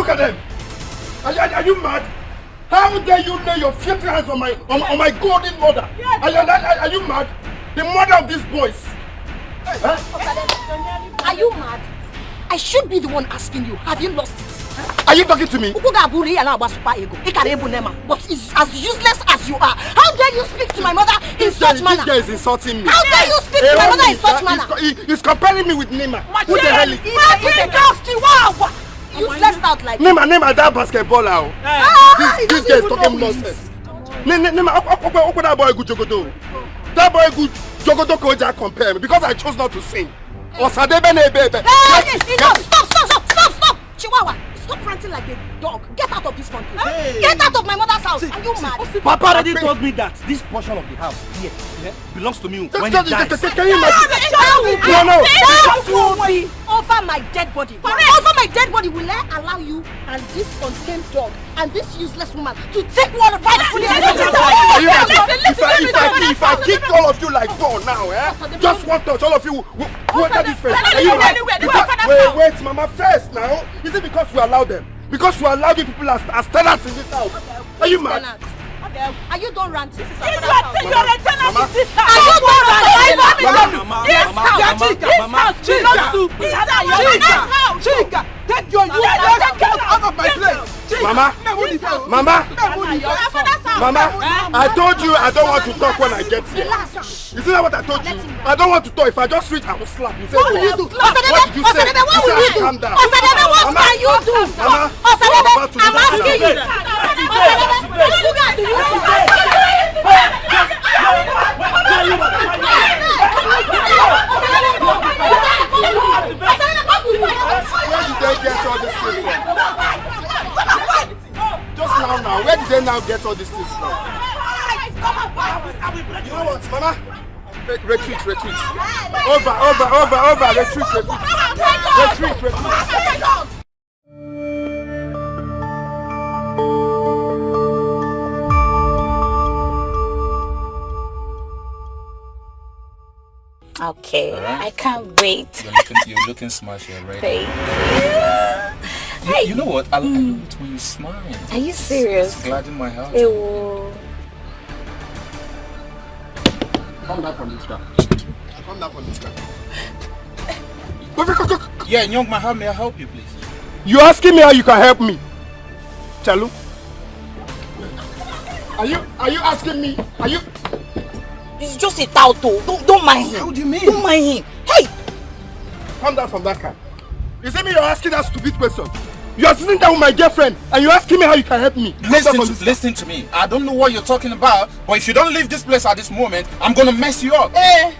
Look at them. Are you mad? How dare you lay your filthy hands on my golden mother? Are you mad? The mother of these boys. Huh? Are you mad? I should be the one asking you. Have you lost it? Are you talking to me? But as useless as you are, how dare you speak to my mother in such manner? This guy is insulting me. How dare you speak to my mother in such manner? He's comparing me with Nima. Who the hell is useless out like Nima, that basketballer. This guy is talking nonsense. Nima, that boy good jogodo. That boy good jogodo koja compare me because I chose not to sing. Stop! Chihuahua, stop ranting like a dog. Get out of this country. Hey. Get out of my mother's house. Are you mad? Papa already told me that this portion of the house here belongs to me when he dies. Can you imagine? Over my dead body. Over my dead body, will I allow you and this untamed dog and this useless woman to take one rightfully? If I kick all of you like four now, just one touch, all of you will enter this face. Wait, Mama, first now. Is it because we allow them? Because we allow the people as tenants in this house? Are you mad? Are you done ranting? You're a tenant in this house. Are you done Chica, take your out of my place. Mama, I told you I don't want to talk when I get here. Isn't that what I told you? I don't want to talk. If I just reach, I will slap you. What will you do? What did you say? What will you do? Calm down. What can you do? Mama, I'm asking you. Where did they get all this things from? Just now, where did they now get all these things from? You know what, Mama? Retreat. Over, retreat. Okay, I can't wait. You're looking smart here, right? Thank you. You know what? I love it when you smile. Are you serious? It's glad in my heart. Ew. Come down from this car. Yeah, young man, how may I help you, please? You asking me how you can help me? Chalu? Are you asking me? Are you? He's just a tonto. Don't mind him. How do you mean? Don't mind him. Hey! Come down from that car. You see me, you're asking that stupid question. You're sitting down with my girlfriend and you're asking me how you can help me. Listen to me. I don't know what you're talking about, but if you don't leave this place at this moment, I'm gonna mess you up. Eh?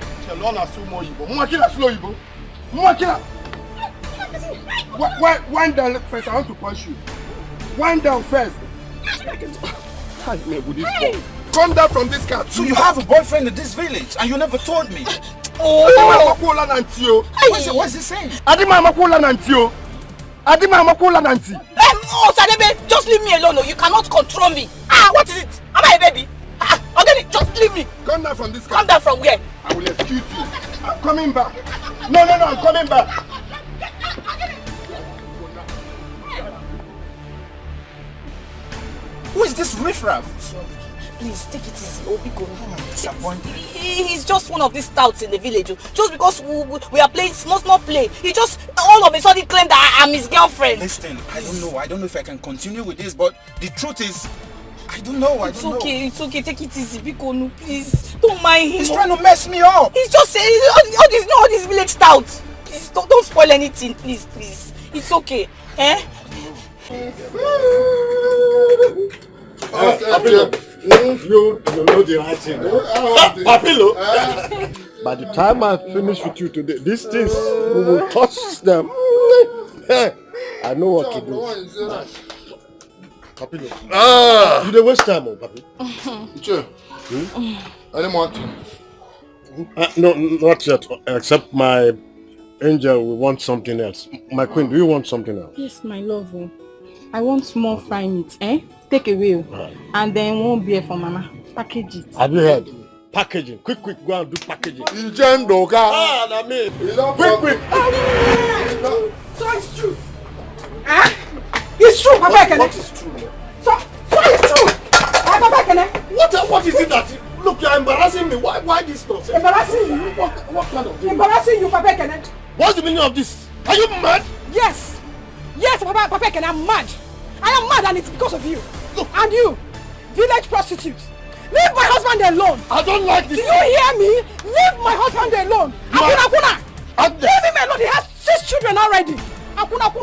Wind down first. I want to punch you. Wind down first. Come down from this car. So you have a boyfriend in this village and you never told me. Oh! What's he saying? Oh, Sadebe, just leave me alone. You cannot control me. What is it? Am I a baby? Okay, just leave me. Come down from this car. Come down from where? I will excuse you. I'm coming back. No, I'm coming back. Who is this riffraff? Please take it easy, Obiko. He's just one of these touts in the village. Just because we are playing small play, he just all of a sudden claimed that I'm his girlfriend. Listen, I don't know if I can continue with this, but the truth is, I don't know. It's okay, take it easy, Biko. Please, don't mind him. He's trying to mess me up. He's just saying all these village touts. Please don't spoil anything, please. It's okay, eh? You know the right thing. Papilo. By the time I finish with you today, these things we will touch them. I know what to do. Papilo. You don't waste time, Papi. Sure. I don't want to. No, not yet. Except my angel will want something else. My queen, do you want something else? Yes, my love. I want more fry meat, Take away. And then one beer for Mama. Package it. Have you heard? Packaging. Quick, go and do packaging. Quick. So it's true. It's What is true? So it's true. What is it that... Look, you're embarrassing me. Why this nonsense? Embarrassing you? What kind of thing? Embarrassing you, Papa Ekene? What's the meaning of this? Are you mad? Yes. Yes, Papa Ekene, I'm mad. I am mad and it's because of you. Look. And you, village prostitute. Leave my husband alone. I don't like this. Do you hear me? Leave my husband alone. Akuna. Leave him alone. He has 6 children already. Akuna.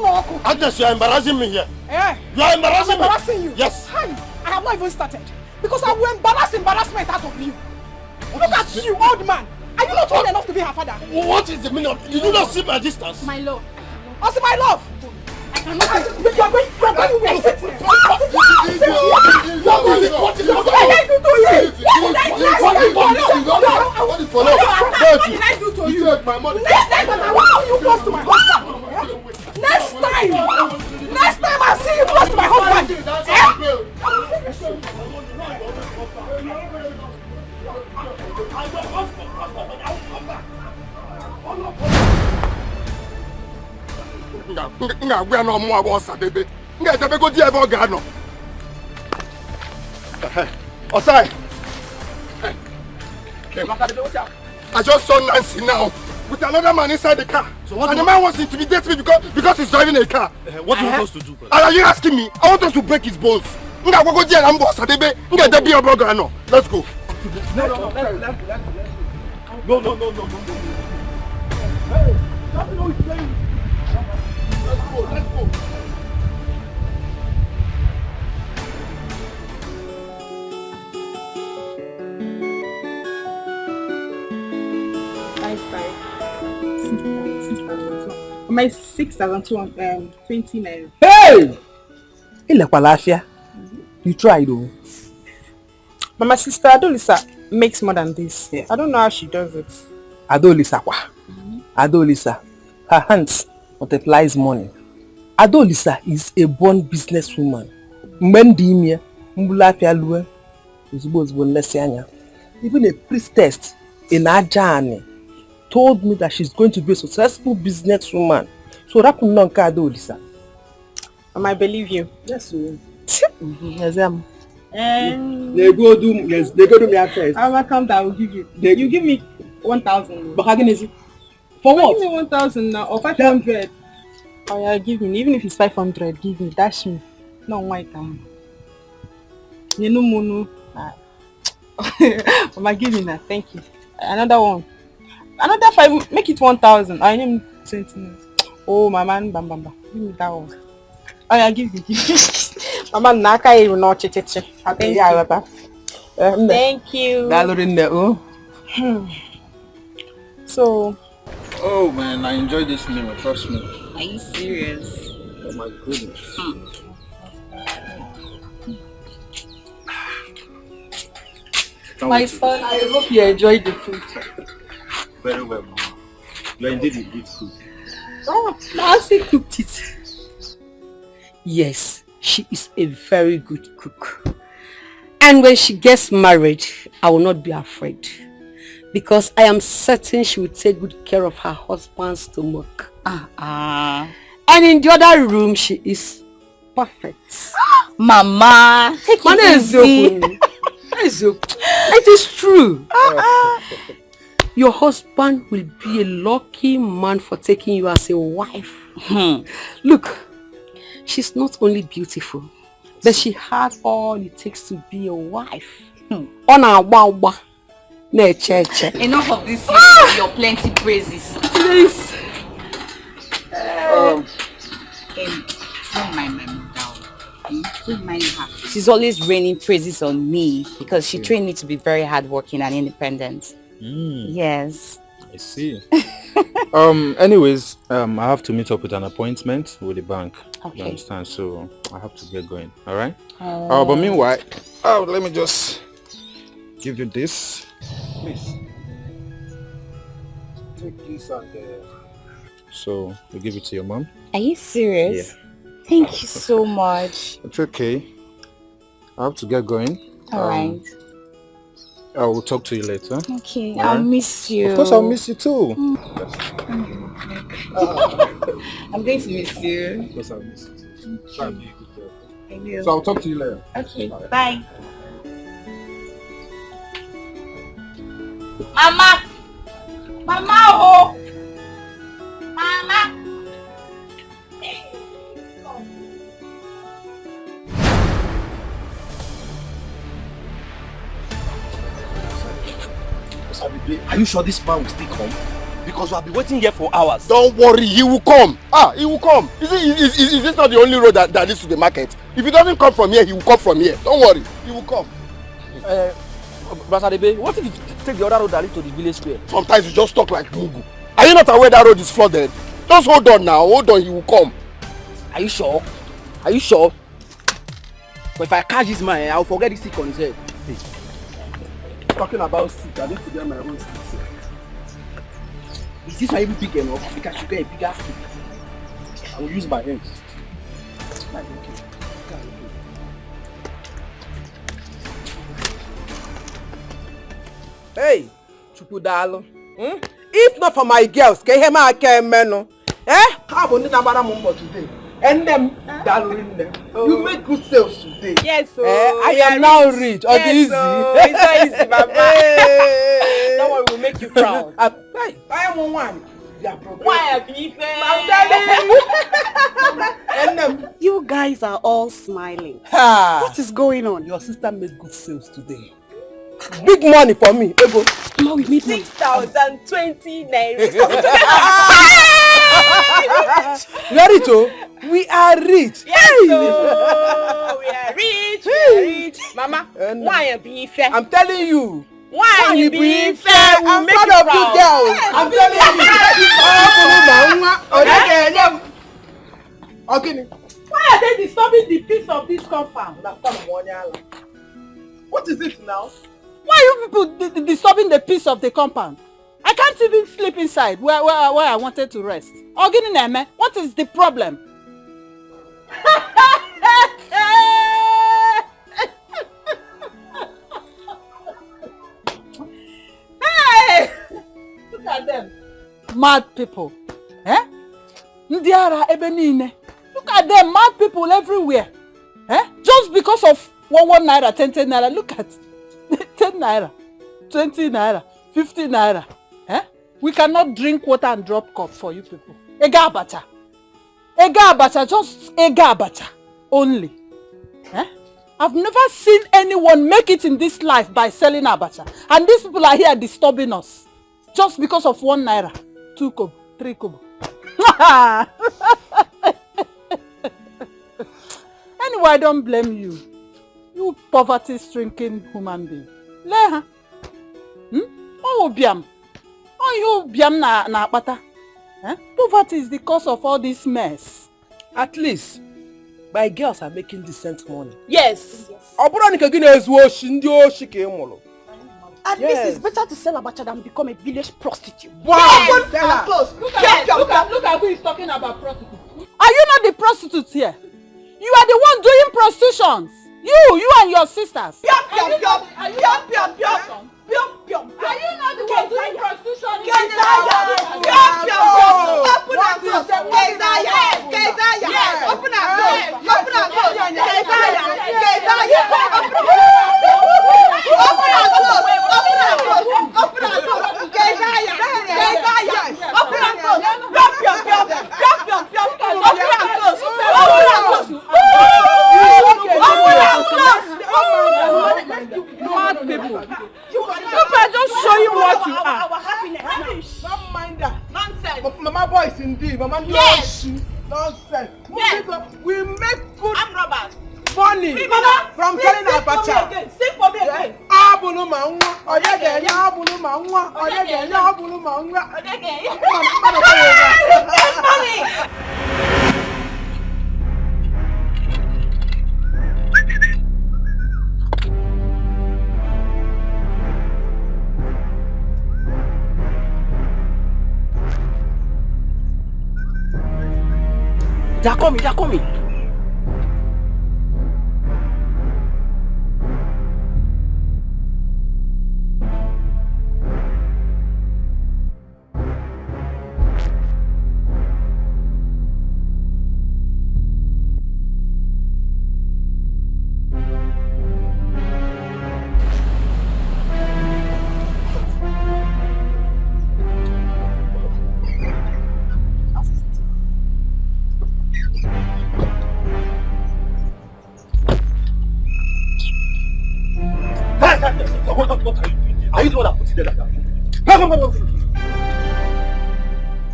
Agnes, you are embarrassing me here. Yeah. You are embarrassing me. I'm embarrassing you. Yes. Hi. I have not even started. Because I will embarrassment out of you. Look at you, old man. Are you not old enough to be her father? What is the meaning of... Did you not see my distance? My love. Also, my love. You are going to sit here. What did I do to you? Next time I will see you close to my husband. Next time I see you close to my husband. We are no more about Sadebe. Go there about Gano. Osai. I just saw Nancy now with another man inside the car. So what? And the man wants to intimidate me because he's driving a car. What do you want us to do? Are you asking me? I want us to break his bones. Go there and boss Sadebe. Let's go. No. Hey, that's no playing. Let's go. My 6,220 naira. Hey! You tried though. But my sister Adolisa makes more than this. Yeah. I don't know how she does it. Adolisa. Adolisa. Her hands multiplies money. Adolisa is a born businesswoman. Even a priestess in Ajani told me that she's going to be a successful businesswoman. So that could not Adolisa. I believe you. Yes, sir. Yes, They go do me first. I will come down, I will give you. You give me 1,000. But how can you for what? Give me 1,000 now or 500. Oh yeah, give me. Even if it's 500, give me. Dash me. No, why can't you? No mono. Mama, give me that. Thank you. Another one. Another 5. Make it 1,000. I need 20 minutes. Oh, my man, bam. Give me that one. Oh yeah, give me. Mama, naka you not chicheche. Thank you. So. Oh man, I enjoy this meal, trust me. Are you serious? Oh my goodness. My son, I hope you enjoyed the food. Very well, Mama. You are indeed a good cook. Oh, Nancy cooked it. Yes, she is a very good cook. And when she gets married, I will not be afraid. Because I am certain she will take good care of her husband's stomach. And in the other room, she is perfect. Mama, take it easy. It is true. Your husband will be a lucky man for taking you as a wife. Look, she's not only beautiful, but she has all it takes to be a wife. Enough of this your plenty praises. Please. Don't mind my mom down. Don't mind her. She's always raining praises on me because she trained me to be very hardworking and independent. Yes. I see. Anyways, I have to meet up with an appointment with the bank. Okay. You understand? So I have to get going. All right. But meanwhile, let me just give you this. Please. Take this and so we give it to your mom. Are you serious? Yeah. Thank you so much. It's okay. I have to get going. All right. I will talk to you later. Okay. All I'll right? miss you. Of course, I'll miss you too. I'm going to miss you. Of course I'll miss you. Try and be a good girl. I will. So I'll talk to you later. Okay, bye. Mama! Mama! Oh! Mama! Are you sure this man will still come? Because we have been waiting here for hours. Don't worry, he will come. He will come. Is this not the only road that leads to the market? If he doesn't come from here, he will come from here. Don't worry, he will come. Basadebe, what if you take the other road that leads to the village square? Sometimes you just talk like Mugu. Are you not aware that road is flooded? Just hold on now, hold on, he will come. Are you sure? Are you sure? But if I catch this man, I will forget this stick on his head. Hey. Talking about stick, I need to get my own stick. Is this one even big enough? Because you get a bigger stick. I will use my hands. Hey, Chukudalo. If not for my girls, can you came meno? How about the today? And them, darling, you make good sales today. Yes, so I am now rich. Yes, easy. It's so easy, Mama. That one will make you proud. I am one. Why are you And them, You guys are all smiling. what is going on? Your sister made good sales today. Big money for me. Ego. Now we need money. 6,020 naira. We are rich, oh. We are rich. Yes, so we are rich. We are rich. Mama, why are you fair? I'm telling you. Why are you being fair? I'm proud of you, girls. I'm telling you. Why are they disturbing the peace of this compound? What is it now? Why are you people disturbing the peace of the compound? I can't even sleep inside where I wanted to rest. Oginine, what is the problem? Hey! Look at them. Mad people. Ndiara ebenine. Look at them, mad people everywhere. Just because of 1 naira, 10 naira. Look at 10 naira, 20 naira, 50 naira. We cannot drink water and drop cup for you people. Ega abacha. Ega abacha, just ega abacha only. I've never seen anyone make it in this life by selling abacha. And these people are here disturbing us. Just because of 1 naira, 2 kobo, 3 kobo. Anyway, I don't blame you. You poverty-stricken human being. Leha. Oh, biam. Oh, you biam na apata. Poverty is the cause of all this mess. At least, my girls are making decent money. Yes. At least it's better to sell abacha than become a village prostitute. Wow! Yes. Look at who is talking about prostitutes. Are you not the prostitutes here? You are the one doing prostitutions. You and your sisters. Are you not the one doing prostitution? Mad people. People just show you what you are. Don't mind that. Nonsense. Mama boys indeed. Mama yes. Nonsense. Yes. We make good robbers. Money from selling abacha. Sing for me again. Abunu manwa. Odege ya abunu manwa. Odege ya abunu manwa. Odege. Money. They're coming. What are you doing? Are you the one that put it there like that? Come.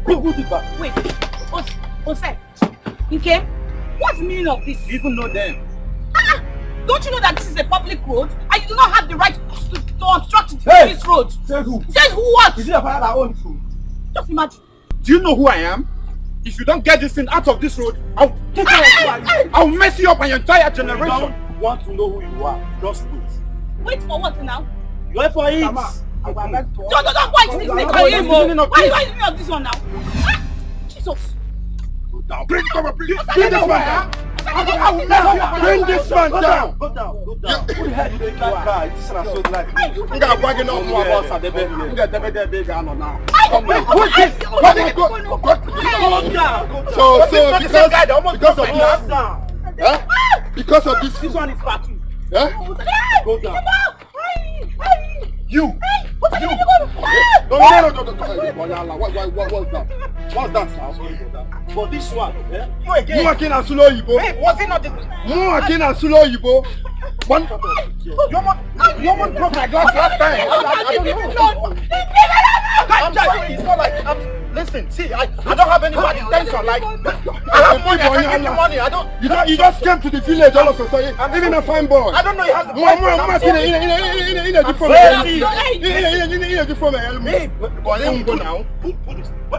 Who did that? Wait, Ose, okay? What's the meaning of this? You even know them. Don't you know that this is a public road and you do not have the right to obstruct this road? Says who? Says who what? Is it a father that owns this road? Just imagine. Do you know who I am? If you don't get this thing out of this road, I'll take care of who I am. I'll mess you up and your entire generation. You don't want to know who you are. Just wait. Wait for what now? Wait for it. Don't point this thing. Why are you doing this one now? Jesus. Bring this man down. I will mess you up. Bring this man down. Go down. Who the hell is that guy? This is so like. You got bragging on more about that baby. You got the baby now. Come on. Who is this? Go down. So because of this. This one is part 2. Yeah? Go down. You. No. What's that? What's that, sir? For this one, yeah? You again. You again as Sulo Yibo. Hey, was it not this? You again as Sulo Yibo. One. You almost broke my glass last time. I'm sorry, it's not like listen, see, I don't have any bad intention. Like You just came to the village all of a sudden. Even a fine boy. I don't know. He has the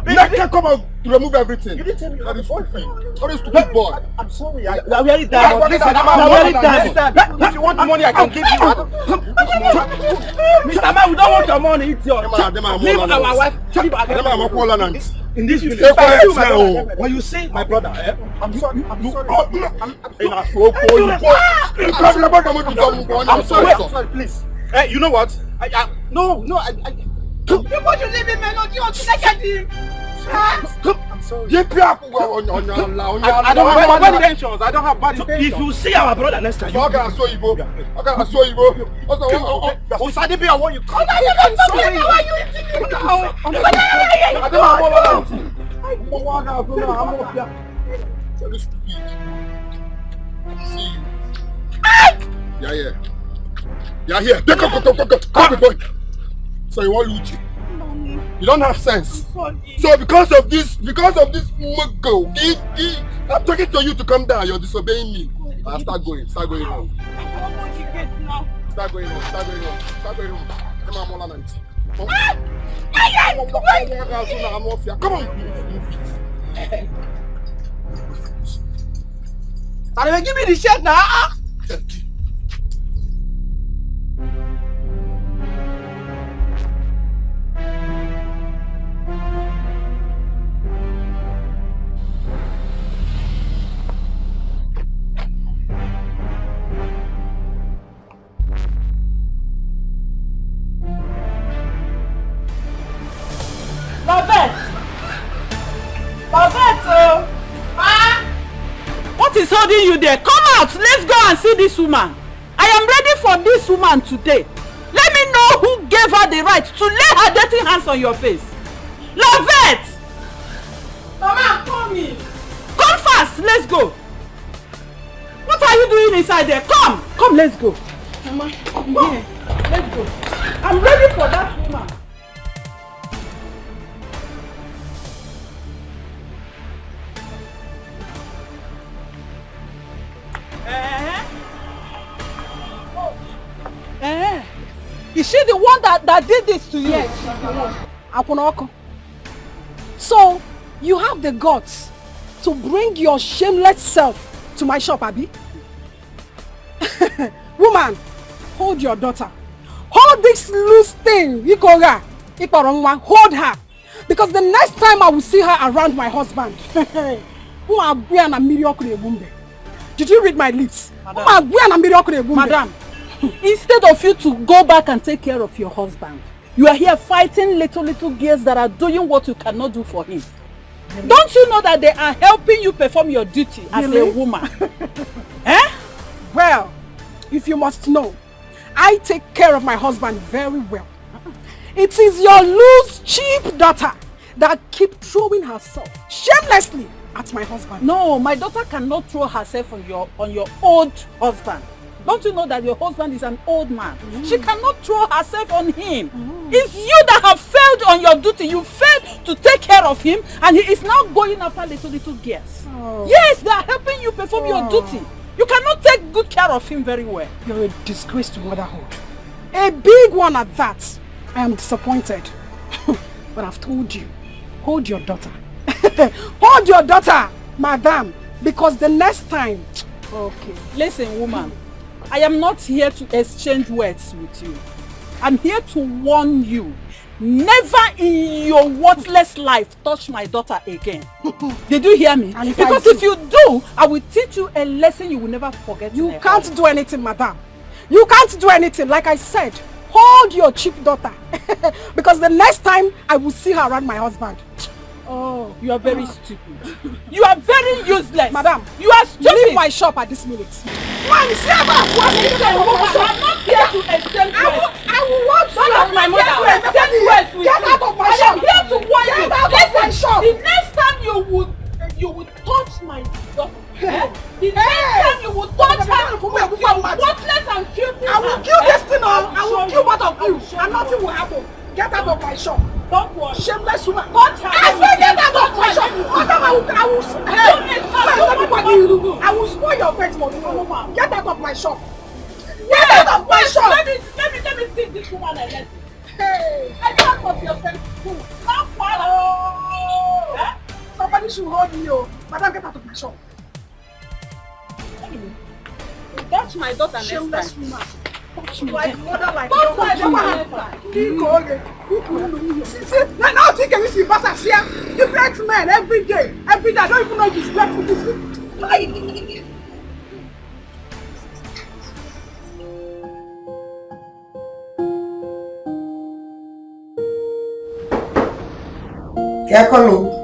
Let her come and remove everything. You didn't tell me that is one thing. What a stupid boy. I'm sorry. I'm very done. If you want the money, I can give you. Mr. Man, we don't want your money. It's yours. Leave our wife. In this village, when you say my brother, I'm sorry. I'm sorry, please. You know what? No. You want to leave him alone? You want to take him? I'm sorry. I don't have bad intentions. If you see our brother next time, I saw you. Osadibi, I want you. Yeah, here. Come, boy. So you want Luchi? You don't have sense. So because of this muggo, I'm talking to you to come down. You're disobeying me. Start going home. Start going home. Come on. Give me the shirt now. What is holding you there? Come out! Let's go and see this woman. I am ready for this woman today. Let me know who gave her the right to lay her dirty hands on your face. Lavette! Mama, I'm coming. Come fast, let's go. What are you doing inside there? Come, let's go. Mama, I'm here. Let's go. I'm ready for that woman. Is she the one that did this to you? Yes, she's the one. So, you have the guts to bring your shameless self to my shop, Abi? Woman, hold your daughter. Hold this loose thing, Ikora. Hold her. Because the next time I will see her around my husband, did you read my lips? Madam, instead of you to go back and take care of your husband, you are here fighting little girls that are doing what you cannot do for him. Really? Don't you know that they are helping you perform your duty as a woman? Well, if you must know, I take care of my husband very well. It is your loose, cheap daughter that keeps throwing herself shamelessly at my husband. No, my daughter cannot throw herself on your old husband. Don't you know that your husband is an old man? She cannot throw herself on him. It's you that have failed on your duty. You failed to take care of him, and he is now going after little girls. Yes, they are helping you perform your duty. You cannot take good care of him very well. You're a disgrace to motherhood. A big one at that. I am disappointed. But I've told you, hold your daughter. Hold your daughter, madam, because the next time... Okay, listen, woman. I am not here to exchange words with you. I'm here to warn you. Never in your worthless life touch my daughter again. Did you hear me? Because if you do, I will teach you a lesson you will never forget. You can't do anything, madam. You can't do anything. Like I said, hold your cheap daughter. Because the next time I will see her around my husband. Oh, you are very stupid. You are very useless. Madam, you are stupid. Leave my shop at this minute. Man, see about what you say. I'm not here to extend words. I will watch you. I'm not here to extend words with you. Get out of my shop. I am here to warn you. Get out of my shop. The next time you would touch my daughter. The next time you would touch her with your worthless and filthy. I will kill this thing all. I will kill both of you. And nothing will happen. Get out of my shop. Don't worry. Shameless woman. I said get out of my shop. I will spoil your face for you. Get out of my shop. Get out of my shop. Let me see this woman a lesson. Hey. I can't put yourself too. Not far. Somebody should hold you. Madam, get out of my shop. Touch my daughter next time. Shameless woman. Like mother, like don't touch my daughter. Now think you see bosses here. You vex men every day. Every day. I don't even know if it's black for this. Yeah, come in.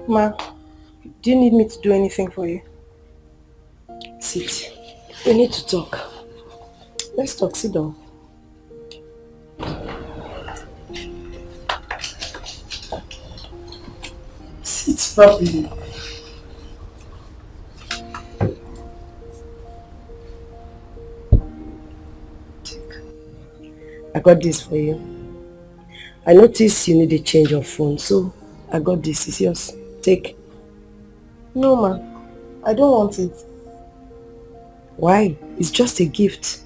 Ma, do you need me to do anything for you? Sit. We need to talk. Let's talk. Sit down. Sit properly. I got this for you. I noticed you need a change of phone, so I got this. It's yours. Take. No, ma. I don't want it. Why? It's just a gift.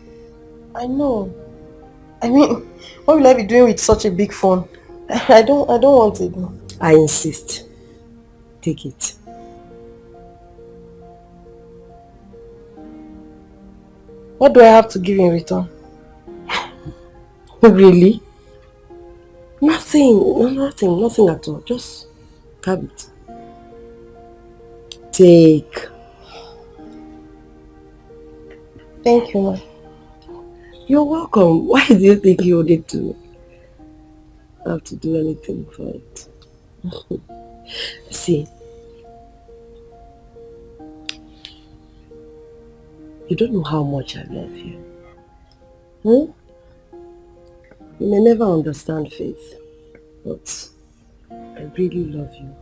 I know. I mean, what will I be doing with such a big phone? I don't want it. No. I insist. Take it. What do I have to give in return? Really? Nothing at all. Just have it. Take. Thank you, ma. You're welcome. Why do you think you need to have to do anything for it? See, you don't know how much I love you. You may never understand Faith, but I really love you.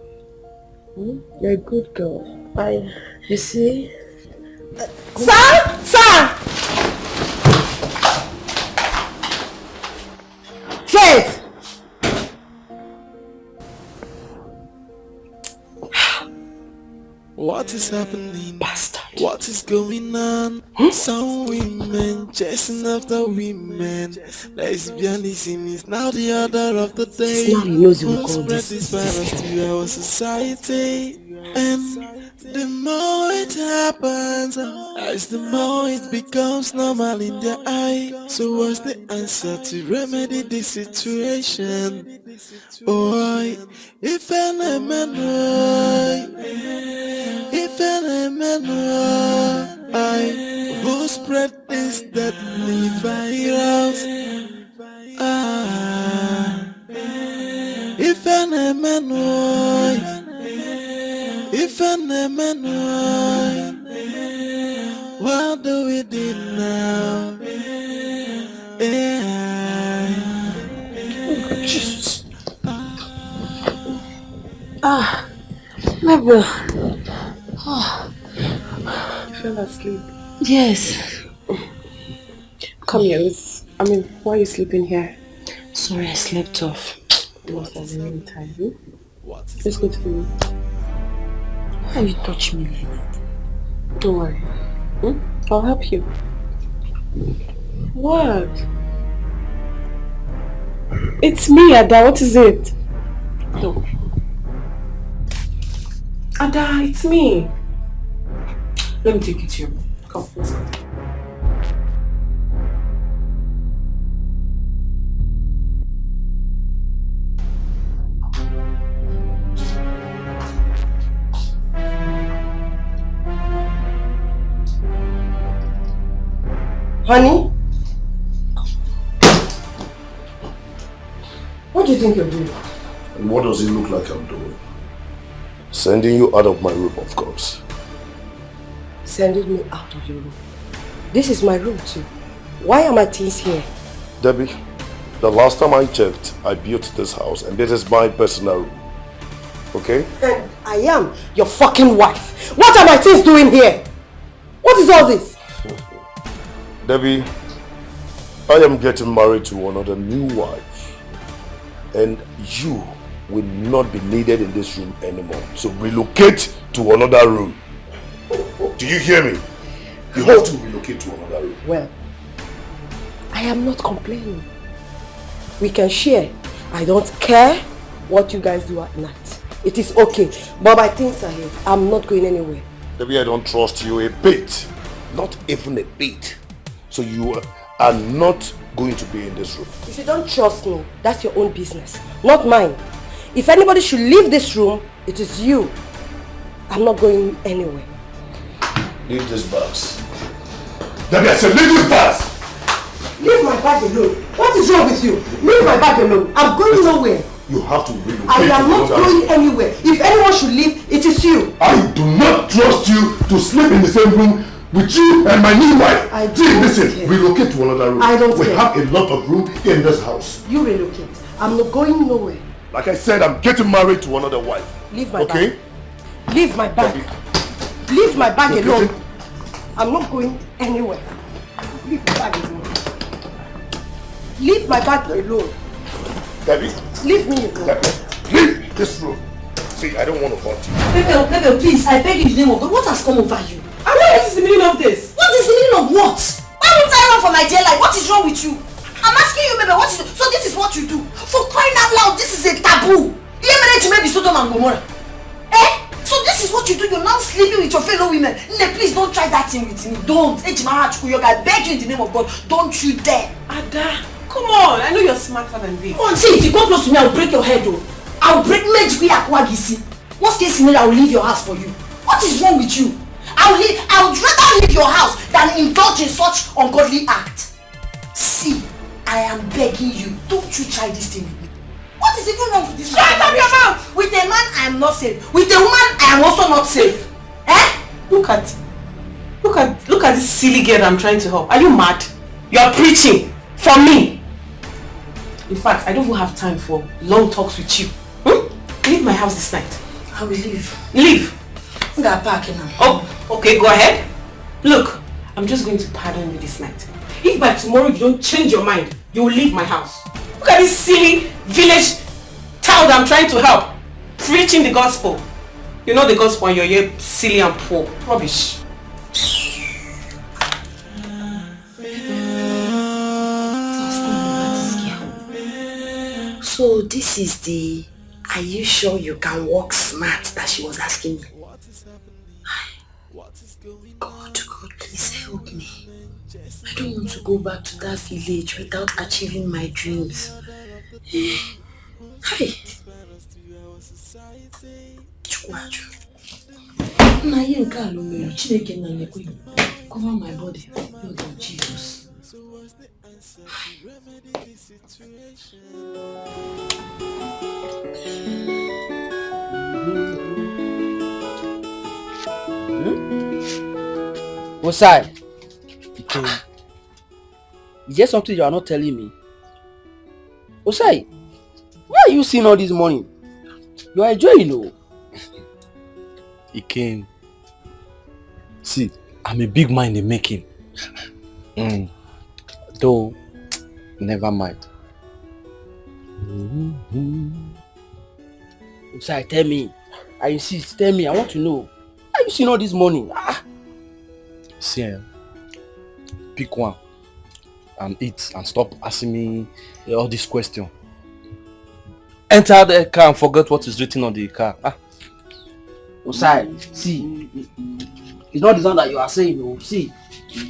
You're a good girl. You see? Sir! Faith! What is happening? Bastard. What is going on? Some women chasing after women. Lesbianism is now the order of the day. Now he knows you will Who call spread this virus to our society? And the more it happens, as the more it becomes normal in their eye. So what's the answer to remedy this situation? Oh, if an who spread this deadly virus? If an what do we do now? Mabel. Oh. You fell asleep? Yes. Come here. Why are you sleeping here? Sorry, I slept off. You must have been really tired. Let's go to the room. Why you touch me like that? Don't worry. I'll help you. What? It's me, Ada. What is it? No. Ada, it's me. Let me take you to your room. Come, let's go. Honey? What do you think you're doing? And what does it look like I'm doing? Sending you out of my room, of course. Sending me out of your room? This is my room too. Why are my things here? Debbie, the last time I checked, I built this house and this is my personal room. Okay? And I am your fucking wife. What are my things doing here? What is all this? Debbie, I am getting married to another new wife. And you will not be needed in this room anymore. So relocate to another room. Do you hear me? You have to relocate to another room. Well, I am not complaining. We can share. I don't care what you guys do at night. It is okay. But my things are here. I'm not going anywhere. Debbie, I don't trust you a bit. Not even a bit. So you are not going to be in this room. If you don't trust me, that's your own business, not mine. If anybody should leave this room, it is you. I'm not going anywhere. Leave this box. Debbie, I said leave this box! Leave my bag alone. What is wrong with you? Leave my bag alone. I'm going nowhere. You have to relocate. I am not going anywhere. If anyone should leave, it is you. I do not trust you to sleep in the same room with you and my new wife. Listen, relocate to another room. I don't care. We have a lot of room in this house. You relocate. I'm not going nowhere. Like I said, I'm getting married to another wife. Leave my bag. Leave my bag. Leave my bag alone. I'm not going anywhere. Leave my bag alone. Leave my bag alone. Debbie. Leave me alone. Debbie, leave this room. See, I don't want to hurt you. Pepe, please, I beg you in the name of God. What has come over you? And what is the meaning of this? What is the meaning of what? Why would I run for my dear life? What is wrong with you? I'm asking you, baby, so this is what you do? For crying out loud, this is a taboo. You married to maybe Sodom and Gomorrah. So this is what you do? You're now sleeping with your fellow women. Please don't try that thing with me. Don't. I beg you in the name of God. Don't you dare. Ada, come on. I know you're smarter than this. Come on, see, if you come close to me, I'll break your head, though. I'll break Mejiwi Akwagisi. Worst case scenario, I'll leave your house for you. What is wrong with you? I would rather leave your house than indulge in such ungodly act. See, I am begging you, don't you try this thing with me. What is even wrong with this man? Shut up your mouth! With a man, I am not safe. With a woman, I am also not safe. Look at this silly girl I'm trying to help. Are you mad? You're preaching for me. In fact, I don't even have time for long talks with you. Leave my house this night. I will leave. Leave. Oh, okay, go ahead. Look, I'm just going to pardon you this night. If by tomorrow you don't change your mind, you will leave my house. Look at this silly village child I'm trying to help. Preaching the gospel. You know the gospel and you're here silly and poor. Rubbish. So this is the "are you sure you can walk smart" that she was asking me. God, please help me. I don't want to go back to that village without achieving my dreams. Hi. Cover my body. Lord of Jesus. Osai, is there something you are not telling me? Osai, why are you seeing all this money? You are enjoying, oh. He came. See, I'm a big man in the making. Though, never mind. Usai, tell me. I insist, tell me. I want to know. How you seen all this money? See, pick one and eat and stop asking me all these questions. Enter the car and forget what is written on the car. Usai, see. It's not the sound that you are saying, no. See,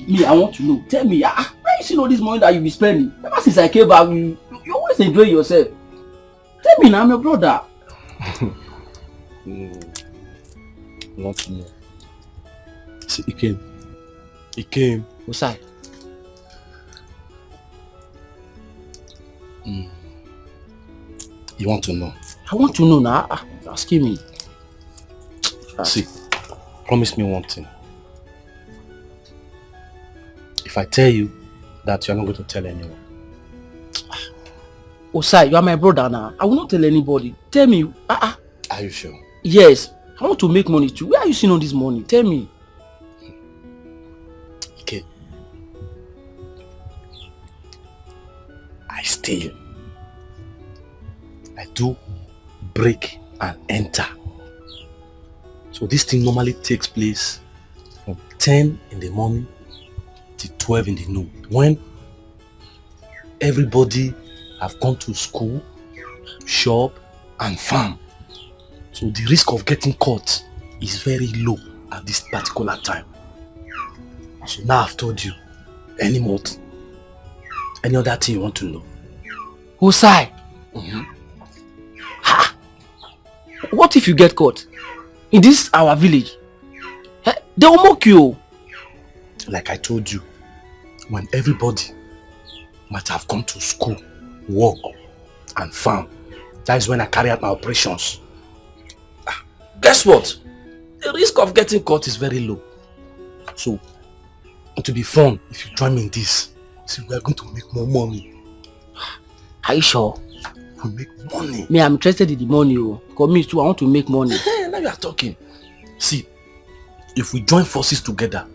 me, I want to know. Tell me, where you seen all this money that you be spending? Ever since I came back, you always enjoy yourself. Tell me now, I'm your brother. Not to know. See, he came. Usai. You want to know? I want to know now. Asking me. See, promise me one thing. If I tell you that you're not going to tell anyone. Usai, you are my brother now. I will not tell anybody. Tell me. Are you sure? Yes. I want to make money too. Where are you seeing all this money? Tell me. Okay. I steal. I do break and enter. So this thing normally takes place from 10 in the morning to 12 in the noon. When everybody have gone to school, shop and farm. So the risk of getting caught is very low at this particular time. So now I've told you. Any more? Any other thing you want to know? Usai. What if you get caught? In this our village? They will mock you. Like I told you, when everybody might have come to school, work and farm, that is when I carry out my operations. Guess what? The risk of getting caught is very low. So, it will be fun if you join me in this. See, we are going to make more money. Are you sure? We'll make money. Me, I'm interested in the money. Because me too, I want to make money. Now you are talking. See, if we join forces together,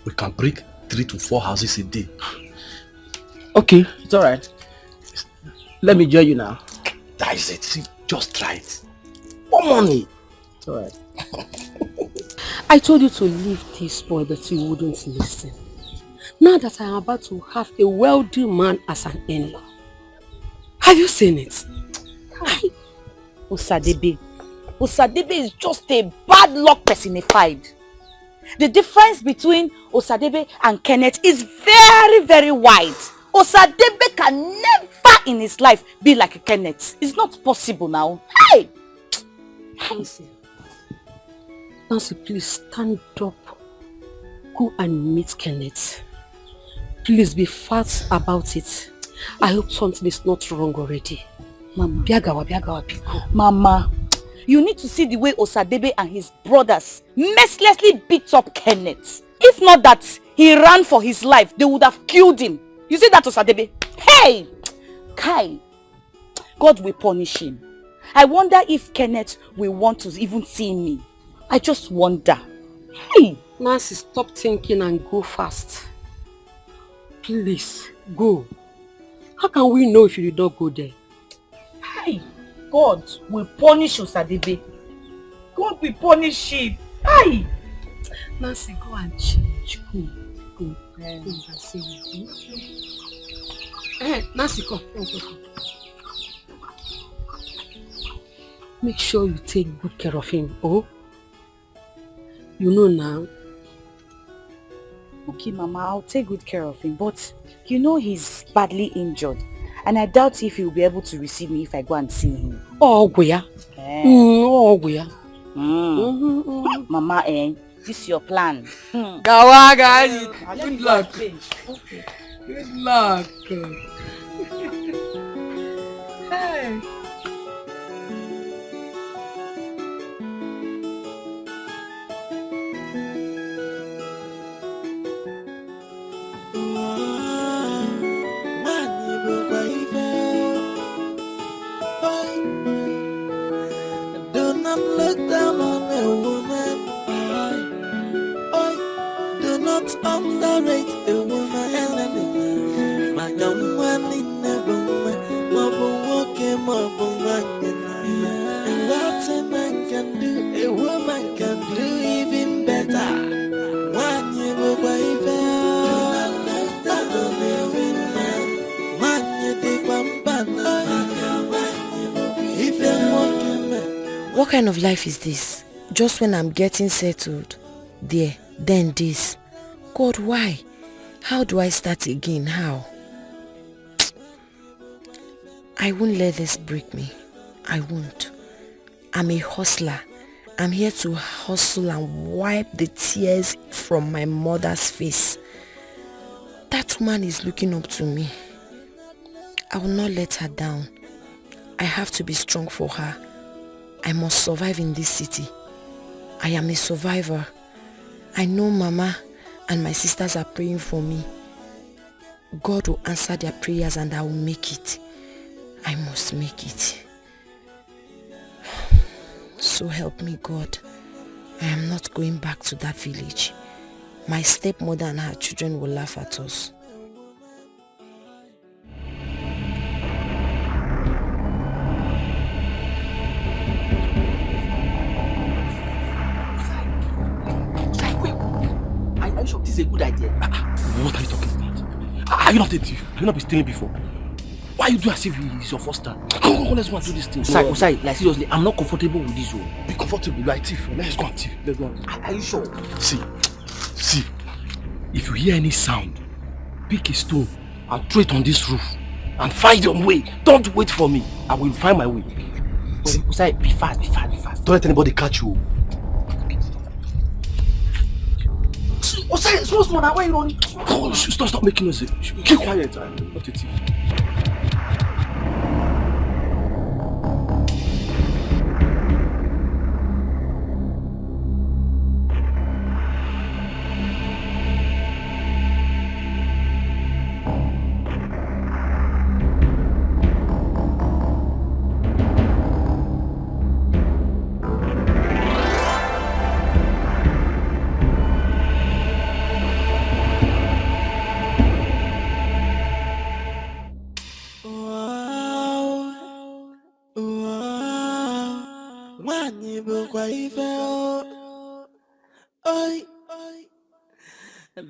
we can break 3 to 4 houses a day. Okay, it's alright. Let me join you now. That is it. See, just try it. More money. It's alright. I told you to leave this boy, but you wouldn't listen. Now that I am about to have a wealthy man as an in-law. Have you seen it? Osadebe is just a bad luck personified. The difference between Osadebe and Kenneth is very, very wide. Osadebe can never in his life be like a Kenneth. It's not possible now. Hey! Nancy, please stand up. Go and meet Kenneth. Please be fast about it. I hope something is not wrong already. Mama. Mama, you need to see the way Osadebe and his brothers mercilessly beat up Kenneth. If not that he ran for his life, they would have killed him. You see that, Osadebe? Hey! Kai, God will punish him. I wonder if Kenneth will want to even see me. I just wonder. Hey! Nancy, stop thinking and go fast. Please, go. How can we know if you did not go there? Hey! God will punish Osadebe. God will punish him. Hey! Nancy, go and change. Go and say you. Nancy, come. Make sure you take good care of him, oh? You know now. Okay, Mama, I'll take good care of him, but you know he's badly injured. And I doubt if he'll be able to receive me if I go and see him. Oh, where? Oh, where? Mama, this is your plan. Gawaga, good luck. Okay. Good luck. Hey. not look down on a woman. Do not underrate a woman. My young one in the room, mobile walking, mobile walking. And what a man can do, a woman can do even better. One year away, do not look down on a woman. One year they come back. What kind of life is this? Just when I'm getting settled, there, then this. God, why? How do I start again? How? I won't let this break me. I won't. I'm a hustler. I'm here to hustle and wipe the tears from my mother's face. That woman is looking up to me. I will not let her down. I have to be strong for her. I must survive in this city. I am a survivor. I know Mama and my sisters are praying for me. God will answer their prayers and I will make it. I must make it. So help me, God. I am not going back to that village. My stepmother and her children will laugh at us. This is a good idea. What are you talking about? Are you not a thief? Have you not been stealing before? Why you do as if it's your first time? Come on, let's go and do this thing. Usai, like seriously, I'm not comfortable with this one. Be comfortable, you are a thief. Let's go and thief. Let's go. Are you sure? See, if you hear any sound, pick a stone and throw it on this roof and find your way. Don't wait for me. I will find my way. Usai, be fast. Don't let anybody catch you. Usai, small, now why you running? Oh, stop making noise. Keep quiet. I'm not a thief.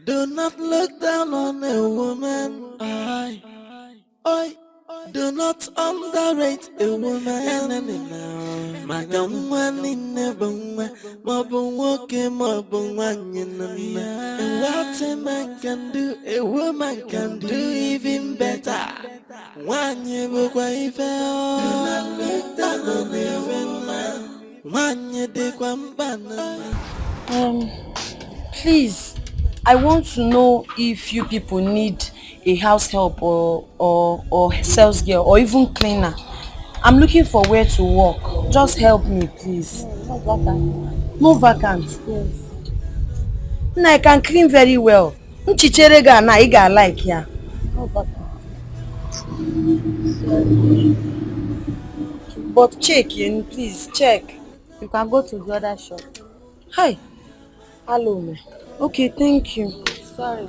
Do not look down on a woman. Do not underrate a woman. My young one in the room, mobile walking, mobile one. And what a man can do, a woman can do even better. One year away, do not look down on a woman. One year they come back. Please, I want to know if you people need a house help or sales girl or even cleaner. I'm looking for where to work. Just help me, please. No vacant. No vacant? Yes. No, I can clean very well. Nchicherega na iga like ya. No vacant. But check, please check. You can go to the other shop. Hi. Hello, ma. Okay, thank you. Sorry.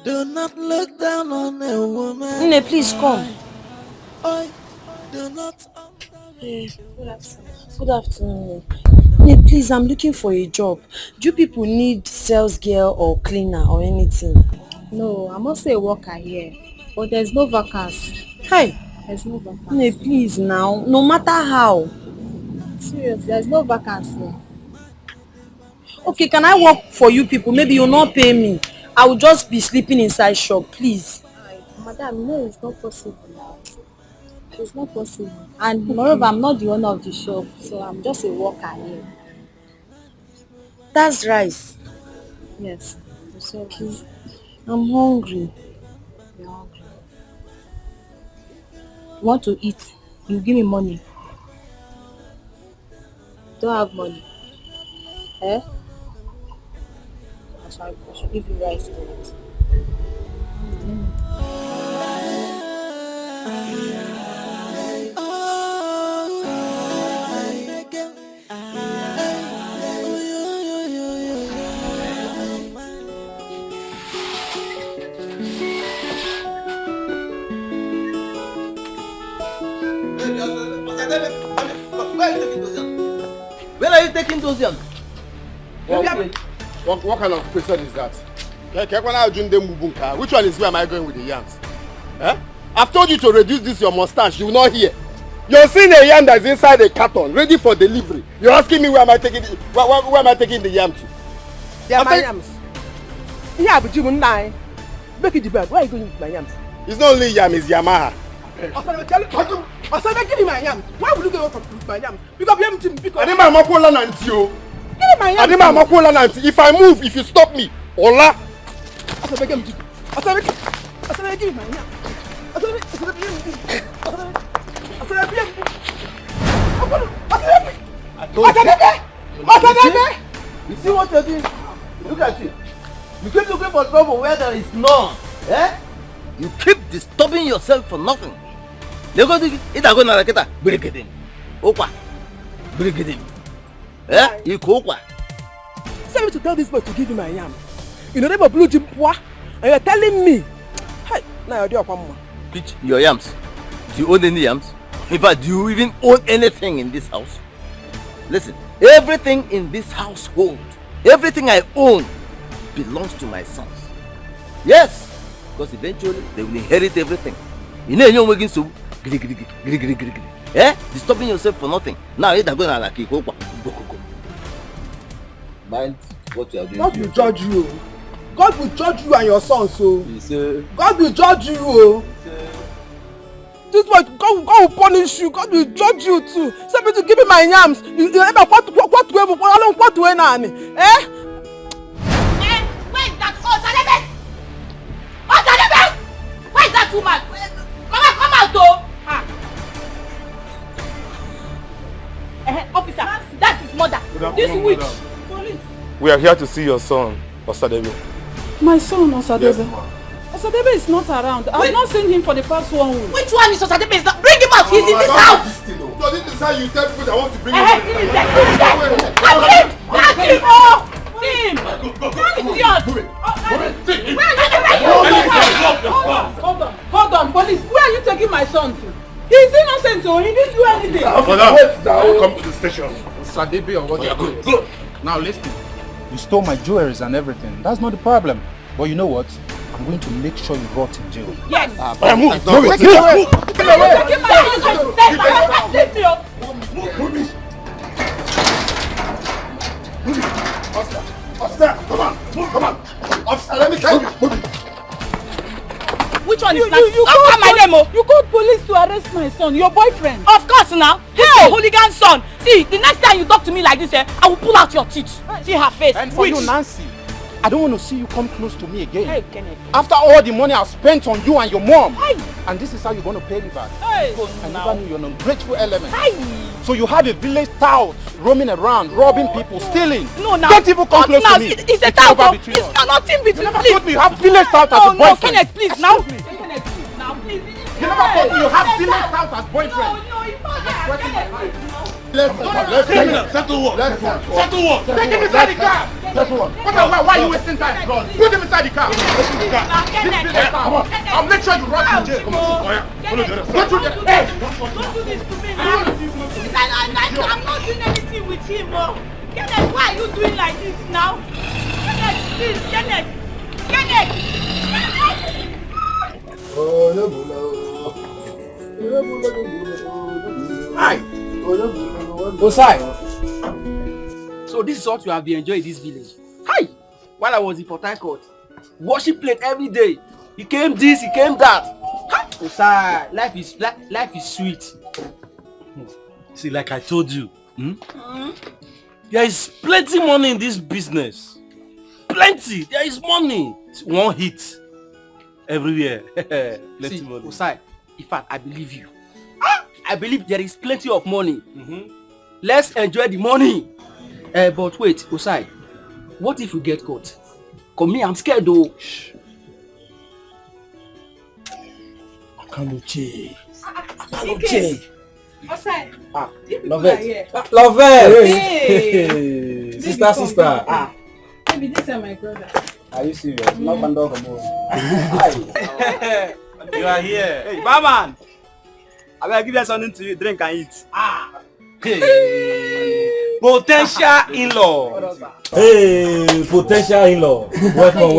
Do not look down on a woman. Nne, please come. Do not. Good afternoon. Nne, please, I'm looking for a job. Do you people need sales girl or cleaner or anything? No, I'm also a worker here, but there's no vacancy. Hi. There's no vacancy. Nne, please now. No matter how. Seriously, there's no vacancy. Okay, can I work for you people? Maybe you'll not pay me. I will just be sleeping inside shop, please. Madam, no, it's not possible. It's not possible. And moreover, I'm not the owner of the shop, so I'm just a worker here. That's rice. Yes. Okay. I'm hungry. You're hungry. want to eat, you give me money. Don't have money. Eh? I should give you rice to it. Where are you taking those yams? What kind of question is that? Which one is where am I going with the yams? Eh? I've told you to reduce this your mustache, you will not hear. You're seeing a yam that's inside a carton, ready for delivery. You're asking me where am I taking where am I taking the yam to? They are my yams. Yeah, but you will not. Make it the bed. Where are you going with my yams? It's not only yam, it's Yamaha. Give me my yams. Why would you go from my yams? Because I'm if I move, if you stop me, Ola. Give me my yams. You see what you're doing? Look at you. You keep looking for trouble where there is none. Eh? You keep disturbing yourself for nothing. They go to it. Go na raketa. Break it in. Okwa. Break it in. Eh? You kokwa. Send me to tell this boy to give you my yam. You know they blue jim poa, and you're telling me. Hey, now you're doing Pitch your yams. Do you own any yams? In fact, do you even own anything in this house? Listen, everything in this household, everything I own belongs to my sons. Yes, because eventually they will inherit everything. You know you're making so disturbing yourself for nothing. Now you're going to like go. Mind what you are doing. God will judge you. God will judge you and your sons. So God will judge you. This boy, God will punish you. God will judge you too. Send me to give me my yams. You ever what to eh? Where is that? Osadebe! Where is that woman? Mama, come out though! Officer, that's his mother. This witch. Police. We are here to see your son, Osadebe. My son, Osadebe? Yes, Osadebe is not around. I've not seen him for the past 1 week. Which one is Osadebe? Is not? Bring him out. He's in this house. So this is how you tell people that want to bring him That's him! Oh! Team! Hold on, police. Where are you taking my son to? He's innocent, so he didn't do anything. Come to the station. Osadebe or what you're doing. Go. Now listen. You stole my jewelries and everything. That's not the problem. But you know what? I'm going to make sure you rot in jail. Yes. Move. Officer, come on. Officer, let me tell you. Which one is that? You called police to arrest my son, your boyfriend. Of course now. Hey, hooligan son. See, the next time you talk to me like this, I will pull out your teeth. See her face. And for you, Nancy, I don't want to see you come close to me again. Hey, Kenneth. After all the money I've spent on you and your mom. Hey. And this is how you're going to pay me back. Hey. I never knew you're an ungrateful element. Hey. So you have a village tout roaming around, robbing people, stealing. No, now. Don't even come close to me. It's a tout. It's not nothing between us. You never told me you have village tout as a boyfriend. No, Kenneth, please, now. Kenneth, please, now, please. You never told me you have village tout as boyfriend. No, it's not that. Let's settle what? Take him inside the car. Why are you wasting time? Put him inside the car. I'll make sure you rot in jail. Come on. Don't do this to me now. I'm not doing anything with him. Kenneth, why are you doing like this now? Kenneth, please, Kenneth. Hi. Osai. So this is what you have been enjoying in this village. Hi. While I was in Port Harcourt, washing plate every day. He came this, he came that. Hi. Osai, life is sweet. See, like I told you, there is plenty money in this business. Plenty. There is money. One hit everywhere. See, Osai, in fact, I believe you. I believe there is plenty of money. Let's enjoy the money. But wait, Osai, what if we get caught? Come me, I'm scared though. Akanuche. Osai. Love it. Love it. Sister. Maybe this is my brother. Are you serious? Not one dog more. You are here. Hey, barman. I will give you something to drink and eat. Hey. Potential in-law. Hey, potential in-law. Welcome.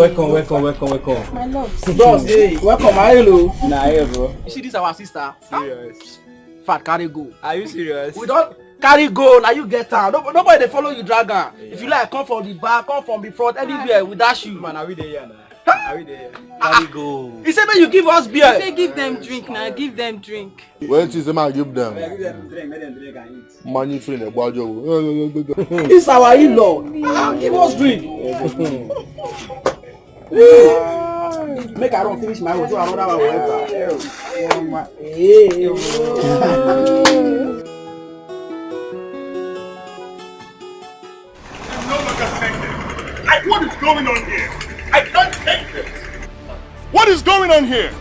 My love. Boss, hey, welcome. Hello. Nah, here, bro. You see this our sister? Serious. Fat carry go. Are you serious? We don't carry go, now you get down. Nobody they follow you drag her. Yeah. If you like, come from the back, come from the front, anywhere with that shoe. Man, are we there here now? Are we there? Carry go. He said, you give us beer. He said, give them drink now. Give them drink. When is the man give them? Give them drink. Let them drink and eat. Money free in the budget. It's our in-law. Give us drink. Make I don't finish my own. Do another one. What is going on here? I can't take this. What is going on here?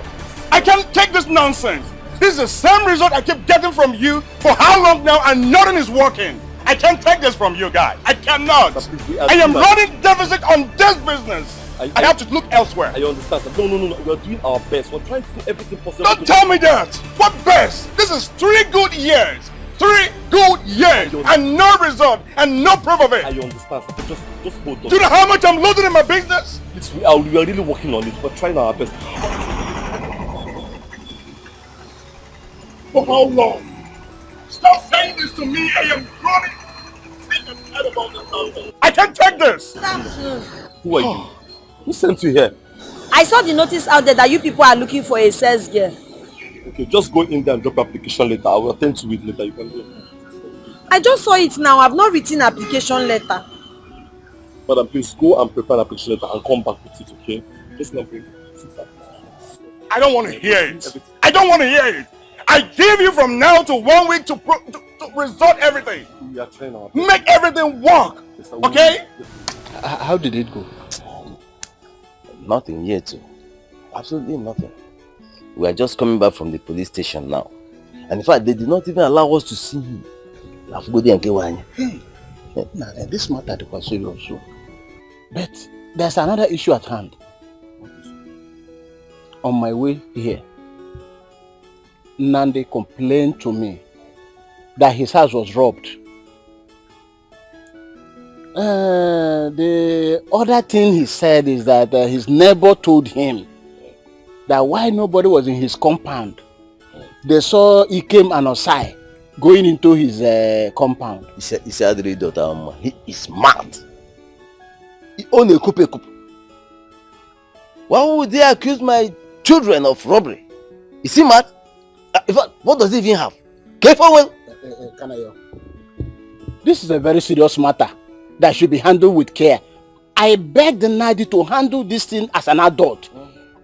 I can't take this nonsense. This is the same result I keep getting from you for how long now and nothing is working. I can't take this from you guys. I cannot. I am running deficit on this business. I have to look elsewhere. I understand. No. We are doing our best. We're trying to do everything possible. Don't tell me that. What best? This is 3 good years. 3 good years and no result and no proof of it. I understand. Just hold on. Do you know how much I'm losing in my business? We are really working on it. We're trying our best. For how long? Stop saying this to me. I am running. I can't take this. Who are you? Who sent you here? I saw the notice out there that you people are looking for a sales girl. Okay, just go in there and drop your application letter. I will attend to it later. You can do it. I just saw it now. I've not written application letter. Madam, please go and prepare an application letter and come back with it, okay? Just not bring it. I don't want to hear it. I don't want to hear it. I give you from now to 1 week to resort everything. We are trying our best. Make everything work. Okay? How did it go? Nothing yet. Absolutely nothing. We are just coming back from the police station now. And in fact, they did not even allow us to see him. Hey, this matter was serious. But there's another issue at hand. On my way here, Nande complained to me that his house was robbed. The other thing he said is that his neighbor told him that while nobody was in his compound, they saw Ikem and Osai going into his compound. He said, he is mad. He owned a coupe. Why would they accuse my children of robbery? Is he mad? In fact, what does he even have? Careful, well. This is a very serious matter that should be handled with care. I begged the Nadi to handle this thing as an adult.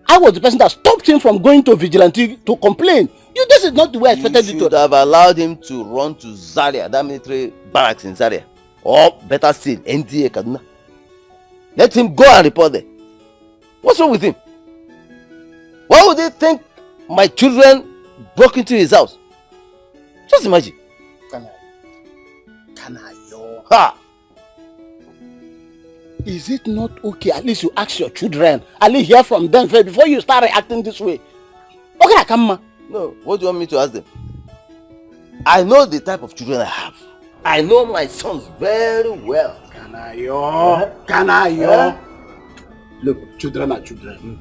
I was the person that stopped him from going to vigilante to complain. This is not the way I expected you should have allowed him to run to Zaria, that military barracks in Zaria. Or better still, NDA Kaduna. Let him go and report there. What's wrong with him? Why would they think my children broke into his house? Just imagine. Ha! Is it not okay? At least you ask your children. At least hear from them first before you start reacting this way. Okay, come on. No, what do you want me to ask them? I know the type of children I have. I know my sons very well. Kanayo. Look, children are children.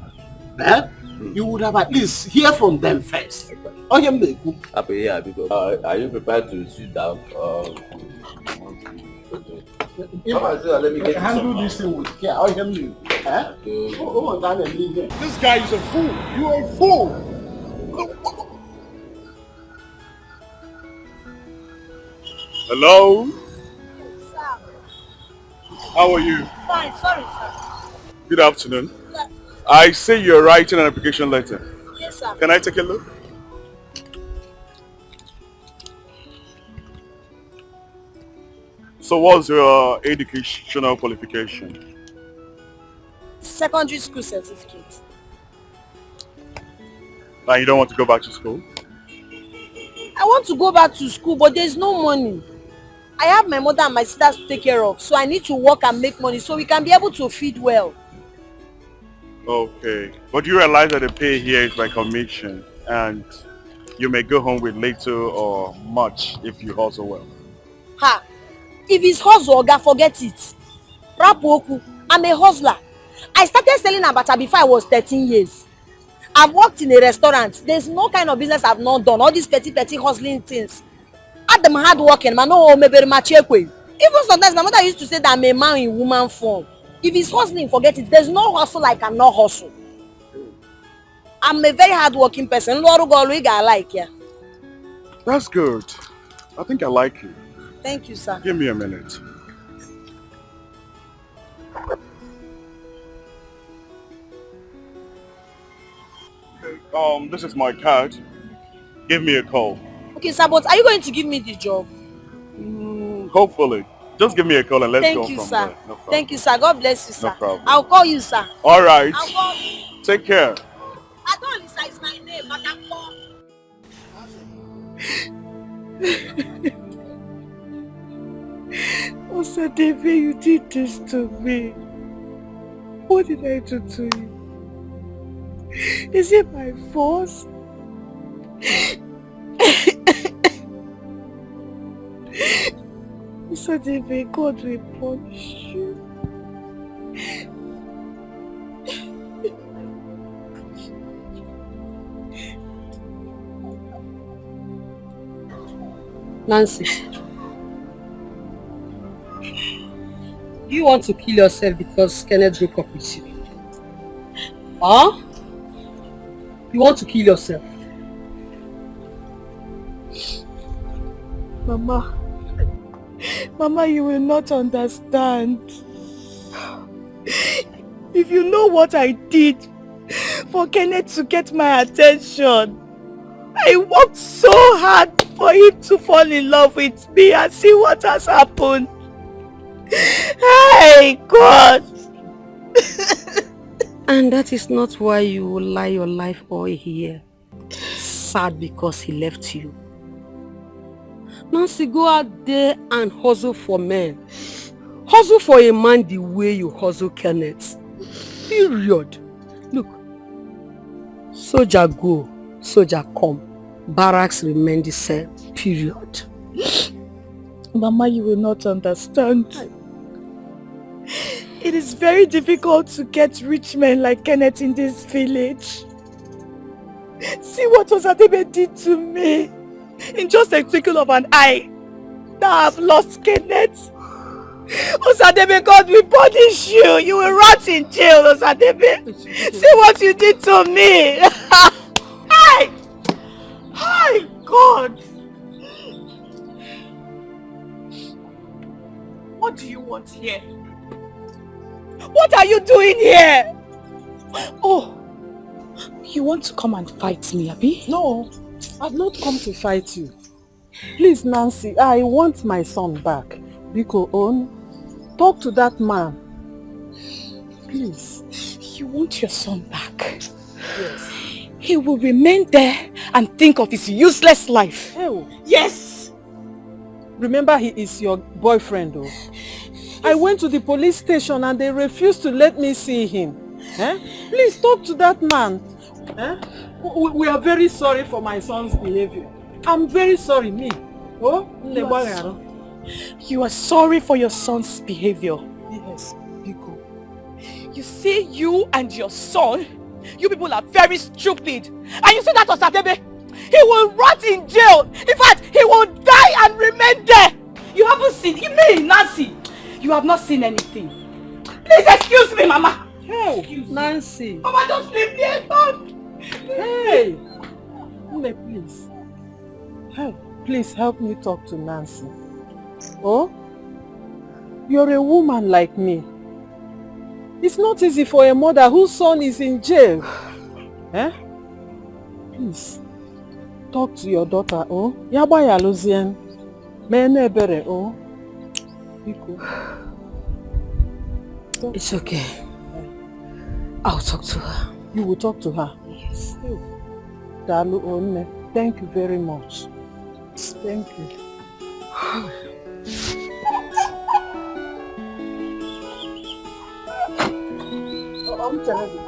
You would have at least hear from them first. Are you prepared to sit down? Let me handle this thing with care. This guy is a fool. You are a fool. Hello? How are you? Fine, sorry, sir. Good afternoon. I see you're writing an application letter. Yes, sir. Can I take a look? So what's your educational qualification? Secondary school certificate. And you don't want to go back to school? I want to go back to school, but there's no money. I have my mother and my sisters to take care of, so I need to work and make money so we can be able to feed well. Okay. But you realize that the pay here is by commission, and you may go home with little or much if you hustle well. Ha! If it's hustle, Oga, forget it. Rapoku, I'm a hustler. I started selling abacha before I was 13 years. I've worked in a restaurant. There's no kind of business I've not done. All these petty hustling things. At them hard working, man. No, maybe even sometimes my mother used to say that I'm a man in woman form. If it's hustling, forget it. There's no hustle I cannot hustle. I'm a very hard working person. That's good. I think I like you. Thank you, sir. Give me a minute. This is my card. Give me a call. Okay, sir, but are you going to give me the job? Hopefully. Just give me a call and let's go from from there. No problem. Thank you, sir. God bless you, sir. No problem. I'll call you, sir. All right. I'll call you. Take care. I don't understand. It's my name, but I'll call. Osadebe, you did this to me. What did I do to you? Is it my fault? Osadebe, God will punish you. Nancy, do you want to kill yourself because Kenneth broke up with you? Huh? You want to kill yourself? Mama, you will not understand. If you know what I did for Kenneth to get my attention, I worked so hard for him to fall in love with me and see what has happened. Hey, God! And that is not why you will lie your life all here. Sad because he left you. Nancy, go out there and hustle for men. Hustle for a man the way you hustle Kenneth. Period. Look. Soldier go, soldier come. Barracks remain the same. Period. Mama, you will not understand. It is very difficult to get rich men like Kenneth in this village. See what Osadebe did to me. In just a twinkle of an eye. Now I've lost Kenneth. Osadebe, God will punish you. You will rot in jail, Osadebe. See what you did to me. Hi! Hi, God! What do you want here? What are you doing here? Oh, you want to come and fight me, Abi? No, I've not come to fight you. Please, Nancy, I want my son back. Biko On, talk to that man. Please. You want your son back? Yes. He will remain there and think of his useless life. Oh. Yes! Remember, he is your boyfriend, though. I went to the police station and they refused to let me see him. Please talk to that man. We are very sorry for my son's behavior. I'm very sorry, me. Oh, you are sorry for your son's behavior. Yes, Biko. You see, you and your son, you people are very stupid. And you see that Osadebe? He will rot in jail. In fact, he will die and remain there. You haven't seen me, Nancy. You have not seen anything. Please excuse me, Mama. Hey, Nancy. Mama, just leave me alone. Hey. Please. Hey, please help me talk to Nancy. Oh? You're a woman like me. It's not easy for a mother whose son is in jail. Please. Talk to your daughter, oh? Yaba Yaluzien. Mene bere, oh? It's okay. I'll talk to her. You will talk to her? Yes. Dalu Onne, thank you very much. Thank you. I'm telling you.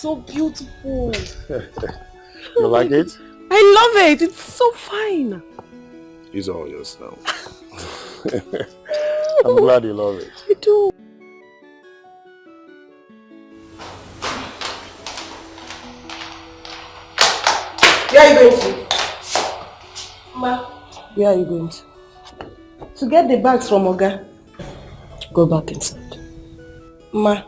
So beautiful. You like it? I love it. It's so fine. It's all yours now. I'm glad you love it. I do. Where are you going to? Ma. Where are you going to? To get the bags from Oga. Go back inside. Ma.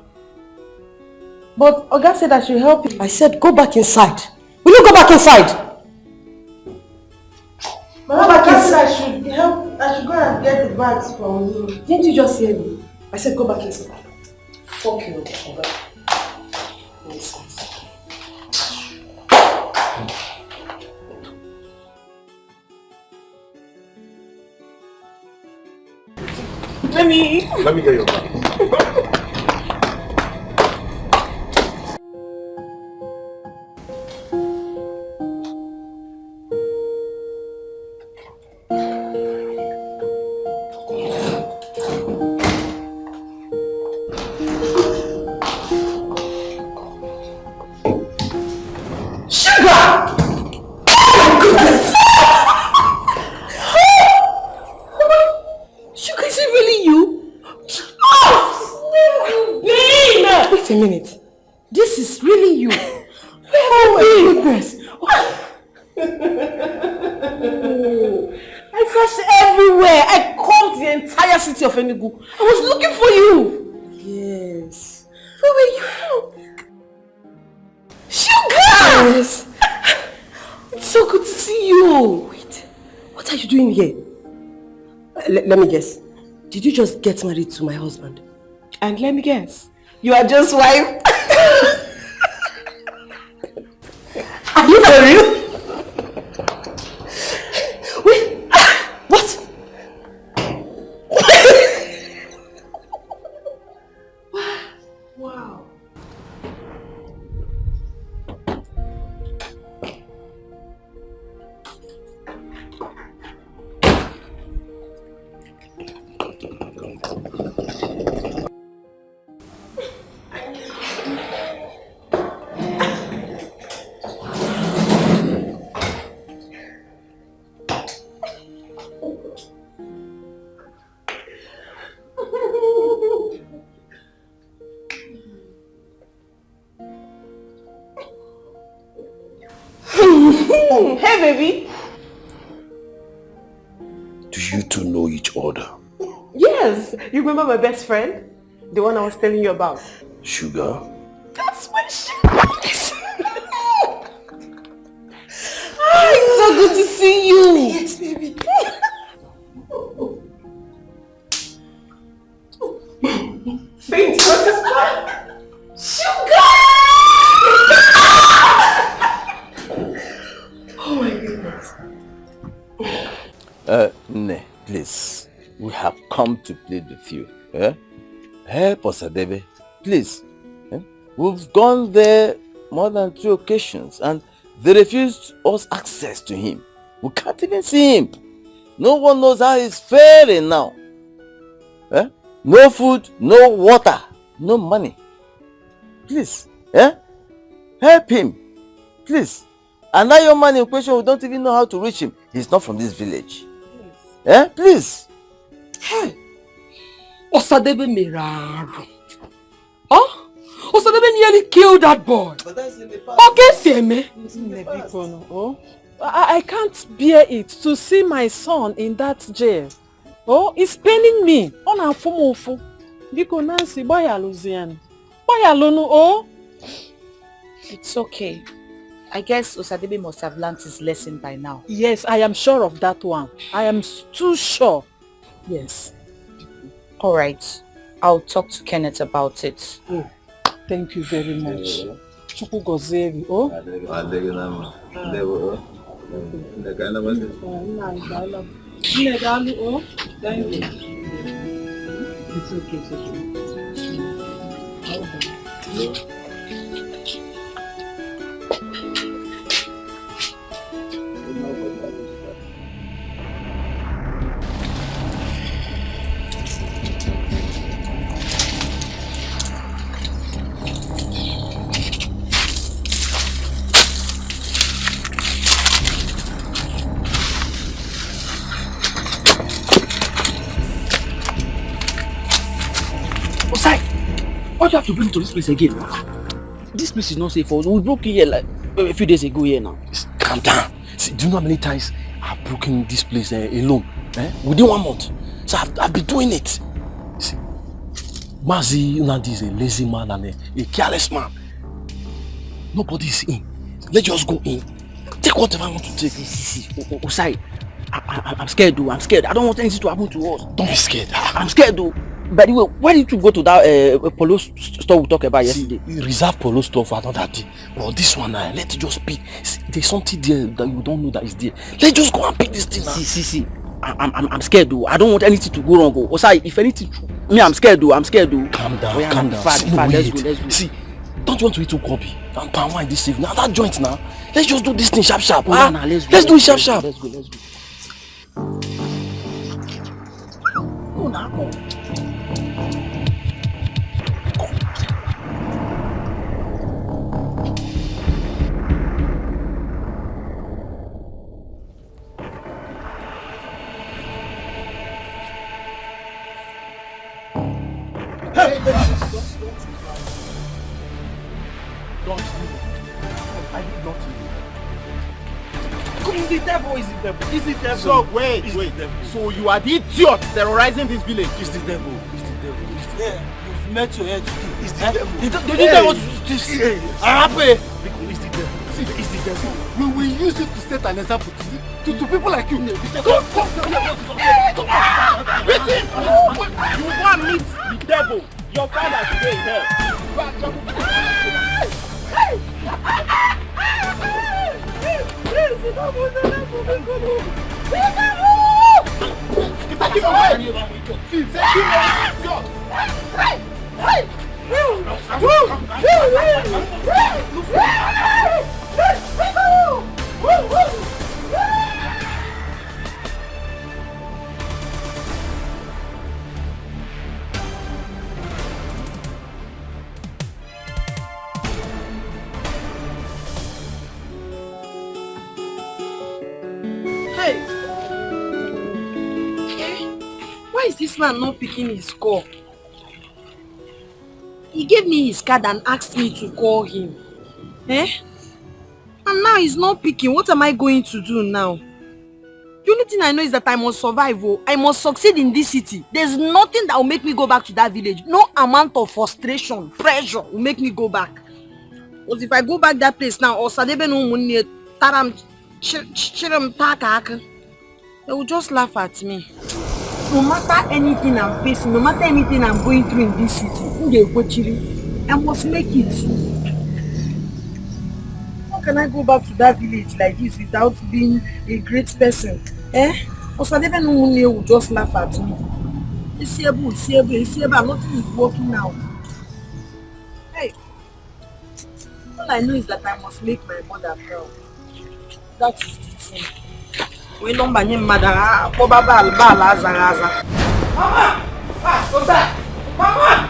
But Oga said I should help you. I said go back inside. Will you go back inside? Mama, Oga said I should help. I should go and get the bags from you. Didn't you just hear me? I said go back inside. Fuck you, Oga. Nonsense. Let me get your bag. I was looking for you. Yes. Where were you? Sugar! Yes. It's so good to see you. Wait, what are you doing here? Let me guess. Did you just get married to my husband? And let me guess. You are just wife. Are you for real? Wait, what? Wow. Hey, baby. Do you two know each other? Yes. You remember my best friend? The one I was telling you about. Sugar? That's my sugar. It's so good to see you. Yes, baby. Sugar! Oh my goodness. Ne, please. We have come to plead with you. Eh? Help Osadebe, please. We've gone there more than 2 occasions and they refused us access to him. We can't even see him. No one knows how he's faring now. No food, no water, no money. Please, help him. Please. And that young man in question, we don't even know how to reach him. He's not from this village. Please. Hey. Osadebe Miraru. Huh? Osadebe nearly killed that boy. But that's in the past. Okay, Oh, I can't bear it to see my son in that jail. Oh, it's paining me. Biko Nancy, boya Luzian. Boya Lunu, oh. It's okay. I guess Osadebe must have learned his lesson by now. Yes, I am sure of that one. I am too sure. Yes. Alright. I'll talk to Kenneth about it. Oh, thank you very much. Chuku Gozevi, oh. Thank you. It's okay, it's okay. Why do you have to bring me to this place again? This place is not safe for us. We broke here like a few days ago here now. Calm down. See, do you know how many times I've broken this place alone? Within 1 month. So I've been doing it. See, Mazi Unadi is a lazy man and a careless man. Nobody is in. Let's just go in. Take whatever I want to take. Osai, I'm scared though. I'm scared. I don't want anything to happen to us. Don't be scared. I'm scared though. By the way, why did you go to that polo store we talked about yesterday? Reserve polo store for another day. Well, this one, let it just pick. See, there's something there that you don't know that is there. Let's just go and pick this thing now. See. I'm scared though. I don't want anything to go wrong. Osai, if anything, I'm scared though. Calm down, calm down. Let's go. See, don't you want to eat Okobi and palm wine this evening? Now that joint now. Let's just do this thing sharp. Let's do it sharp. Let's go. Go now. Don't leave it. I did not leave it. Is the devil? So wait. So you are the idiot terrorizing this village? It's the devil. Yeah, you've met your head. It's the devil. Did you tell us to see? Happy. It's the devil. See, it's the devil. We will use it to set an example to people like you. Come. Beat him. You want to meet the devil? Your father today in hell. Why is this man not picking his call? He gave me his card and asked me to call him. And now he's not picking. What am I going to do now? The only thing I know is that I must survive. I must succeed in this city. There's nothing that will make me go back to that village. No amount of frustration, pressure will make me go back. Because if I go back that place now, Osadebe no money, taram chiram taka, they will just laugh at me. No matter anything I'm facing, no matter anything I'm going through in this city, I must make it. How can I go back to that village like this without being a great person? Osadebe no money will just laugh at me. Nothing is working out. Hey, all I know is that I must make my mother proud. That is the thing. We don't buy him mother. Mama! Ah, go back! Mama!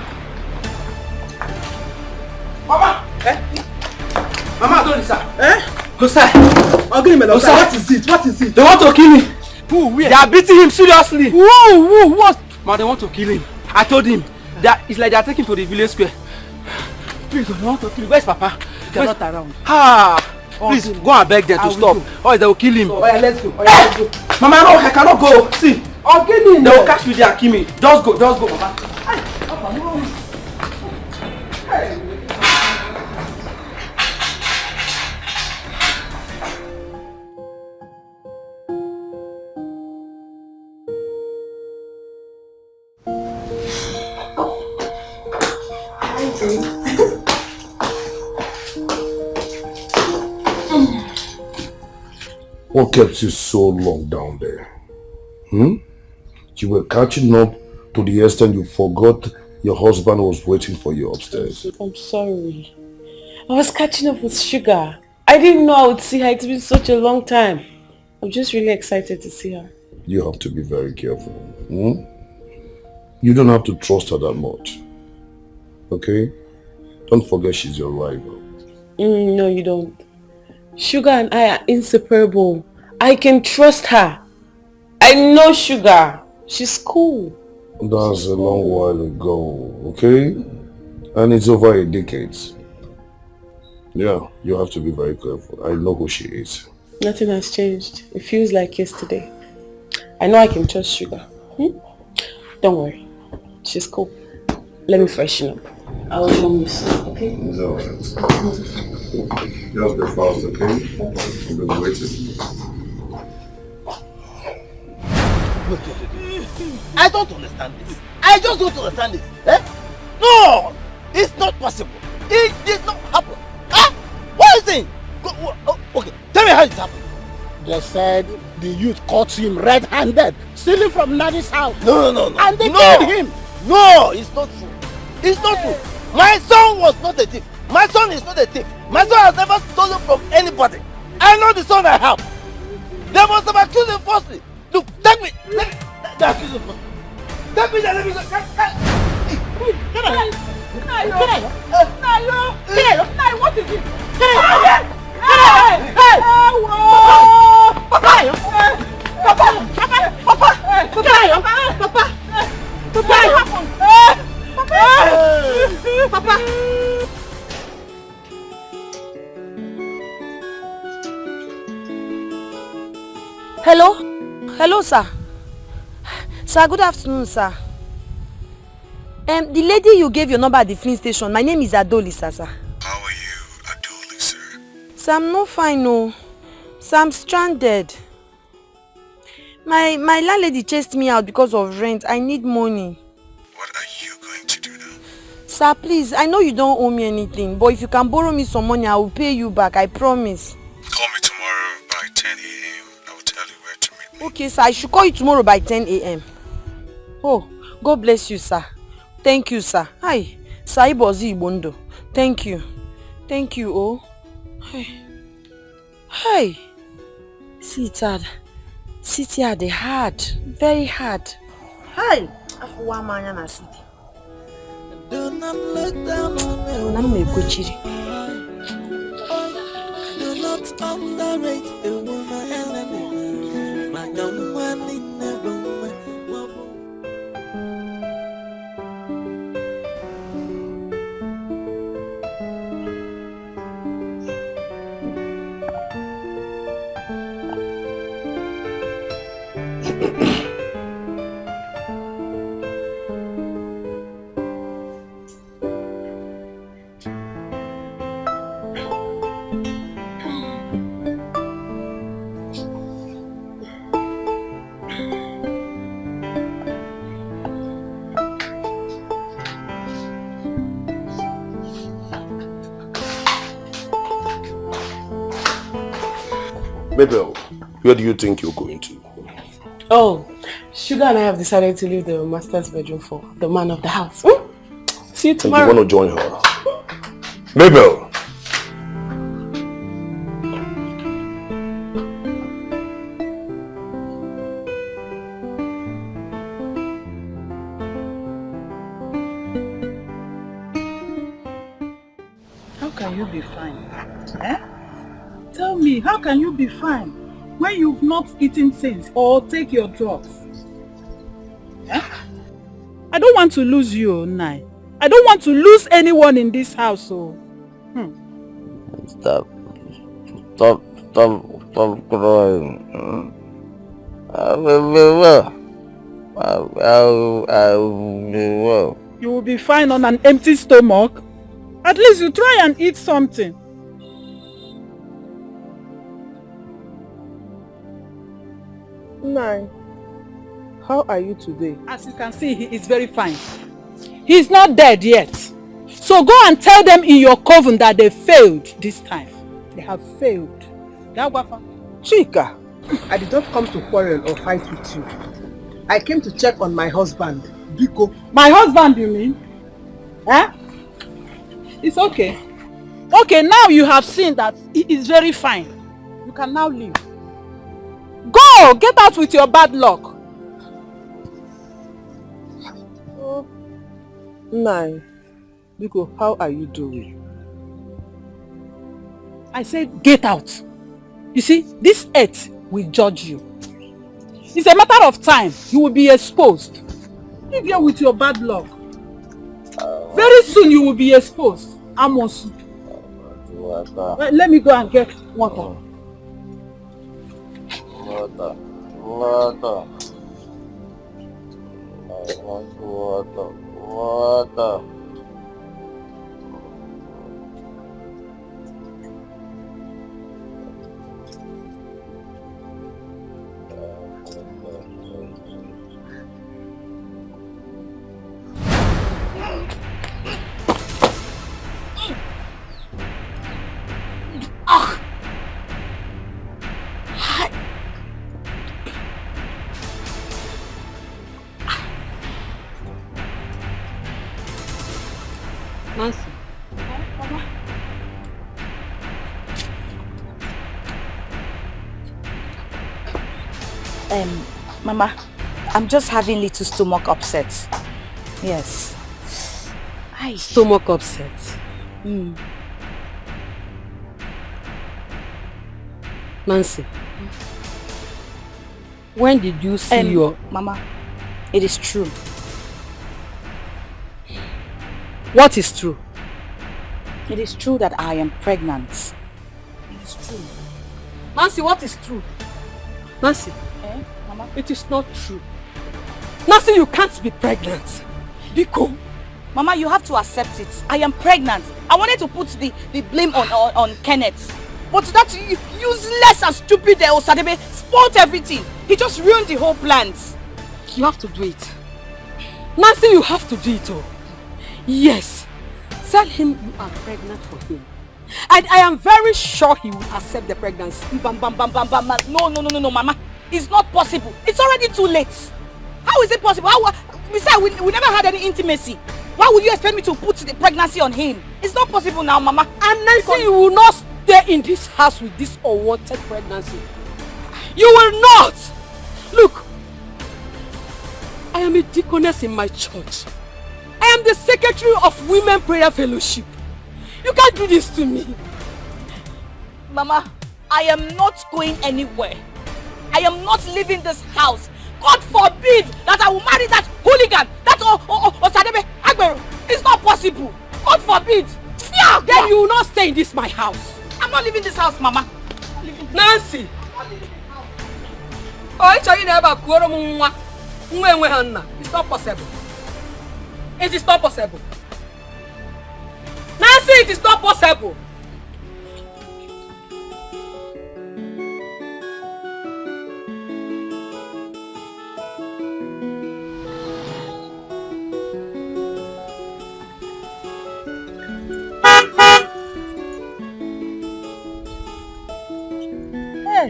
Mama! Mama, don't listen. Hosai! What is it? What is it? They want to kill him. Who? Where? They are beating him seriously. Who? What? Man, they want to kill him. I told him. It's like they are taking him to the village square. Please, they want to kill him. Where's Papa? They're not around. Please, go and beg them to stop. Or they will kill him. Oh, yeah, let's go. Mama, no, I cannot go. See. I'll kill him. They will catch me there and kill me. Just go, Mama. Papa, no. Hey. What kept you so long down there? You were catching up to the extent you forgot your husband was waiting for you upstairs. I'm sorry. I was catching up with Sugar. I didn't know I would see her. It's been such a long time. I'm just really excited to see her. You have to be very careful. You don't have to trust her that much. Okay? Don't forget she's your rival. No, you don't. Sugar and I are inseparable. I can trust her. I know Sugar. She's cool. That's a long while ago, okay? And it's over a decade. Yeah, you have to be very careful. I know who she is. Nothing has changed. It feels like yesterday. I know I can trust Sugar. Don't worry. She's cool. Let me freshen up. I'll show you some, okay? It's alright. Just be fast, okay? You've been waiting. I don't understand this. I just don't understand this. No! It's not possible. It did not happen. What is it? Okay, tell me how it happened. They said the youth caught him red-handed, stealing from Nadi's house. No. And they killed him. No, it's not true. It's not true. My son was not a thief. My son is not a thief. My son has never stolen from anybody. I know the son I have. They must have accused him falsely. Look, take me. They accuse him falsely. Take me there, let me go. What is it? Papa! Hello, sir. Sir, good afternoon, sir. The lady you gave your number at the filling station, my name is Adolisa, sir. How are you, Adolisa? Sir, I'm not fine, no. Sir, I'm stranded. My landlady chased me out because of rent. I need money. What are you going to do now? Sir, please, I know you don't owe me anything, but if you can borrow me some money, I will pay you back, I promise. Call me tomorrow by 10 a.m. I will tell you where to meet me. Okay, sir, I should call you tomorrow by 10 a.m. Oh, God bless you, sir. Thank you, sir. Hi, sir, Ibozi Ibondo. Thank you. Thank you, oh. Hi. See, it's hard. City are the hard. Very hard. Hi. Afuwa city. Do not look down on me. I'm a good chiri. Do not underrate a woman. My young one in the room. Mabel, where do you think you're going to? Oh, Sugar and I have decided to leave the master's bedroom for the man of the house. Hmm? See you tomorrow. You want to join her? Mabel! How can you be fine? Eh? Tell me, how can you be fine when you've not eaten since or take your drugs? Eh? I don't want to lose you, Nai. I don't want to lose anyone in this house. So. Stop crying. I will be well. I will be well. You will be fine on an empty stomach. At least you try and eat something. Nai, how are you today? As you can see, he is very fine. He's not dead yet. So go and tell them in your coven that they failed this time. They have failed. Chika, I did not come to quarrel or fight with you. I came to check on my husband, Biko. My husband, you mean? Eh? It's okay. Okay, now you have seen that he is very fine. You can now leave. Go! Get out with your bad luck. Oh, Nai, Biko, how are you doing? I said get out. You see, this earth will judge you. It's a matter of time. You will be exposed. Leave here with your bad luck. Very soon you will be exposed. Amos. Let me go and get water. Water. I want water. Nancy. Mama, I'm just having little stomach upset. Yes. Stomach upset? Nancy, when did you see your... Mama, it is true. What is true? It is true that I am pregnant. It is true. Nancy, what is true? Nancy, Mama? It is not true. Nancy, you can't be pregnant. Biko. Mama, you have to accept it. I am pregnant. I wanted to put the blame on Kenneth. But that useless and stupid Osadebe spoiled everything. He just ruined the whole plans. You have to do it. Nancy, you have to do it. Oh. Yes. Tell him you are pregnant for him. And I am very sure he will accept the pregnancy. No, Mama. It's not possible. It's already too late. How is it possible? Besides, we never had any intimacy. Why would you expect me to put the pregnancy on him? It's not possible now, Mama. And Nancy, you will not stay in this house with this unwanted pregnancy. You will not! Look, I am a deaconess in my church. I am the secretary of Women Prayer Fellowship. You can't do this to me. Mama, I am not going anywhere. I am not leaving this house. God forbid that I will marry that hooligan, that Osadebe Agbero. It's not possible. God forbid. Yeah, then you will not stay in this my house. I'm not leaving this house, Mama. Nancy. It's not possible. It is not possible. Nancy, it is not possible. Hey,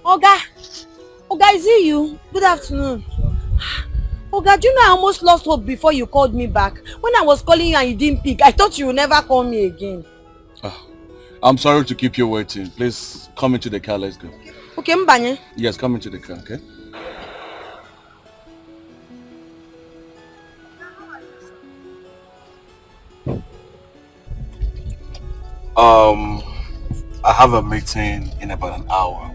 Oga, Oga, is it you? Good afternoon. Oga, do you know I almost lost hope before you called me back? When I was calling you and you didn't pick, I thought you would never call me again. I'm sorry to keep you waiting. Please come into the car, let's go. Okay, Mbanye. Yes, come into the car, okay? I have a meeting in about an hour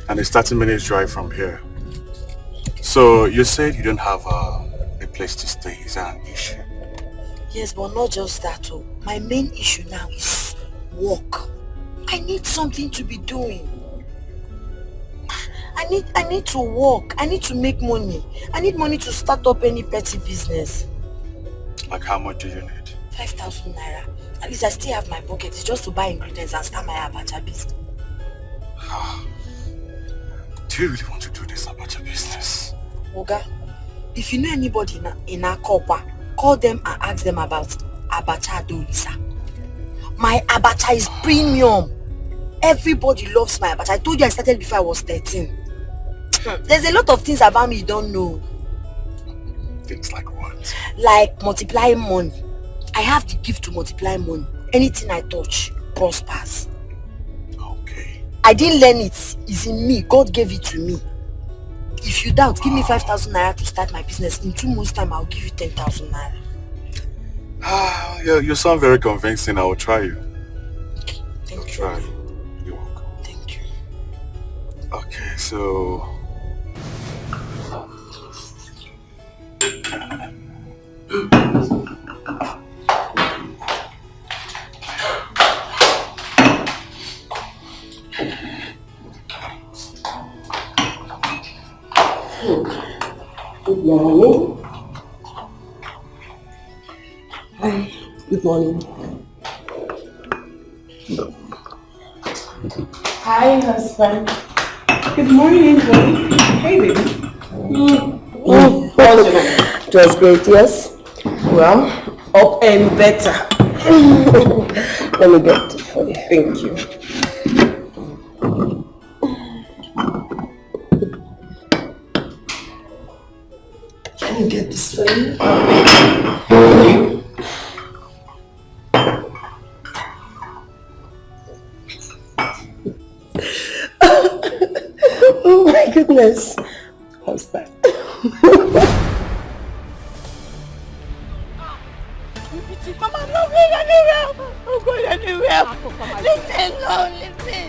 and it's 30 minutes drive from here. So you said you don't have a place to stay. Is that an issue? Yes, but not just that. Oh. My main issue now is work. I need something to be doing. I need to work. I need to make money. I need money to start up any petty business. Like how much do you need? 5,000 naira. At least I still have my pocket. It's just to buy ingredients and start my abacha business. Do you really want to do this abacha business? Oga, if you know anybody in Akokwa, call them and ask them about abacha adolisa. My abacha is premium. Everybody loves my abacha. I told you I started before I was 13. There's a lot of things about me you don't know. Things like what? Like multiplying money. I have the gift to multiply money. Anything I touch prospers. Okay. I didn't learn it. It's in me. God gave it to me. If you doubt, give me 5,000 naira to start my business. In 2 months' time, I'll give you 10,000 naira. You sound very convincing. I will try you. Thank you. Try. You're welcome. Thank you. Okay, so... Good morning. Hi. Good morning. Hi, husband. Good morning, baby. Hey, baby. It was great, yes? Well, up and better. Let me get it for you. Thank you. Can you get this for you? Oh my goodness. Husband. Mama, no going anywhere. I'm going anywhere. Leave me alone, leave me.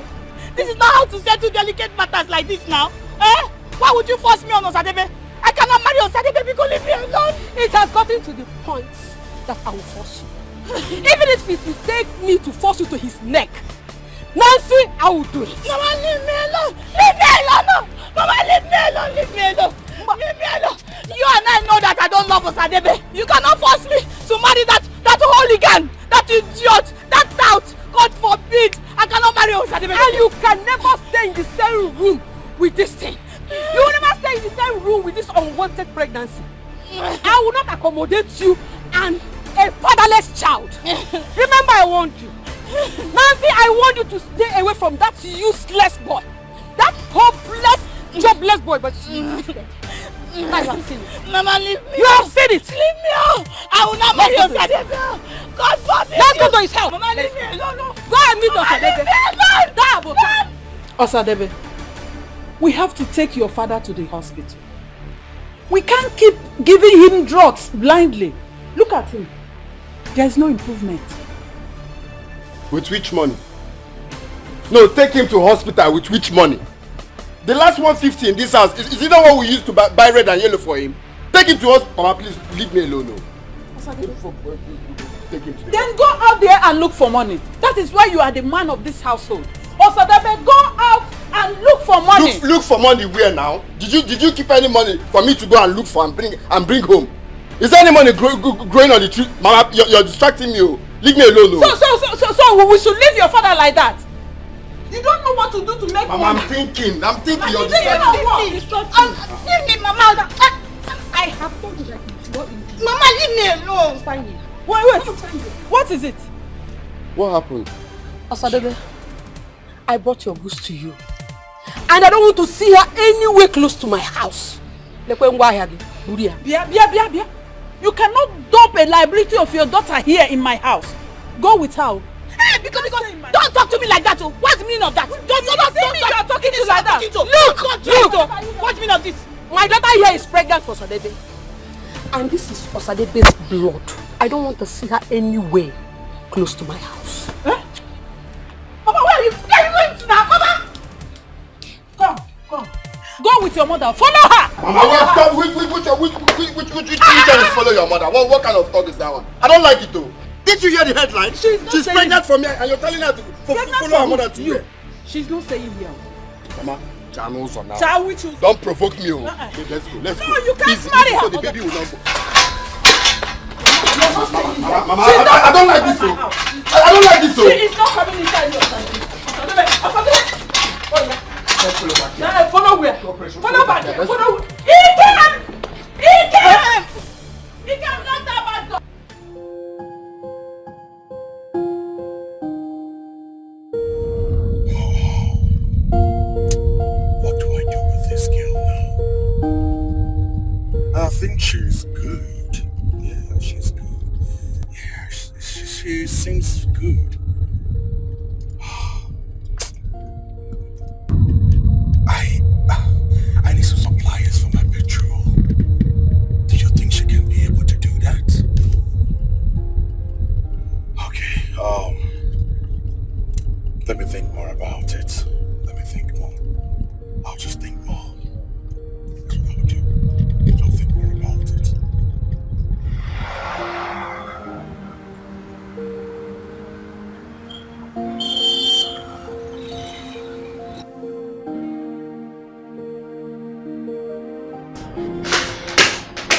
This is not how to settle delicate matters like this now. Eh? Why would you force me on Osadebe? I cannot marry Osadebe because leave me alone. It has gotten to the point that I will force you. Even if it will take me to force you to his neck, Nancy, I will do it. Mama, leave me alone. Leave me alone. No. Mama, leave me alone. Leave me alone. Leave me alone. You and I know that I don't love Osadebe. You cannot force me to marry that hooligan, that idiot, that tout. God forbid. I cannot marry Osadebe. And you can never stay in the same room with this thing. You will never stay in the same room with this unwanted pregnancy. I will not accommodate you and a fatherless child. Remember, I warned you. Nancy, I want you to stay away from that useless boy. That hopeless, jobless boy. But I have seen it. Mama, leave me. You have seen it. Leave me out. I will not marry Osadebe. God forbid. Let's go to his house. Mama, leave me alone. No. Go and meet Osadebe. Osadebe, we have to take your father to the hospital. We can't keep giving him drugs blindly. Look at him. There is no improvement. With which money? No, take him to hospital with which money? The last 150 in this house, is it not what we used to buy red and yellow for him? Take him to hospital. Mama, please leave me alone. No. Take him to Then go out there and look for money. That is why you are the man of this household. Osadebe, go out and look for money. Look for money where now? Did you keep any money for me to go and look for and bring home? Is there any money growing on the tree? Mama, you're distracting me. Leave me alone. So we should leave your father like that? You don't know what to do to make Mama, money. I'm thinking you're distracting. Leave me, Mama. I have told you that you should not leave. Mama, leave me alone. Stand here. Wait. What is it? What happened? Osadebe, I brought your goods to you. And I don't want to see her anywhere close to my house. You cannot dump a liability of your daughter here in my house. Go with her. Hey, because don't talk to me like that. What's the meaning of that? Don't you are talking to you like that. Look, what's the meaning of this? My daughter here is pregnant for Osadebe. And this is Osadebe's blood. I don't want to see her anywhere close to my house. Huh? Mama, where are you going to now? Mama! Come. Go with your mother. Follow her. Mama, which follow your mother? What kind of talk is that one? I don't like it though. Did you hear the headline? She's pregnant for me and you're telling her to follow her mother to you. She's not staying here. Mama, channels on now. Shall we choose? Don't provoke me. Okay, let's go. No, you can't marry her. So the baby will not go. Mama, I don't like this. I don't like this. She is not coming inside your family. Follow where? Follow back. Follow. He can not that bad. What do I do with this girl now? I think she's good. Yeah, she's good. Yeah, she seems good. I need some suppliers for my petrol. Do you think she can be able to do that? Okay, let me think more about it. Let me think more. I'll just think more. That's what I'll do. I'll think more about it.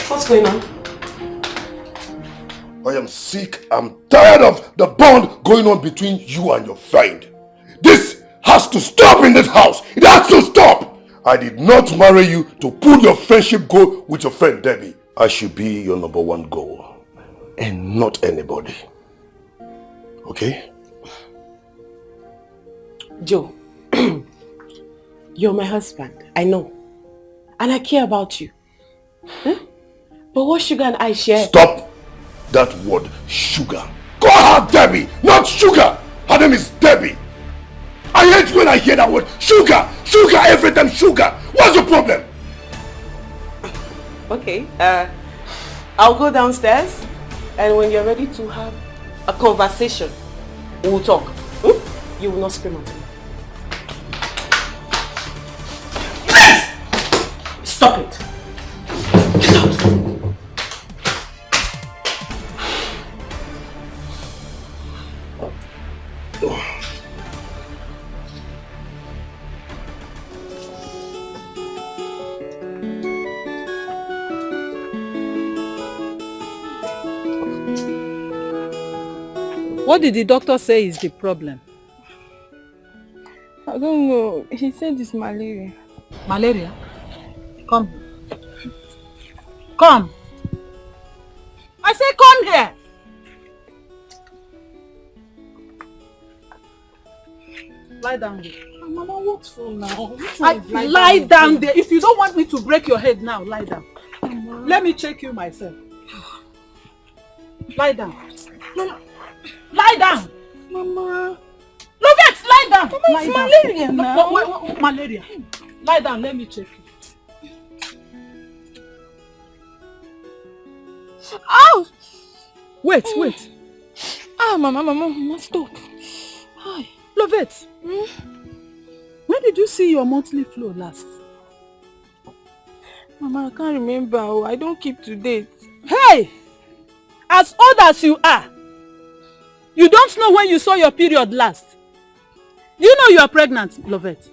What's going on? I am sick. I'm tired of the bond going on between you and your friend. This has to stop in this house. It has to stop. I did not marry you to pull your friendship goal with your friend Debbie. I should be your number one goal and not anybody. Okay? Joe, you're my husband. I know. And I care about you. Huh? But what Sugar and I share... Stop that word, sugar. Call her Debbie, not Sugar. Her name is Debbie. I hate when I hear that word. Sugar, sugar, every time sugar. What's the problem? Okay, I'll go downstairs and when you're ready to have a conversation, we'll talk. You will not scream at me. Stop it. Get out. What did the doctor say is the problem? I don't know. He said it's malaria. Malaria? Come. Come. I say come here. Lie down there. Mama, what's for now? Lie down there. If you don't want me to break your head now, lie down. Mama. Let me check you myself. Lie down. No. Lie down. Mama. Lovette, lie down. Mama, lie it's down. malaria now. No, malaria. Lie down, let me check you. Ow! Wait. Ah, Mama, stop. Hi. Lovette, when did you see your monthly flow last? Mama, I can't remember. I don't keep to date. Hey! As old as you are, you don't know when you saw your period last. You know you are pregnant, Lovette.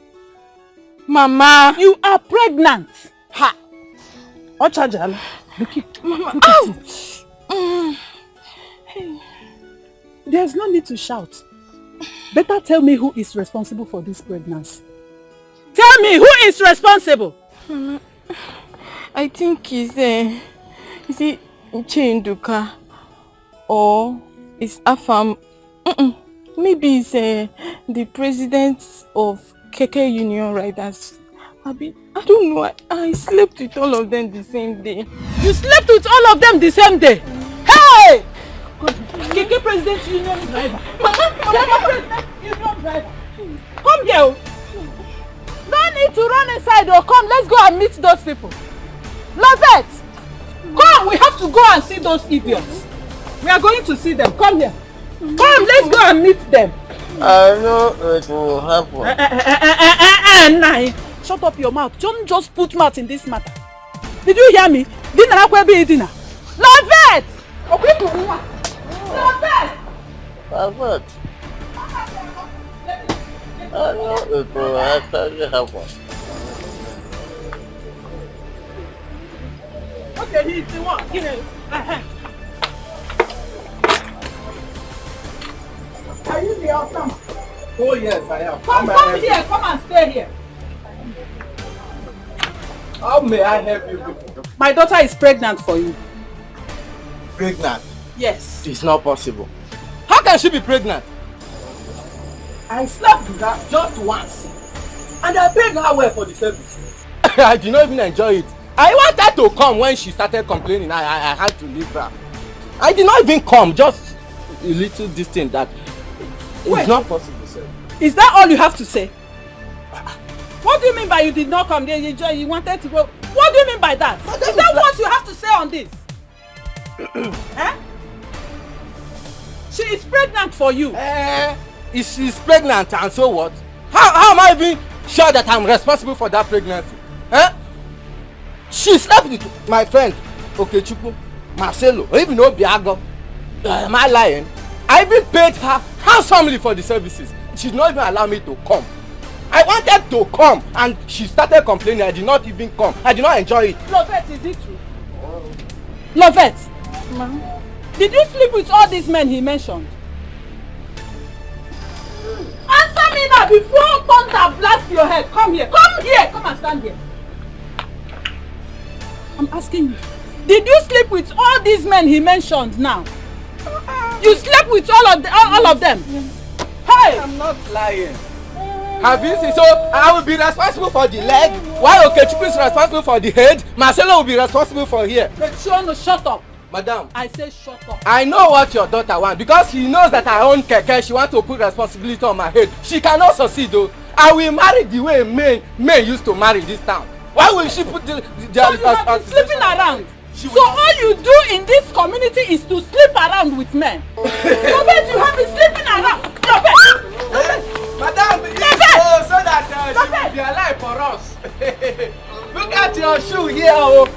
Mama! You are pregnant. Ha! Ochajala. Look at it. There's no need to shout. Better tell me who is responsible for this pregnancy. Tell me who is responsible. Mama, I think it's Chinduka or it's Afam. Maybe it's the president of Keke Union riders. I don't know. I slept with all of them the same day. You slept with all of them the same day? Hey! Keke President Union driver. Keke President Union driver. Come here. No need to run inside or come. Let's go and meet those people. Lovette! Come, we have to go and see those idiots. We are going to see them. Come here. Come, let's go and meet them. I know it will happen. Nai, shut up your mouth. Don't just put mouth in this matter. Did you hear me? Dinner. Lovette! Lovette! Lovette! I know it will actually happen. Okay, he's the one. Are you the outcome? Oh yes, I am. Come here, come and stay here. How may I help you people? My daughter is pregnant for you. Pregnant? Yes. It's not possible. How can she be pregnant? I slept with her just once. And I paid her well for the service. I did not even enjoy it. I wanted to come when she started complaining. I had to leave her. I did not even come, just a little distance that it's not possible, sir. Is that all you have to say? What do you mean by you did not come there? You wanted to go. What do you mean by that? Is that what you have to say on this? Eh? She is pregnant for you. She's pregnant and so what? How am I even sure that I'm responsible for that pregnancy? Eh? She slept with my friend Okechukwu, Marcelo, or even Obiago. Am I lying? I even paid her handsomely for the services. She did not even allow me to come. I wanted to come and she started complaining. I did not even come. I did not enjoy it. Lovette, is it true? Lovette, did you sleep with all these men he mentioned? Answer me now before thunder blast your head. Come here, come and stand here. I'm asking you, did you sleep with all these men he mentioned now? You slept with all of them? Hey! I'm not lying. Have you seen? So I will be responsible for the leg, while Okechukwu is responsible for the head. Marcelo will be responsible for here. Shut up. Madam, I say shut up. I know what your daughter wants because she knows that I own keke. She wants to put responsibility on my head. She cannot succeed though. I will marry the way men used to marry this town. Why will she put the so you have been sleeping around? So all you do in this community is to sleep around with men. Lovette, you have been sleeping around. Madam, so that she will be alive for us. Look at your shoe here. Oh.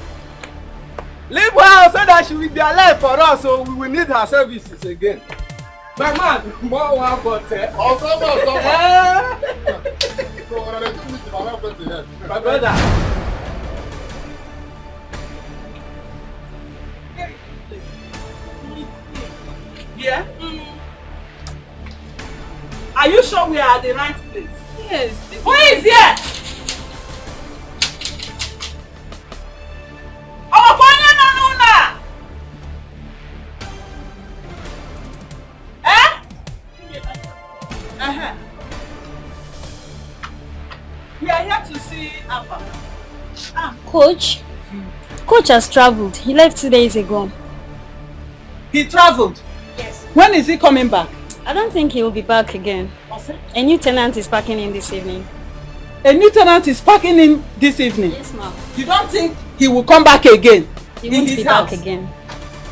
Leave her so that she will be alive for us. So we will need her services again. My man, more one but my brother. Yeah? Are you sure we are at the right place? Yes. Who is here? We are here to see Alpha. Coach has traveled. He left 2 days ago. He traveled? Yes. When is he coming back? I don't think he will be back again. A new tenant is packing in this evening. A new tenant is packing in this evening? Yes, ma'am. You don't think he will come back again? He won't be back again.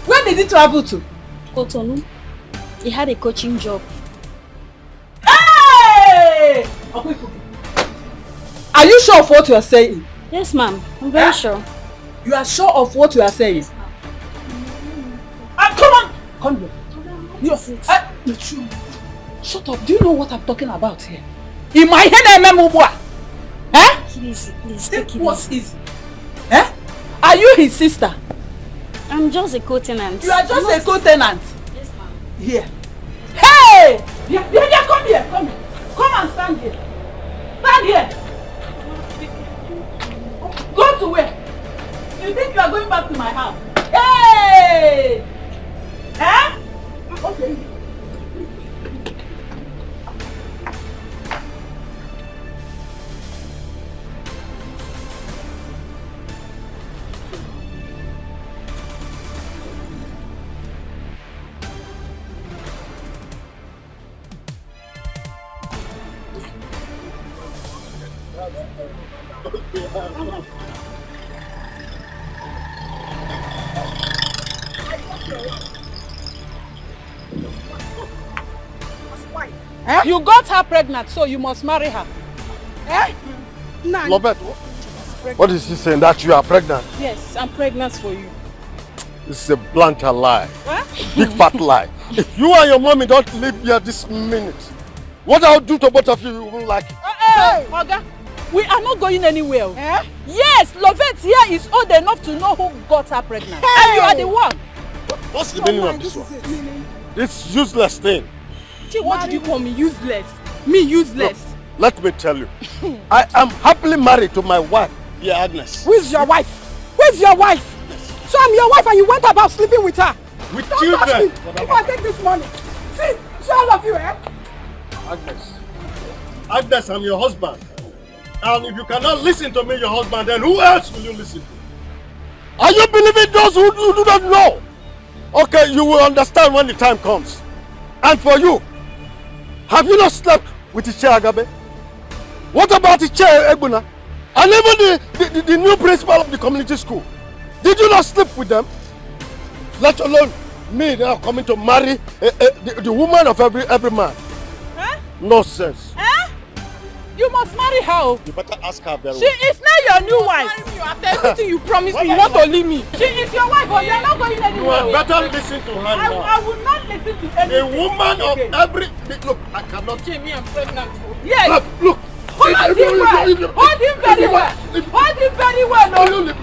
Where did he travel to? Cotonou. He had a coaching job. Hey! Are you sure of what you are saying? Yes, ma'am. I'm very sure. You are sure of what you are saying? Yes, come on! Come here. Shut up. Do you know what I'm talking about here? In my head, eh? Please, take it easy. Easy. Eh? Are you his sister? I'm just a co-tenant. You are just a co-tenant? Yes, ma'am. Here. Hey! Yeah, come here. Come and stand here. Stand here. Go to where? You think you are going back to my house? Hey! Eh? Okay. Eh? You got her pregnant, so you must marry her. Eh? Nah. Lobet, what is he saying? That you are pregnant? Yes, I'm pregnant for you. This is a blunt lie. Huh? Big fat lie. If you and your mommy don't leave here this minute, what I'll do to both of you won't like it. Hey, Oga, we are not going anywhere. Eh? Yes, Lovette here is old enough to know who got her pregnant. Hey. And you are the one. What's the meaning of this one? This useless thing. Gee, what did you call me? Useless? Me useless? Look, let me tell you. I am happily married to my wife, dear Agnes. Who is your wife? Who is your wife? So I'm your wife and you went about sleeping with her. With Don't children. touch me. If I take this money. See all of you, eh? Agnes, I'm your husband. And if you cannot listen to me, your husband, then who else will you listen to? Are you believing those who do not know? Okay, you will understand when the time comes. And for you, have you not slept with Iche Agabe? What about Iche Egbuna? And even the new principal of the community school? Did you not sleep with them? Let alone me now coming to marry the woman of every man. Huh? Nonsense. Huh? You must marry her. You better ask her very well. She is now your new wife. You after everything you promised me, you want to leave me. She is your wife, but you are not going anywhere. You better listen to her now. I will not listen to anything. A woman of every... Look, I cannot... Jamie, I'm pregnant. Yes. Look. Hold him well. Hold him very well. Hold him very well. No. No.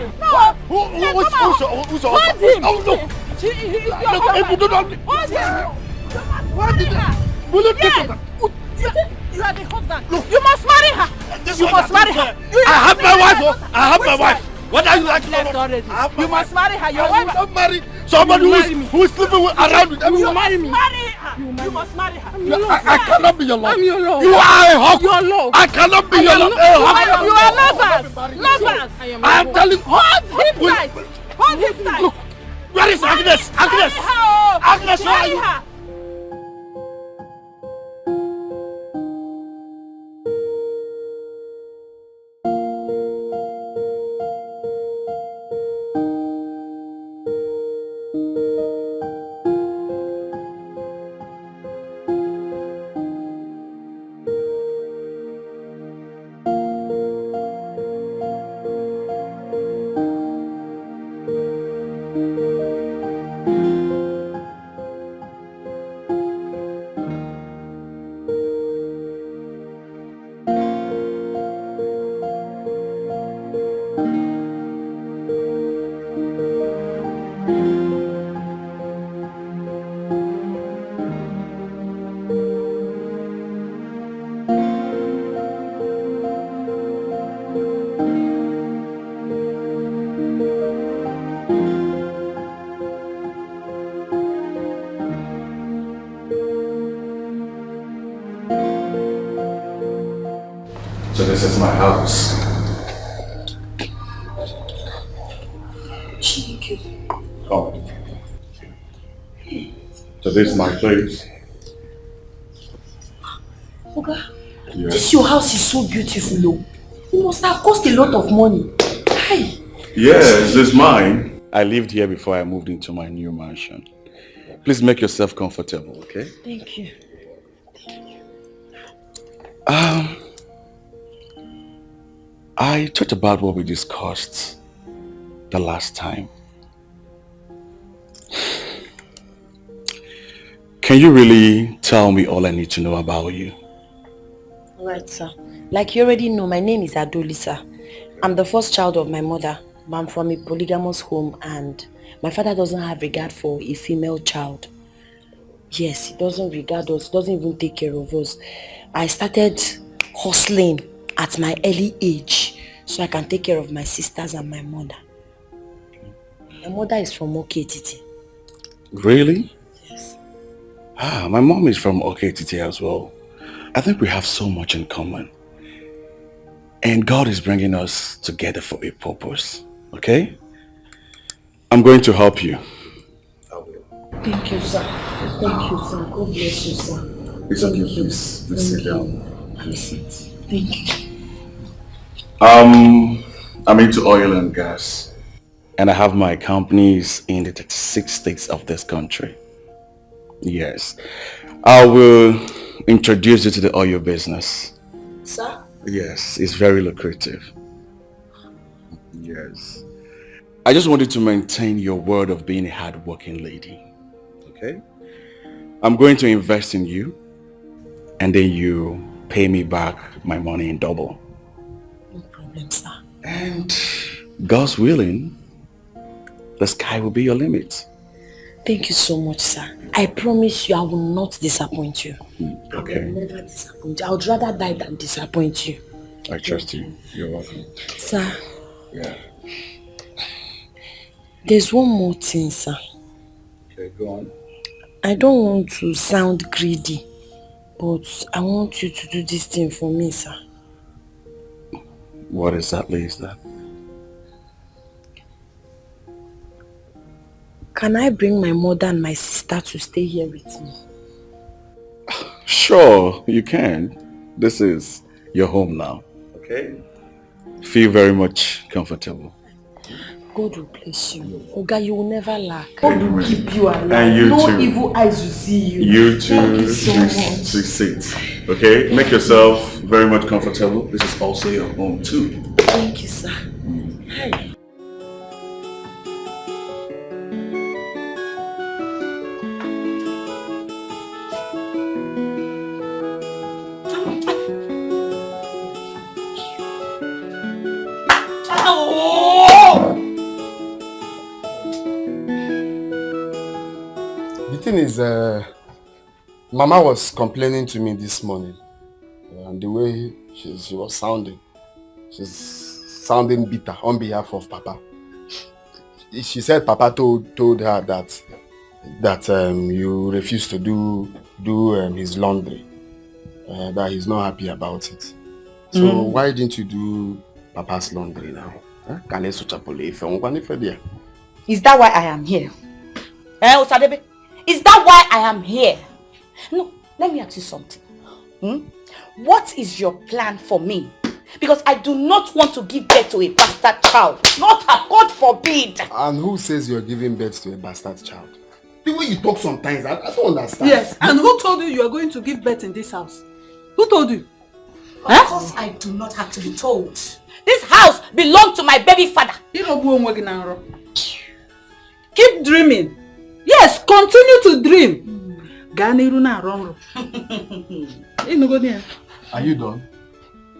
Who's your Hold him. Oh, look. She is your Look, if you do not... Hold him. Will you yes. You are the husband. Look. You must marry her. You must marry her. I have my wife. I have my wife. What are you like? You must marry her. Your wife. Don't marry somebody who is sleeping around with everyone. You marry me. You must marry her. I cannot be your love. I'm your love. You are a hawk. Your love. I cannot be your love. You are lovers. Lovers. I am telling you. Hold him tight. Hold him tight. Look, where is Agnes? Agnes. Agnes, where are you? So this is my house. Come. So this is my place. Oga, Yes. this your house is so beautiful, though. It must have cost a lot of money. Hi. Yes, it's mine. I lived here before I moved into my new mansion. Please make yourself comfortable, okay? Thank you. I thought about what we discussed the last time. Can you really tell me all I need to know about you? Right, sir. Like you already know, my name is Adolisa. I'm the first child of my mother. I'm from a polygamous home and my father doesn't have regard for a female child. Yes, he doesn't regard us, doesn't even take care of us. I started hustling at my early age so I can take care of my sisters and my mother. My mother is from Oketiti. Really? Yes. My mom is from Oketiti as well. I think we have so much in common. And God is bringing us together for a purpose. Okay? I'm going to help you. Thank you, sir. Thank you, sir. God bless you, sir. It's okay, please sit down. Thank you. I'm into oil and gas. And I have my companies in the 36 states of this country. Yes. I will introduce you to the oil business. Sir? Yes, it's very lucrative. Yes. I just wanted to maintain your word of being a hard-working lady. Okay? I'm going to invest in you, and then you pay me back my money in double. No problem, sir. And God's willing, the sky will be your limit. Thank you so much, sir. I promise you I will not disappoint you. Okay. I will never disappoint you. I would rather die than disappoint you. I trust you. You're welcome. Sir. Yeah. There's one more thing, sir. Okay, go on. I don't want to sound greedy, but I want you to do this thing for me, sir. What exactly is that? Can I bring my mother and my sister to stay here with me? Sure, you can. This is your home now. Okay? Feel very much comfortable. God will bless you. Oga, you will never lack. God will keep you alive. And you no too. evil eyes will see you. You too. Thank you so much. Sit. Okay? Make yourself very much comfortable. This is also your home too. Thank you, sir. Hi. The thing is, Mama was complaining to me this morning, and the way she was sounding, she's sounding bitter on behalf of Papa. She said Papa told her that you refused to do his laundry, that he's not happy about it. So why didn't you do Papa's laundry now? Is that why I am here? Osadebe? Is that why I am here? No, let me ask you something. What is your plan for me? Because I do not want to give birth to a bastard child. Not a God forbid. And who says you're giving birth to a bastard child? The way you talk sometimes, I don't understand. Yes, and who told you are going to give birth in this house? Who told you? Of course I do not have to be told. This house belongs to my baby father. Keep dreaming. Yes, continue to dream. Are you done?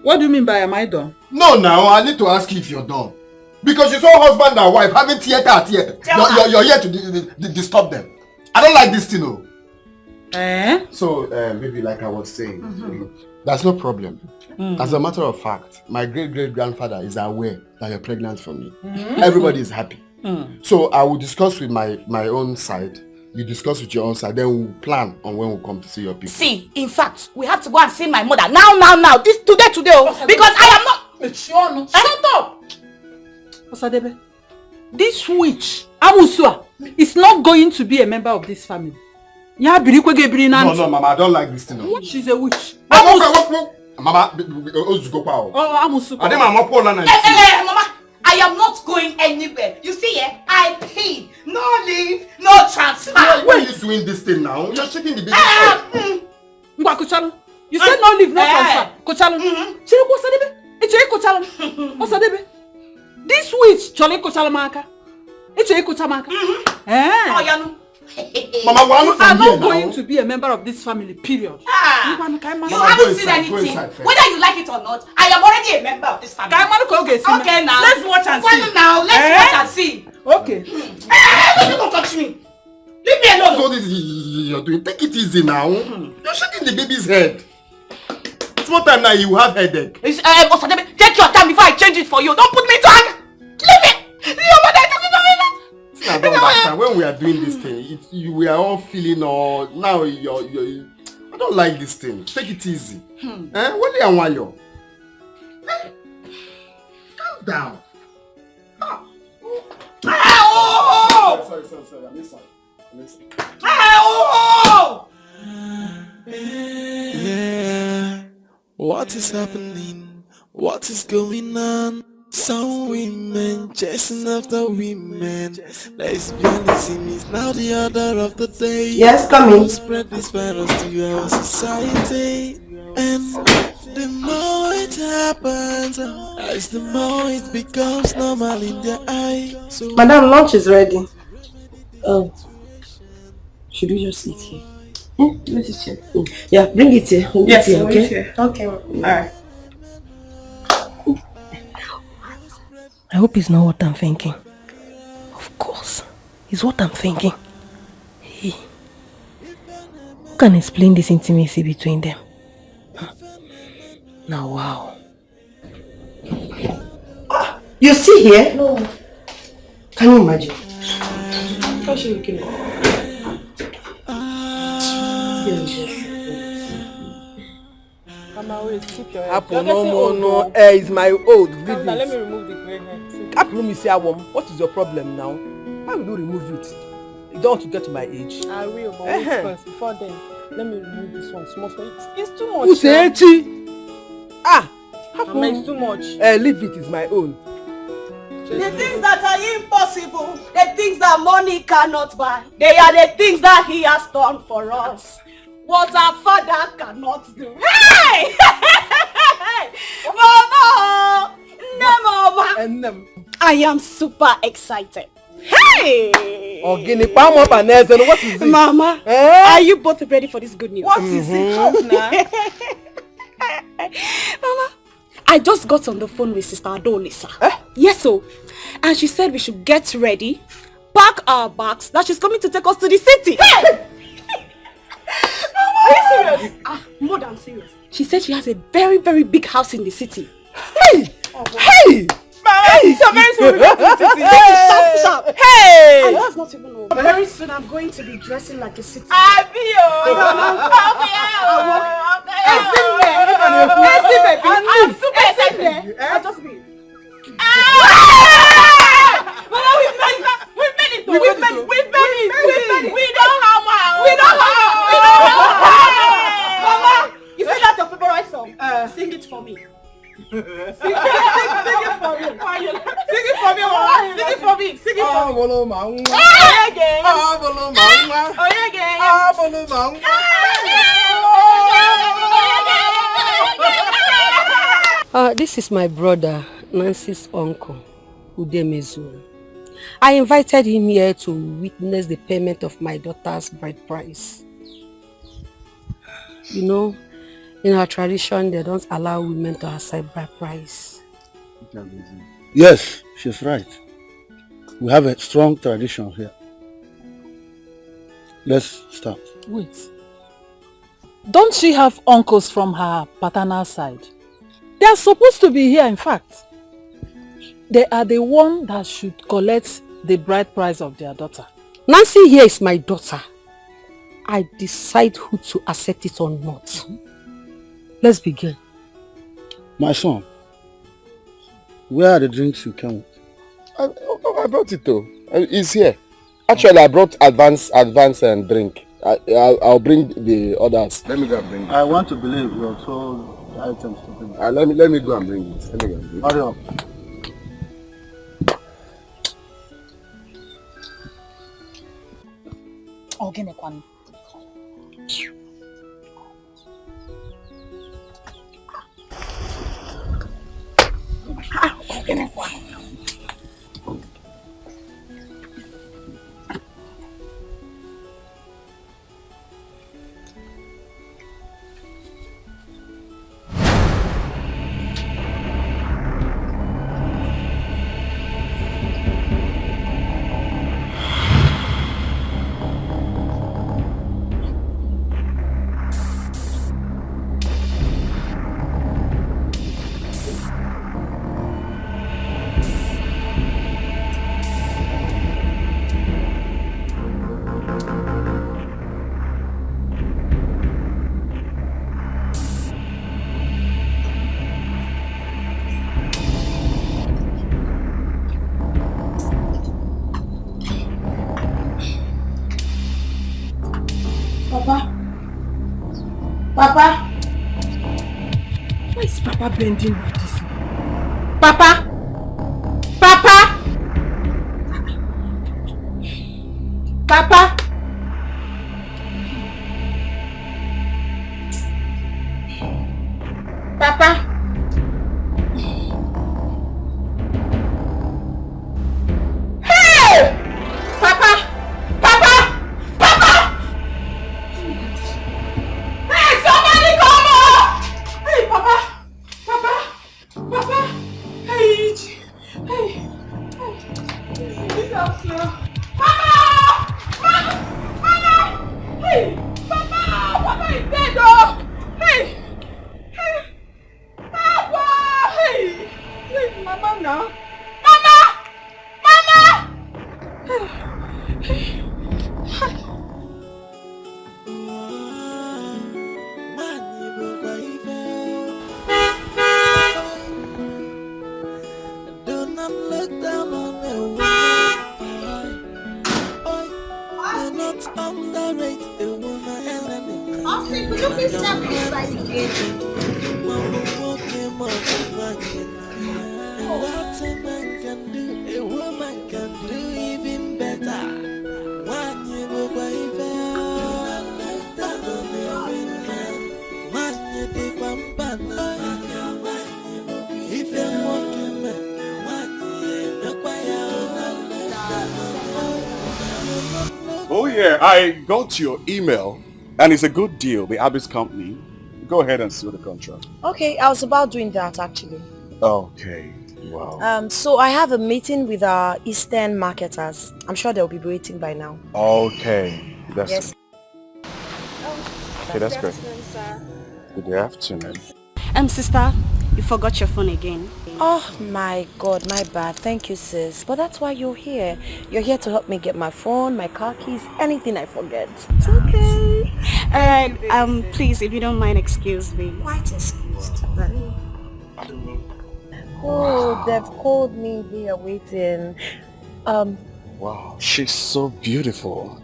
What do you mean by am I done? No, now I need to ask you if you're done. Because you saw husband and wife having theater at theater. You're here to disturb them. I don't like this thing, no. So, maybe like I was saying, that's no problem. As a matter of fact, my great-great-grandfather is aware that you're pregnant for me. Everybody is happy. So I will discuss with my own side. You discuss with your own side. Then we'll plan on when we'll come to see your people. See, in fact, we have to go and see my mother now. Today. Because I am not. Shut up! Osadebe, this witch, Amusua, is not going to be a member of this family. No, Mama, I don't like this thing. No. She's a witch. Mama, Mama, I am not going anywhere. You see, I pay. No leave, no transfer. Why are you doing this thing now? You're shaking the baby head. You said no leave, no transfer. Kochalo. Osadebe. This witch, Chole Kochalo Maka. It's a Kochamaka. Mama, you are not going to be a member of this family, period. You haven't seen anything. Whether you like it or not, I am already a member of this family. Okay, now. Let's watch and see. Now, let's watch and see. Okay. Don't touch me. Leave me alone. All this you're doing, take it easy now. You're shaking the baby's head. Small time now, you have headache. Take your time before I change it for you. Don't put me to anger. Leave me. Your mother is talking to me. I don't understand. When we are doing this thing, we are all feeling all now. I don't like this thing. Take it easy. What do you want you? Calm down. Sorry. Listen. Yeah. What is happening? What is going on? Some women chasing after women. Lesbianism is now the order of the day. Yes, come in. Spread this virus to our society. And the more it happens, as the more it becomes normal in their eye. So Madam, lunch is ready. Oh. Should we just eat here? Let's eat here. Yeah, bring it here. We'll Yes, eat here, we'll okay? eat here. Okay. Alright. I hope it's not what I'm thinking. Of course, it's what I'm thinking. Hey, who can explain this intimacy between them? Now, wow. You see here? No. Can you imagine? How's she looking like? Mama, wait, keep your head. Apple, no. It's my old. Leave Now, let me it. remove the gray hair. Apple, me say, what is your problem now? Why would you remove it? You don't want to get to my age. I will, but wait first. Before then, let me remove this one. Small. It's too much. Who's it? Ah! Mama, it's too much. Leave it, it's my own. The things that are impossible, the things that money cannot buy, they are the things that he has done for us. What our father cannot do. Hey! Mama! No, Mama! I am super excited. Hey! What is this? Mama, are you both ready for this good news? What is it? Talk now. Mama, I just got on the phone with Sister Adolisa. Yes, so. And she said we should get ready, pack our bags, that she's coming to take us to the city. Hey! Mama, are you serious? More than serious. She said she has a very, very big house in the city. Hey! Hey! Mama, so very soon we go to the city. Sharp. Hey! And that's not even all. Very soon I'm going to be dressing like a city. Abio! I'm super excited. I'll just be. Mama, we've made it. We don't have. Mama, you see that your favorite song? Sing it for me. Sing it for me. This is my brother, Nancy's uncle, Udemezu. I invited him here to witness the payment of my daughter's bride price. You know, in our tradition, they don't allow women to accept bride price. Yes, she's right. We have a strong tradition here. Let's start. Wait. Don't she have uncles from her paternal side? They are supposed to be here, in fact. They are the one that should collect the bride price of their daughter. Nancy here is my daughter. I decide who to accept it or not. Let's begin. My son, where are the drinks you came with? I brought it though. It's here. Actually, I brought advance and drink. I'll bring the others. Let me go and bring it. I want to believe you are told the items to bring. Let me go and bring it. Hurry up. Ogenekwan. Papa. Why is Papa bending like this? Papa! Papa! Papa! Papa! Hey! Papa! Papa! Papa! Hey, somebody come on! Hey, Papa! Papa! Papa! Hey! Hey! This house now. Papa! Mama! Mama! Hey! Papa! Papa is dead, oh! Hey! Hey! Papa! Hey! Where's Mama now? Mama! Mama! Hey! Do not look down on the woman. Do not underrate a woman. Austin, could you please step inside the gate? What a man can do, a woman can do even better. When you go by Oh yeah, I got your email and it's a good deal. The Abyss company. Go ahead and seal the contract. Okay, I was about doing that actually. Okay, wow. So I have a meeting with our Eastern marketers. I'm sure they'll be waiting by now. Okay, that's Yes. okay. That's great. Good afternoon. Sister, you forgot your phone again. Oh my god, my bad. Thank you, sis. But that's why you're here. You're here to help me get my phone, my car keys, anything I forget. It's okay. Alright, please, if you don't mind, excuse me. Quite excused. Oh, they've called me. They are waiting. Wow, she's so beautiful.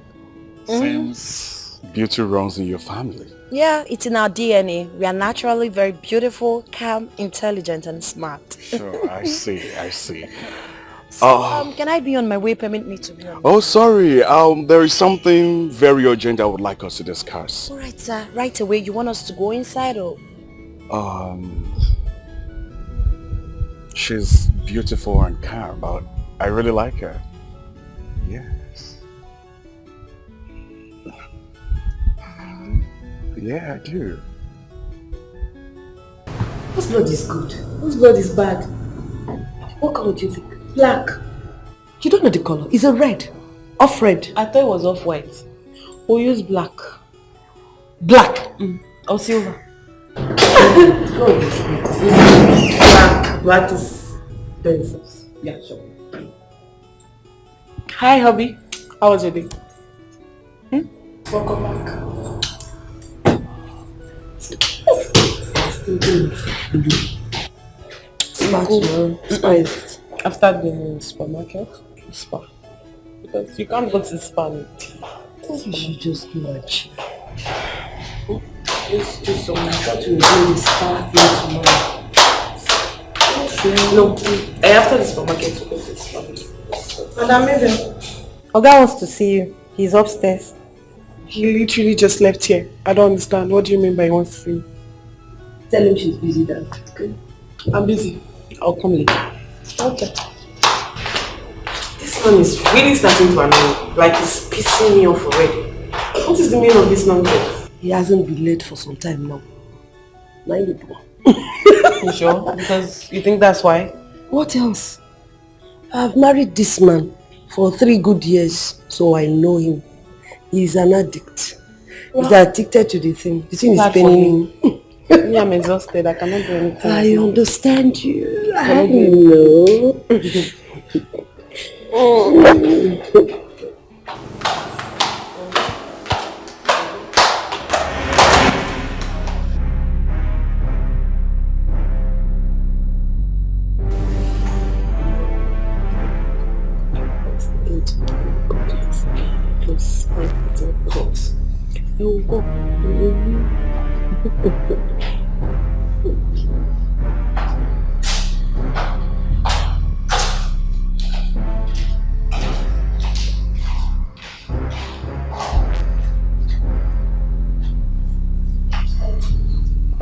Seems beauty runs in your family. Yeah, it's in our DNA. We are naturally very beautiful, calm, intelligent, and smart. Sure, I see. So, can I be on my way? Permit me to be on my way. Oh, sorry. There is something very urgent I would like us to discuss. Alright, sir. Right away. You want us to go inside or? She's beautiful and calm, but I really like her. Yes. Yeah, I do. Whose blood is good? Whose blood is bad? What color do you think? Black. You don't know the color. Is it red? Off red. I thought it was off white. We'll use black. Black? Or silver. Black. Black is expensive. Yeah, sure. Hi, hubby. How was your day? Welcome back. Smart, man. Spa is it? After the supermarket, spa. Because you can't go to spa. You should just go and chill. Let's do some. I thought we were doing the spa thing tomorrow. No, after the supermarket, we go to the spa. Madam Mabel. Oga wants to see you. He's upstairs. He literally just left here. I don't understand. What do you mean by he wants to see me? Tell him she's busy then. Okay? I'm busy. I'll come later. Okay. This man is really starting to annoy me. Like he's pissing me off already. What is the meaning of this nonsense? He hasn't been late for some time now. Now you do. You sure? Because you think that's why? What else? I've married this man for 3 good years, so I know him. He's an addict. He's addicted to the thing. The thing is paining him. Me, I'm exhausted. I cannot do anything. I understand you. I know.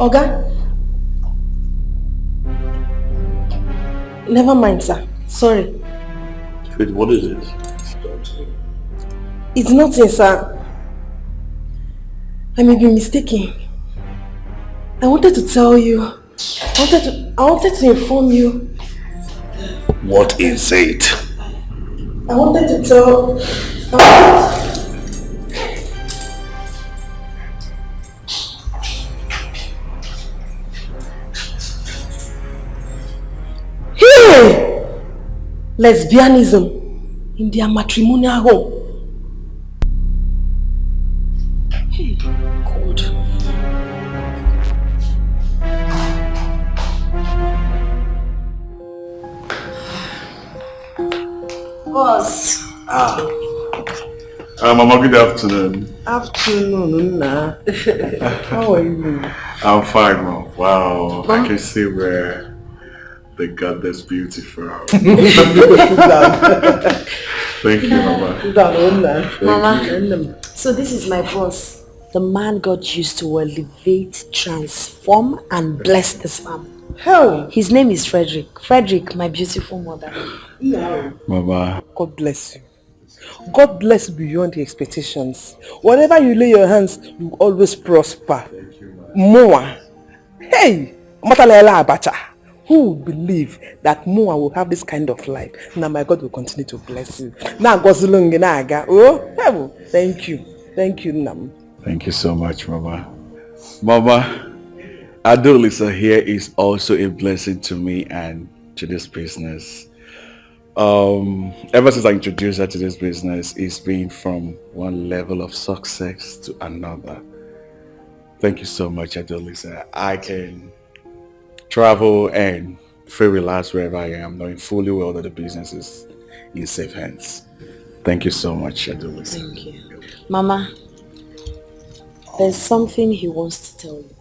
Oga? Never mind, sir. Sorry. Wait, what is it? It's nothing, sir. I may be mistaken. I wanted to tell you. I wanted to inform you. What is it? I wanted to tell... Hey! Lesbianism in their matrimonial home. Hey, God. Boss. Mama, good afternoon. Afternoon, Nna. How are you? I'm fine, Mom. Wow, I can see where they got this beauty from. Thank you, Mama. Mama, so this is my boss. The man God used to elevate, transform, and bless this family. How? His name is Frederick. Frederick, my beautiful mother. No. Mama. God bless you. God bless you beyond the expectations. Whatever you lay your hands, you always prosper. More. Hey! Matalela Abacha. Who would believe that Moa will have this kind of life? Now my God will continue to bless you. Now Gozulungenaga. Oh, thank you. Thank you, Nam. Thank you so much, Mama. Mama, Adolisa here is also a blessing to me and to this business. Ever since I introduced her to this business, it's been from one level of success to another. Thank you so much, Adolisa. I can travel and feel relaxed wherever I am, knowing fully well that the business is in safe hands. Thank you so much, Adolisa. Thank you. Mama, there's something he wants to tell you.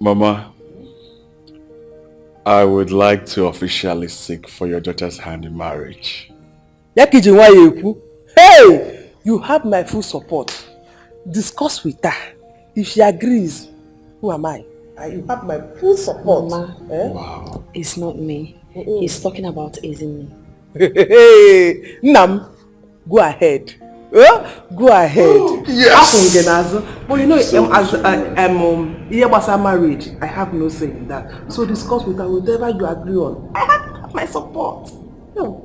Mama, I would like to officially seek for your daughter's hand in marriage. Hey! You have my full support. Discuss with her. If she agrees, who am I? You have my full support. Mama, Wow. It's not me. He's talking about Izini. Hey, Nam, go ahead. Go ahead. Yes. But you know, as marriage, I have no say in that. So discuss with her whatever you agree on. I have my support. No.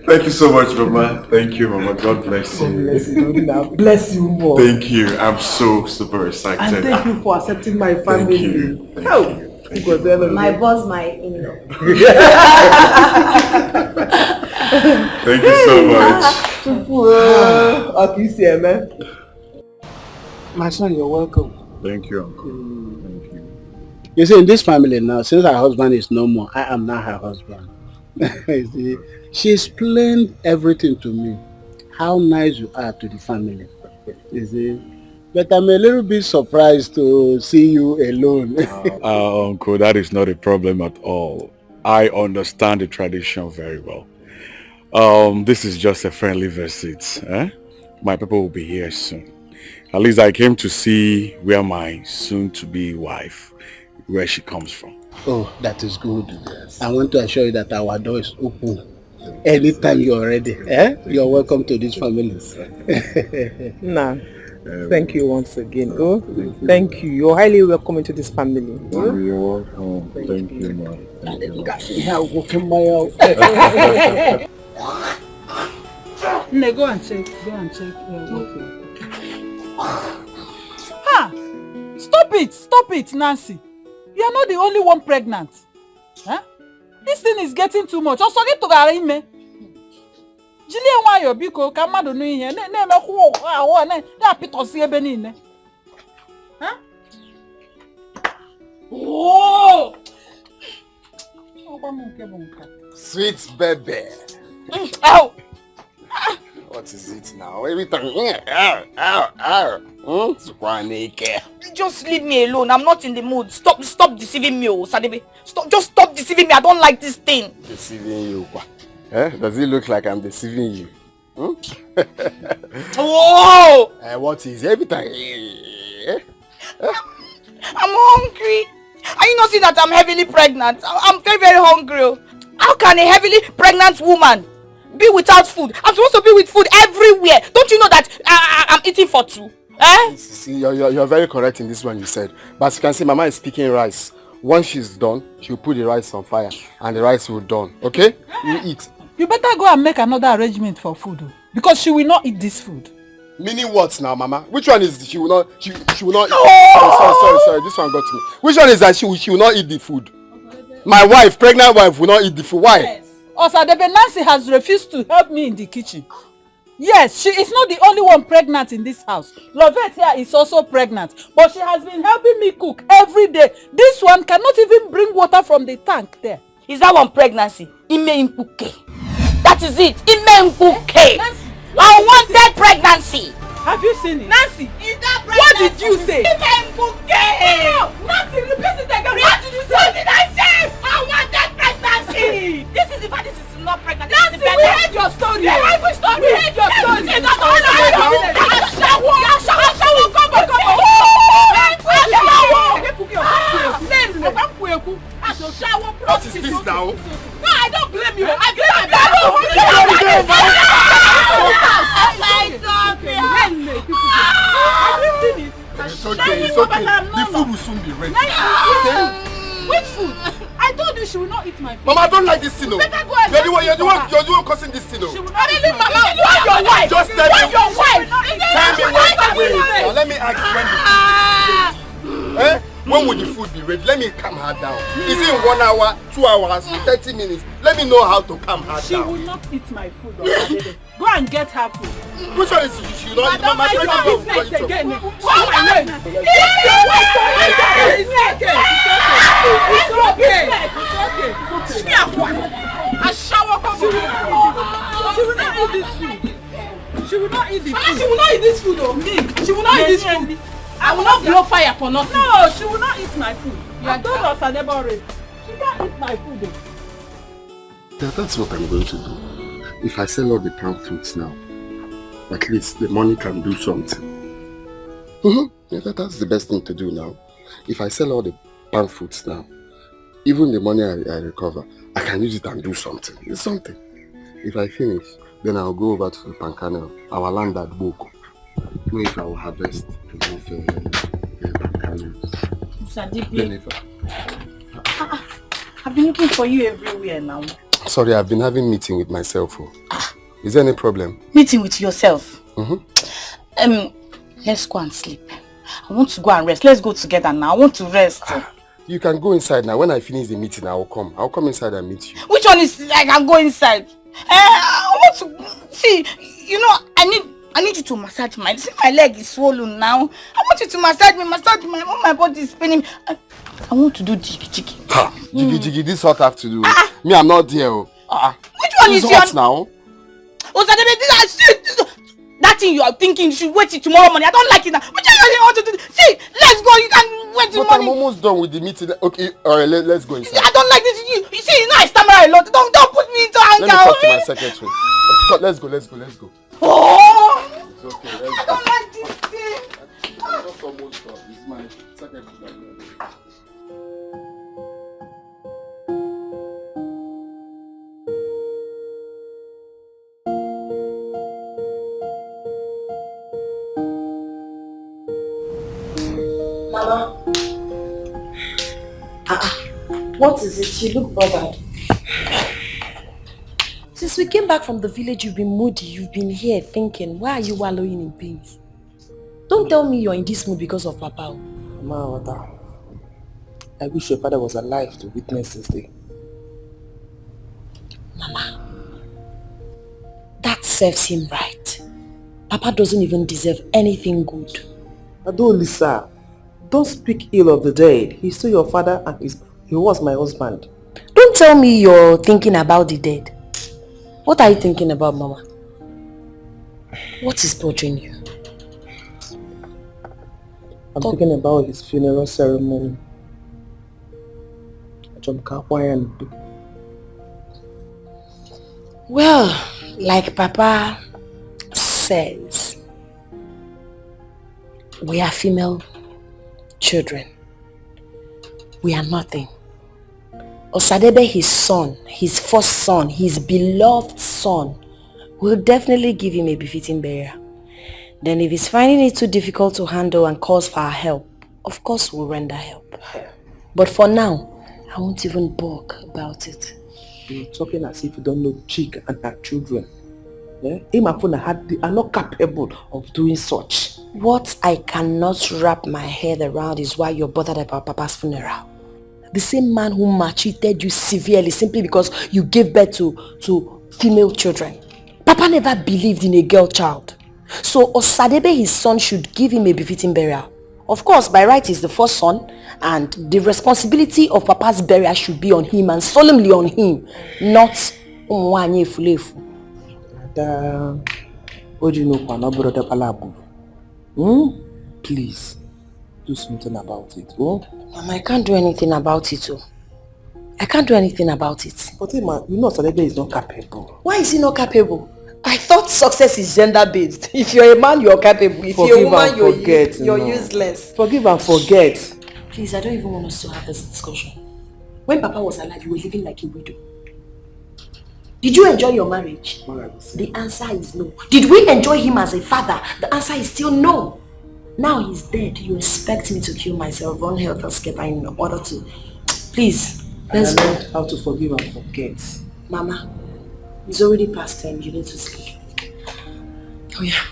Thank you so much, Mama. Thank you, Mama. God bless you. Bless you, bless you more. Thank you. I'm so super excited. And thank you for accepting my family. Thank you. Thank you. My boss, my in-law. Thank you so much. My son, you're welcome. Thank you, Uncle. Thank you. You see, in this family now, since her husband is no more, I am now her husband. You see, she explained everything to me. How nice you are to the family. You see, but I'm a little bit surprised to see you alone. Uncle, that is not a problem at all. I understand the tradition very well. This is just a friendly visit. My people will be here soon. At least I came to see where my soon-to-be wife, where she comes from. Oh, that is good. Yes. I want to assure you that our door is open. Anytime you're ready, you're welcome to this family. Nah. Thank you once again. Thank you. You're highly welcome into this family. You're welcome. Thank you, man. No, go and check. Go and check. Ha! Stop it, Nancy. You are not the only one pregnant. Huh? This thing is getting too much. Also, get to Garime. Jillian, why you biko? Kamado no here. Ne me who? Ne apit osi ebeni. Huh? Oh! Sweet baby. Ow! What is it now? Every time. Just leave me alone. I'm not in the mood. Stop deceiving me, Sadebe. Just stop deceiving me. I don't like this thing. Deceiving you. Eh? Does it look like I'm deceiving you? Hmm? Whoa! What is every time? I'm hungry. Are you not seeing that I'm heavily pregnant? I'm very, very hungry. How can a heavily pregnant woman be without food? I'm supposed to be with food everywhere. Don't you know that I'm eating for two? Eh? See, you're very correct in this one you said. But as you can see, Mama is speaking rice. Once she's done, she'll put the rice on fire and the rice will done. Okay? You eat. You better go and make another arrangement for food. Because she will not eat this food. Meaning what now, Mama? Which one is she will not she will not Oh! sorry, this one got to me. Which one is that she will not eat the food? My wife, pregnant wife, will not eat the food. Why? Yes. Osadebe, Nancy has refused to help me in the kitchen. Yes, she is not the only one pregnant in this house. Lovette here is also pregnant, but she has been helping me cook every day. This one cannot even bring water from the tank there. Is that one pregnancy? Ime Mpuke. That is it. Ime Mpuke. Unwanted pregnancy. Have you seen it? Nancy, is that pregnancy? What did you say? Ime Mpuke. No, Nancy, repeat it again. What did you say? What did I say? Unwanted pregnancy. This is the fact this is not pregnant. Nancy, we heard your story. We heard story. We heard your story. It's not all What is this now? No, I don't blame you. I blame my It's okay, it's okay. The food will soon be ready. Okay? Which food? I told you she will not eat my food. Mama, I don't like this thing. You're the one causing this thing. She will not eat my Mama, you are your wife. Just tell me. Your wife. Tell me when. Now let me ask when the food will be ready. Eh? When will the food be ready? Let me calm her down. Is it in 1 hour, 2 hours, 30 minutes? Let me know how to calm her down. She will not eat my food. Go and get her food. Which one is she will not eat? Mama, don't mind your business again. What's my name? It's okay. A shower comes. She will not eat this food. She will not eat this food. She will not eat this food. Me. She will not eat this food. I will not blow fire for nothing. No, she will not eat my food. I told us I never already. She can't eat my food. Yeah, that's what I'm going to do. If I sell all the palm fruits now, at least the money can do something. Yeah, that's the best thing to do now. If I sell all the palm fruits now, even the money I recover, I can use it and do something. It's something. If I finish, then I'll go over to the Pancanel, our land at Boko. Where if I will harvest to move I've been looking for you everywhere now. Sorry, I've been having meeting with myself. Is there any problem? Meeting with yourself? Let's go and sleep. I want to go and rest. Let's go together now. I want to rest. You can go inside now. When I finish the meeting, I'll come. I'll come inside and meet you. Which one is I can go inside? I want to see. You know, I need you to massage my. See, my leg is swollen now. I want you to massage my body is paining. I want to do jiggy. Jiggy, this what I have to do. Me, I'm not there. Which one is yours now? That thing you are thinking you should wait till tomorrow morning. I don't like it now. Which one you want to do? See, let's go. You can wait till morning. I'm almost done with the meeting. Okay, alright, let's go inside. I don't like this. You see, you know I stammer a lot. Don't put me into anger. Let me talk to my secretary. Let's go. Oh! It's okay, I don't like this thing. Just almost done. It's my secretary. Mama. What is it? You look bothered. Since we came back from the village, you've been moody. You've been here thinking, why are you wallowing in pains? Don't tell me you're in this mood because of Papa. Mama, I wish your father was alive to witness this day. Mama, that serves him right. Papa doesn't even deserve anything good. Ado, Lisa, don't speak ill of the dead. He's still your father and he was my husband. Don't tell me you're thinking about the dead. What are you thinking about, Mama? What is bothering you? I'm thinking about his funeral ceremony. Well, like Papa says, we are female children. We are nothing. Osadebe, his son, his first son, his beloved son, will definitely give him a befitting burial. Then if he's finding it too difficult to handle and calls for our help, of course we'll render help. But for now, I won't even bug about it. You're talking as if you don't know Chika and her children. Yeah? They are not capable of doing such. What I cannot wrap my head around is why you're bothered about Papa's funeral. The same man who maltreated you severely simply because you gave birth to female children. Papa never believed in a girl child. So Osadebe, his son, should give him a befitting burial. Of course, by right he's the first son, and the responsibility of Papa's burial should be on him and solemnly on him, not Umwanye Fulefu. Please, do something about it. Oh? Mama, I can't do anything about it. Oh. I can't do anything about it. But you know Osadebe is not capable. Why is he not capable? I thought success is gender-based. If you're a man, you're capable. If you're a woman, you're useless. Forgive and forget. Please, I don't even want us to have this discussion. When Papa was alive, you were living like a widow. Did you enjoy your marriage? The answer is no. Did we enjoy him as a father? The answer is still no. Now he's dead. You expect me to kill myself, run helter-skelter in order to... Please, let's go. I learned how to forgive and forget. Mama, it's already past 10. You need to sleep. Oh yeah.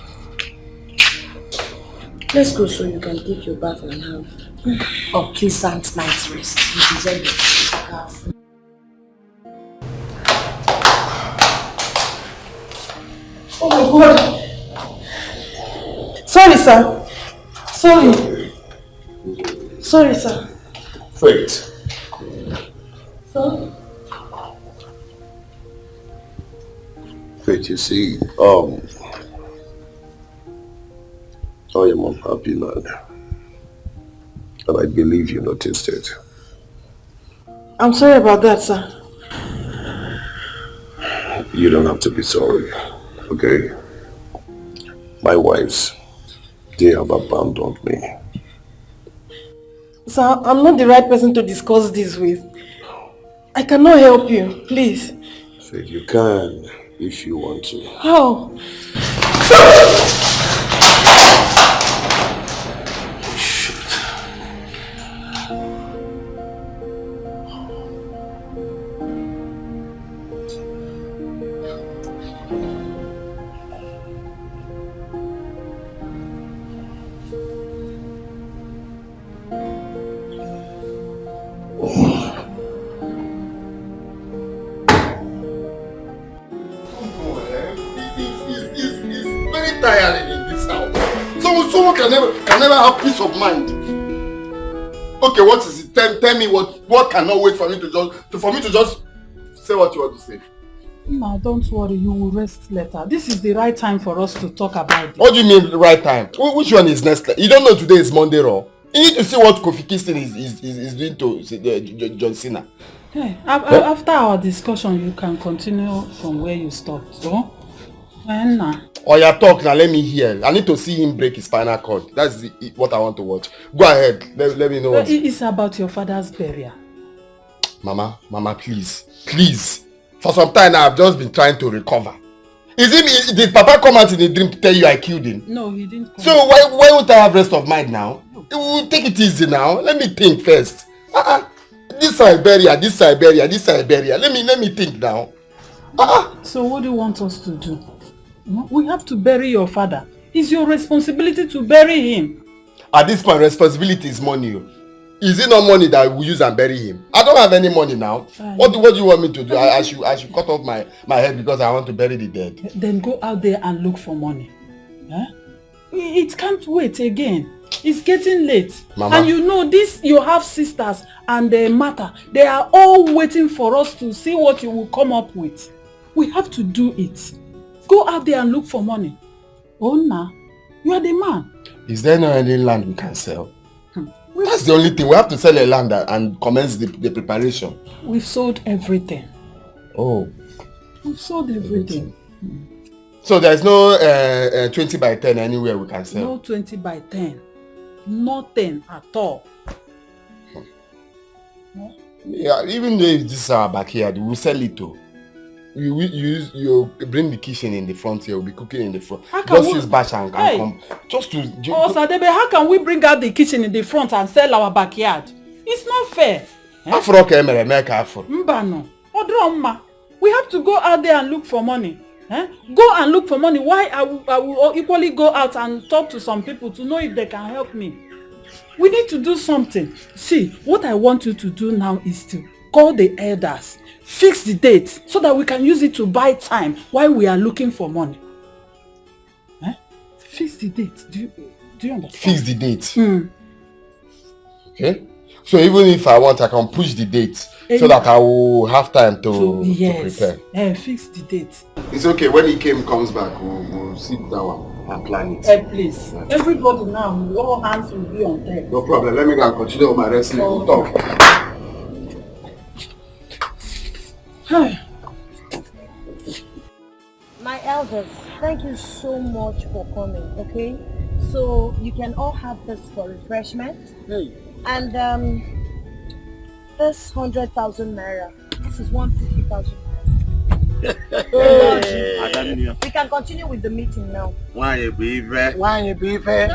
Let's go so you can take your bath and have a pleasant night's rest. You deserve it. Oh my God! Sorry, sir. Sorry, sir. Faith. Sir? Faith, you see, I am unhappy now. And I believe you noticed it. I'm sorry about that, sir. You don't have to be sorry, okay? My wives, they have abandoned me. Sir, I'm not the right person to discuss this with. I cannot help you, please. Faith, you can if you want to. How? Can never have peace of mind. Okay, what is it? Tell me what cannot wait for me to just say what you want to say. No, don't worry, you will rest later. This is the right time for us to talk about it. What do you mean the right time? Which one is next? You don't know today is Monday, raw. You need to see what Kofi Kingston is doing to John Cena. Hey, after our discussion, you can continue from where you stopped. So, Oh, you talk now. Let me hear. I need to see him break his spinal cord. That's what I want to watch. Go ahead. Let me know. It's about your father's burial. Mama, please. For some time now, I've just been trying to recover. Did Papa come out in a dream to tell you I killed him? No, he didn't come. So why won't I have rest of mind now? We'll take it easy now. Let me think first. This side burial. Let me think now. So what do you want us to do? We have to bury your father. It's your responsibility to bury him. At this point, responsibility is money. Is it not money that we use and bury him? I don't have any money now. What do you want me to do? I should cut off my head because I want to bury the dead. Then go out there and look for money. It can't wait again. It's getting late. Mama. And you know this, you have sisters and their mother. They are all waiting for us to see what you will come up with. We have to do it. Go out there and look for money. Oh, nah. You are the man. Is there no any land we can sell? That's the only thing. We have to sell a land and commence the preparation. We've sold everything. Oh. We've sold everything. So there's no 20 by 10 anywhere we can sell? No 20 by 10. Nothing at all. Yeah, even though if this is our backyard, we'll sell it too. You bring the kitchen in the front here, we'll be cooking in the front. Just use bash and come. Just to... Oh, Sadebe, how can we bring out the kitchen in the front and sell our backyard? It's not fair. Mbano. Odroma. We have to go out there and look for money. Go and look for money. Why I will equally go out and talk to some people to know if they can help me. We need to do something. See, what I want you to do now is to call the elders, fix the date so that we can use it to buy time while we are looking for money. Fix the date. Do you understand? Fix the date. Okay. So even if I want, I can push the date so that I will have time to prepare. Fix the date. It's okay. When he comes back, we'll sit down and plan it. Please. Everybody now, all hands will be on deck. No problem. Let me go and continue with my wrestling. We'll talk. My elders, thank you so much for coming, okay? So you can all have this for refreshment. And this 100,000 naira, this is 150,000 naira. We can continue with the meeting now. Why you be fair?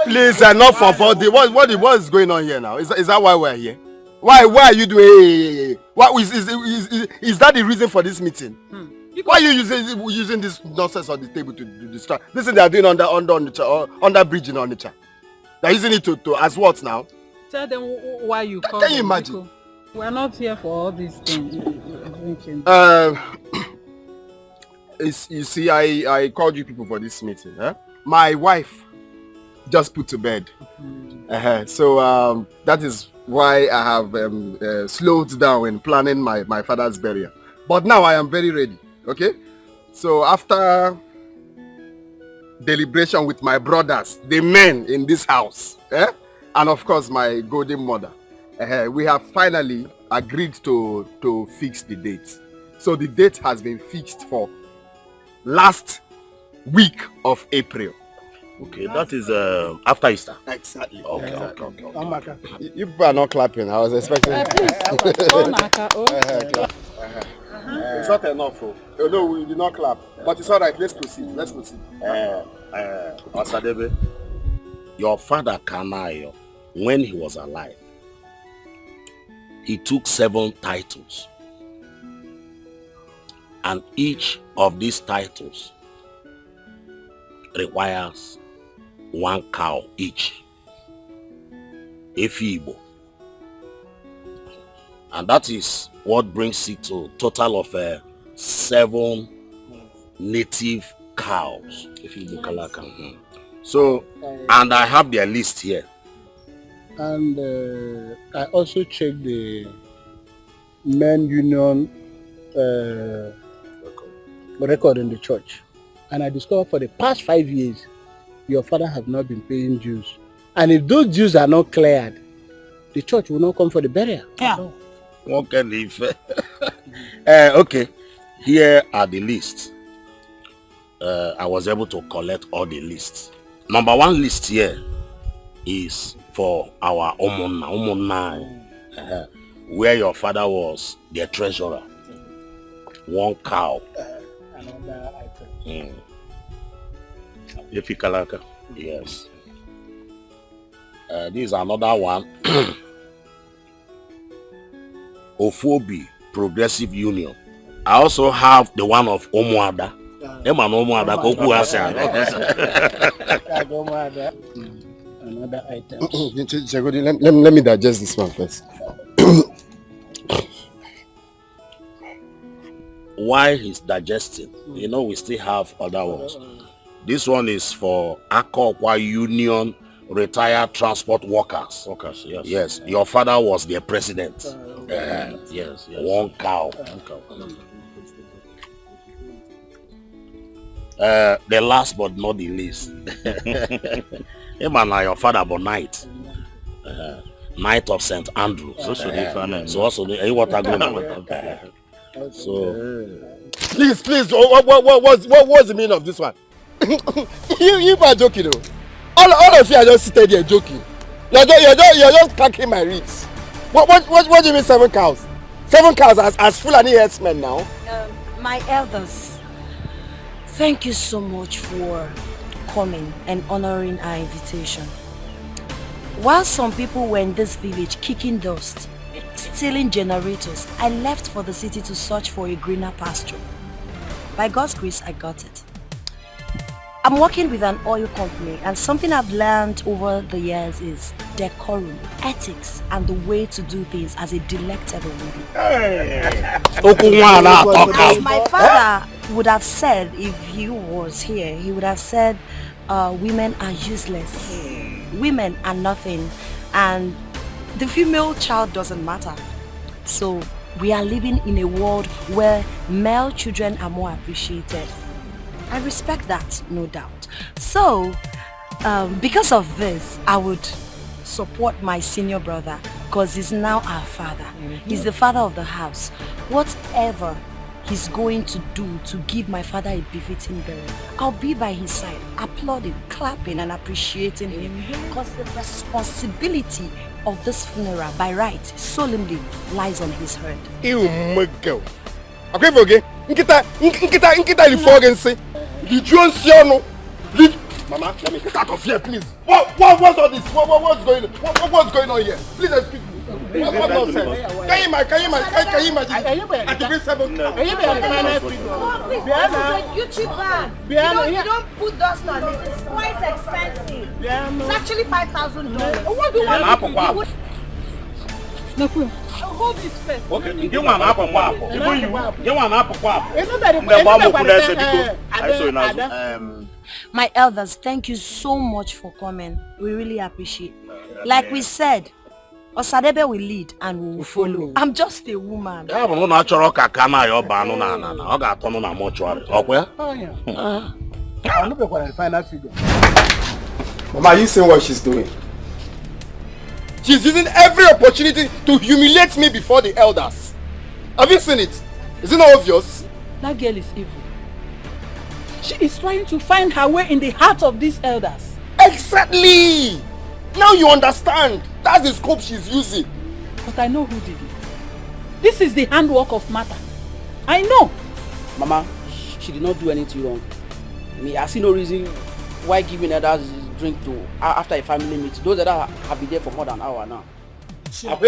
Please, enough for what is going on here now? Is that why we're here? Why are you doing? What is that the reason for this meeting? Why are you using this nonsense on the table to distract? Listen, they are doing under bridge in Onitsha. They're using it to as what now? Tell them why you call. Can you imagine? We are not here for all these things. You see, I called you people for this meeting. My wife just put to bed. So that is why I have slowed down in planning my father's burial. But now I am very ready. Okay? So after deliberation with my brothers, the men in this house, and of course my golden mother, we have finally agreed to fix the date. So the date has been fixed for last week of April. Okay, that is after Easter. Exactly. Okay. You people are not clapping. I was expecting. It's not enough. No, we did not clap. But it's all right. Let's proceed. Osadebe, your father Kanayo, when he was alive, he took 7 titles. And each of these titles requires 1 cow each. Efibo. And that is what brings it to a total of 7 native cows. Efibo Kalaka. So, and I have their list here. And I also checked the men union record in the church. And I discovered for the past 5 years, your father has not been paying dues. And if those dues are not cleared, the church will not come for the burial. Yeah. What can if? Okay, here are the lists. I was able to collect all the lists. Number 1 list here is for our Omona, where your father was the treasurer. 1 cow. Another item. Yefikalaka. Yes. This is another one. Ophobi Progressive Union. I also have the one of Omuada. Another item. Let me digest this one first. While he's digesting, you know, we still have other ones. This one is for Akokwa Union Retired Transport Workers. Yes. Your father was their president. Yes. 1 cow. The last but not the least. Your father about night. Night of St. Andrews. So also the water going. So, please, what's the meaning of this one? you are joking, though. All of you are just sitting there joking. You're just cracking my ribs. What do you mean 7 cows? 7 cows as Fulani herdsmen now? My elders, thank you so much for coming and honoring our invitation. While some people were in this village kicking dust, stealing generators, I left for the city to search for a greener pasture. By God's grace, I got it. I'm working with an oil company, and something I've learned over the years is decorum, ethics, and the way to do things as a delectable lady. As my father would have said if he was here, he would have said women are useless, women are nothing, and the female child doesn't matter. So we are living in a world where male children are more appreciated. I respect that, no doubt. So, because of this, I would support my senior brother because he's now our father. He's the father of the house. Whatever he's going to do to give my father a befitting burial, I'll be by his side, applauding, clapping, and appreciating him because the responsibility of this funeral, by right, solemnly lies on his head. Okay, Nkita Lifogense. Mama, let me get out of here, please. What's all this? What's going on here? Please excuse me. What nonsense? Can you imagine? I can bring 7 cows. This is a YouTube bag. You don't put dust on it. It's quite expensive. It's actually $5,000. What do you want? Hold it first. Okay, you want apple apple. You want apple apple. My elders, thank you so much for coming. We really appreciate it. Like we said, Osadebe will lead and we will follow. I'm just a woman. Yeah, but natural kakana your banu na. I got to know na mortuary. Okay? I'm not going to find that figure. Mama, are you seeing what she's doing? She's using every opportunity to humiliate me before the elders. Have you seen it? Is it not obvious? That girl is evil. She is trying to find her way in the heart of these elders. Exactly! Now you understand. That's the scope she's using. But I know who did it. This is the handwork of Martha. I know. Mama, she did not do anything wrong. I see no reason why giving others drink to after a family meeting. Those that have been there for more than an hour now. What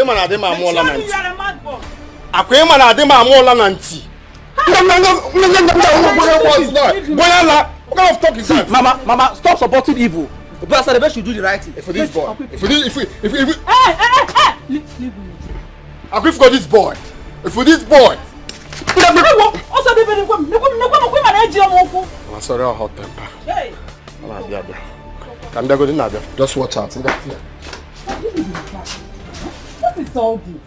kind of talk is that? Mama, stop supporting evil. The pastor, the best should do the right thing. For this boy, if leave me. I agree for this boy. For this boy. I'm sorry, I'll hot temper. Hey. Just watch out. What is all this?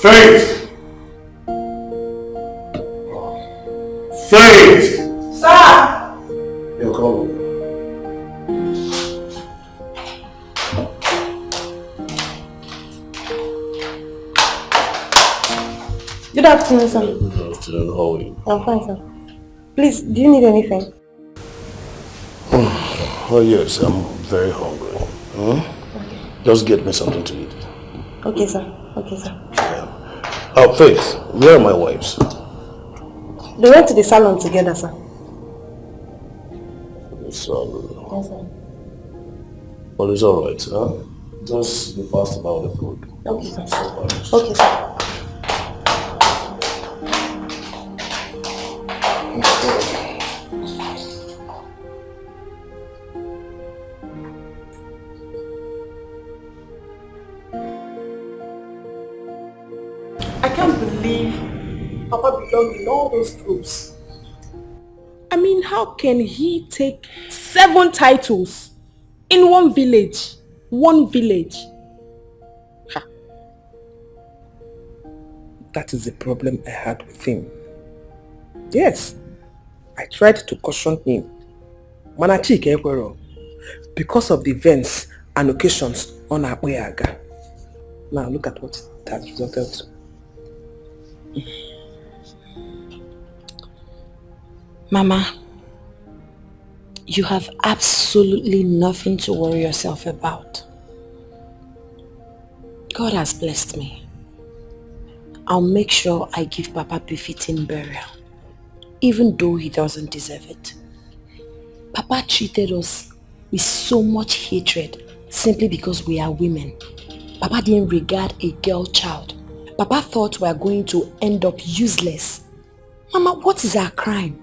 Faith! Faith! Sir! You're coming. Good afternoon, sir. Good afternoon, how are you? I'm fine, sir. Please, do you need anything? Oh yes, I'm very hungry. Okay. Just get me something to eat. Okay, sir. Okay, sir. Yeah. Oh, Faith, where are my wives? They went to the salon together, sir. The salon? Yes, sir. Well, it's alright, huh? Just be fast about the food. Okay, sir. Okay, sir. I can't believe Papa belonged in all those groups. I mean, how can he take 7 titles in one village? One village. That is the problem I had with him. Yes, I tried to caution him. Manachike Ekwero, because of the events and occasions on our way aga. Now look at what that resulted to. Mama, you have absolutely nothing to worry yourself about. God has blessed me. I'll make sure I give Papa befitting burial, even though he doesn't deserve it. Papa treated us with so much hatred simply because we are women. Papa didn't regard a girl child. Papa thought we are going to end up useless. Mama, what is our crime?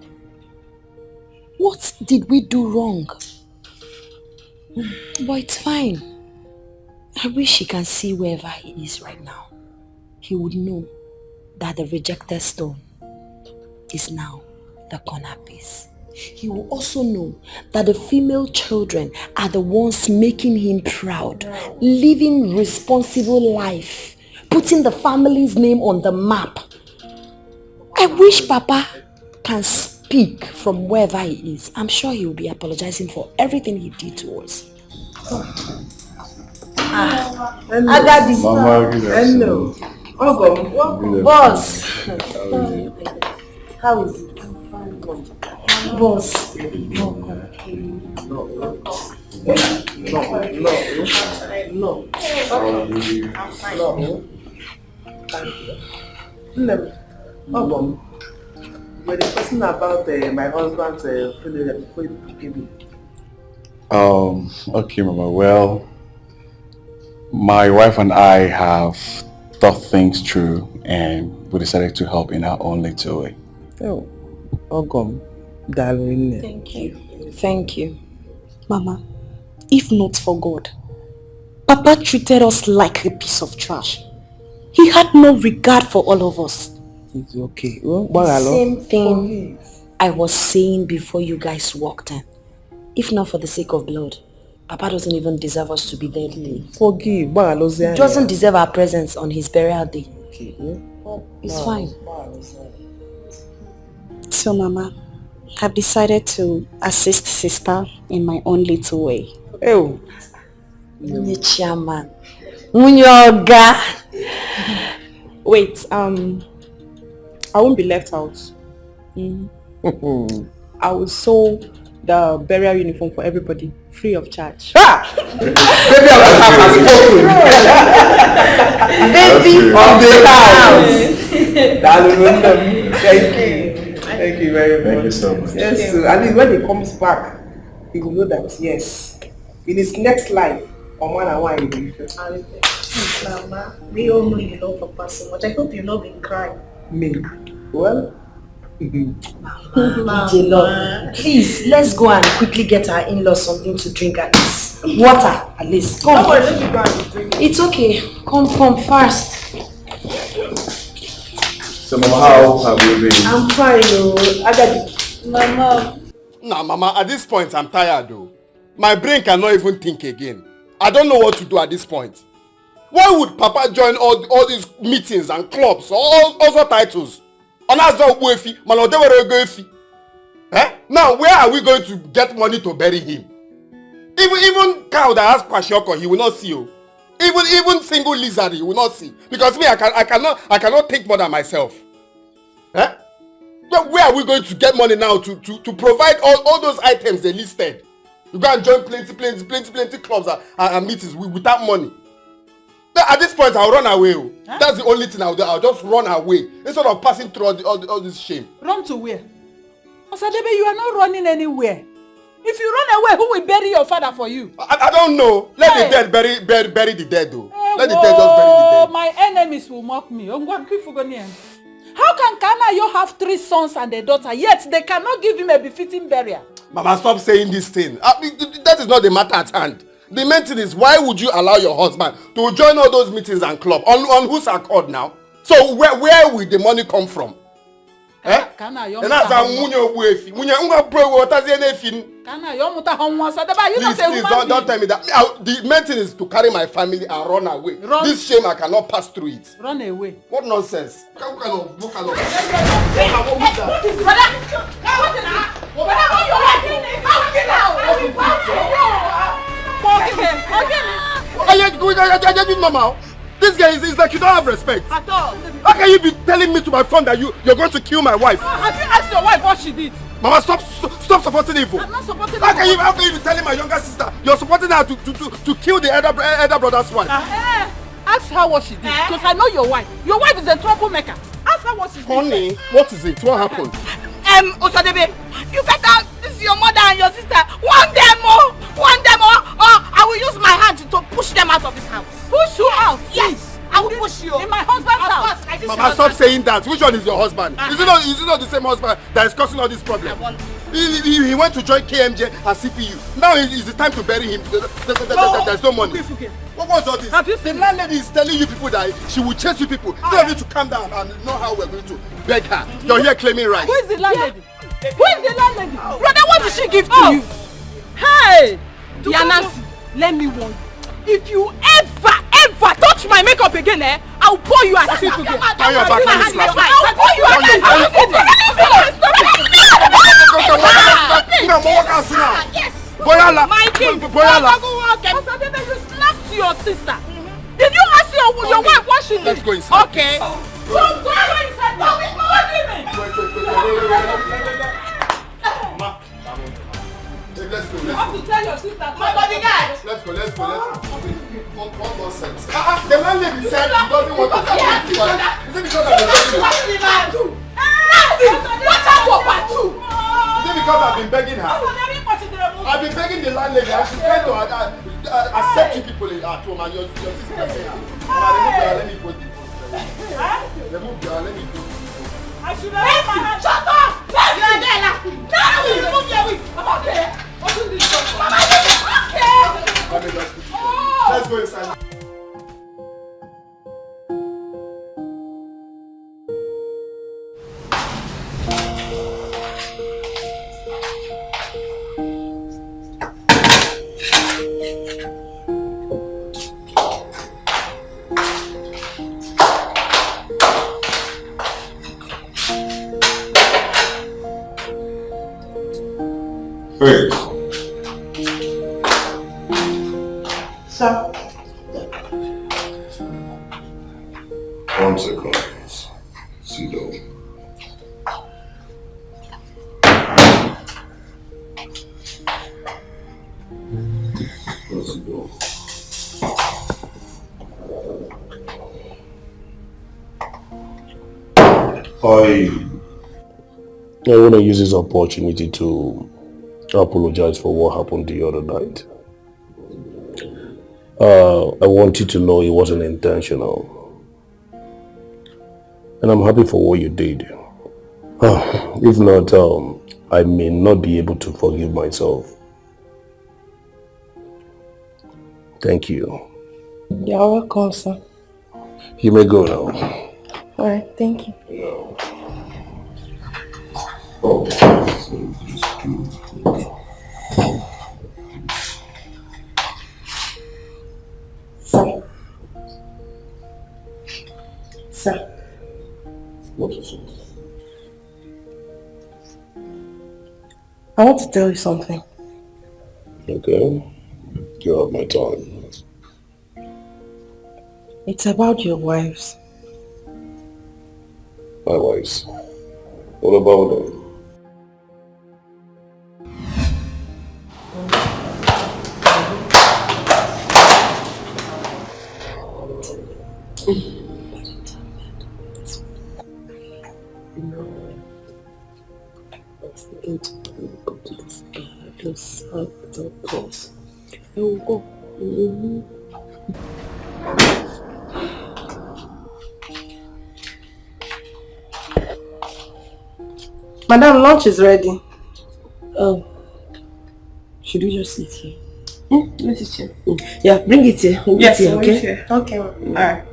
What did we do wrong? But it's fine. I wish he can see wherever he is right now. He would know that the rejected stone is now the corner piece. He will also know that the female children are the ones making him proud, living responsible life, putting the family's name on the map. I wish Papa can speak from wherever he is. I'm sure he will be apologizing for everything he did to us. Agadi. Hello. Boss. How is it? Boss. No. You're discussing about my husband's funeral before you give me. Okay, Mama. Well, my wife and I have thought things through and we decided to help in our own little way. Oh, Ogom, darling. Thank you. Thank you. Mama, if not for God, Papa treated us like a piece of trash. He had no regard for all of us. It's okay. The same thing I was saying before you guys walked in. If not for the sake of blood, Papa doesn't even deserve us to be there today. Forgive. He doesn't deserve our presence on his burial day. Okay. It's fine. So, Mama, I've decided to assist sister in my own little way. Oh. Chairman. Munyoga. Wait, I won't be left out. I will sew the burial uniform for everybody, free of charge. Baby of the house. Thank you very much. Thank you so much. Yes, at least when he comes back, he will know that yes, in his next life, on one and one he will be. Mama, we all know you love Papa so much. I hope you've not been crying. Me? Well, Mama. Please, let's go and quickly get our in-laws something to drink at least. Water, at least. Come. Don't worry, let me go and drink. It's okay. Come fast. So, Mama, how have you been? I'm fine, Agadi. Mama. Nah, Mama, at this point, I'm tired, though. My brain cannot even think again. I don't know what to do at this point. Why would Papa join all these meetings and clubs, all other titles? Eh? Now, where are we going to get money to bury him? Even cow that has kwashiorkor, he will not see you. Even single lizard, he will not see. Because me, I cannot think more than myself. Eh? But where are we going to get money now to provide all those items they listed? You go and join plenty clubs and meetings without money. At this point, I'll run away. Huh? That's the only thing I'll do. I'll just run away instead of passing through all this shame. Run to where? Osadebe, you are not running anywhere. If you run away, who will bury your father for you? I don't know. Let the dead bury the dead, though. Let the dead just bury the dead. My enemies will mock me. How can Kanayo have 3 sons and a daughter, yet they cannot give him a befitting burial? Mama, stop saying this thing. That is not the matter at hand. The main thing is, why would you allow your husband to join all those meetings and clubs? On whose accord now? So where will the money come from? Kana yo. And as I'm munyo wefi. Munya unga bro watazi enefin. Kana yo muta honwa Sadeba. You please don't tell me that. The main thing is to carry my family and run away. This shame I cannot pass through it. Run away. What nonsense? What kind of this guy is like you don't have respect. At all. How can you be telling me to my phone that you're going to kill my wife? Have you asked your wife what she did? Mama, stop supporting evil. I'm not supporting evil. How can you be telling my younger sister you're supporting her to kill the elder brother's wife? Ask her what she did. Because I know your wife. Your wife is a troublemaker. Ask her what she did. Honey, what is it? What happened? Osadebe, you better, this is your mother and your sister. One them or I will use my hand to push them out of this house. Push you out? Yes, I will push you. In my husband's house. Mama, stop saying that. Which one is your husband? Is it not the same husband that is causing all this problem? He went to join KMJ and CPU. Now it's the time to bury him. There's no money. What was all this? The landlady is telling you people that she will chase you people. You need to calm down and know how we're going to beg her. You're here claiming rights. Who is the landlady? Who is the landlady? Brother, what did she give to you? Hey! Nancy, let me warn you. If you ever touch my makeup again, I'll pour you a seat again. Turn your back, let me slap you. I'll pour you a seat. Yes. Boyala. My king. Boyala. You slapped your sister. Did you ask your wife what she did? Let's go inside. Okay. Go inside. Let's go. You have to tell your sister. My bodyguard. Let's go. One more sense. The landlady said he doesn't want to see you. Is it because I've been begging her? Is it because I've been begging her? I've been begging the landlady and she's trying to accept you people at home and your sister saying, let me go deep. Remove your, let me go. I should have left my hand. Shut up! You are there now. Now we remove your wig. Okay. Open this door. Okay. Let's go inside. Wait. Sir. 1 second, please. Sit down. Sit down. I want to use this opportunity to apologize for what happened the other night. I want you to know it wasn't intentional. And I'm happy for what you did. If not, I may not be able to forgive myself. Thank you. You're welcome, sir. You may go now. Alright, thank you. Sir. What is it? I want to tell you something. Okay. You have my time. It's about your wives. My wives? What about them? Madam, lunch is ready. Oh. Should we just sit here? Let's sit here. Yeah, bring it here. Yes, here, okay? Here. Okay. Alright.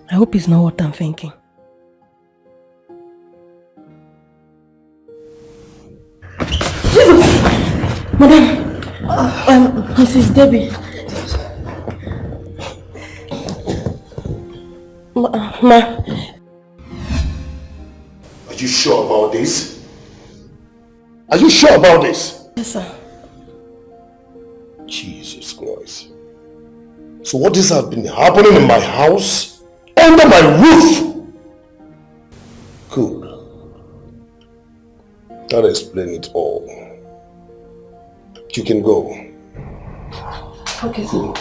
I hope it's not what I'm thinking. Jesus! Madam, Mrs. Debbie. Ma. Are you sure about this? Are you sure about this? Yes, sir. Jesus Christ. So what this has been happening in my house? Under my roof? Good. That explains it all. You can go. Okay, sir.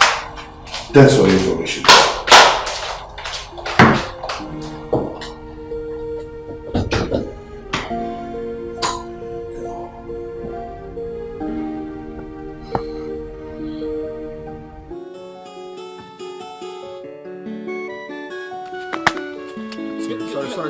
Thanks for the information.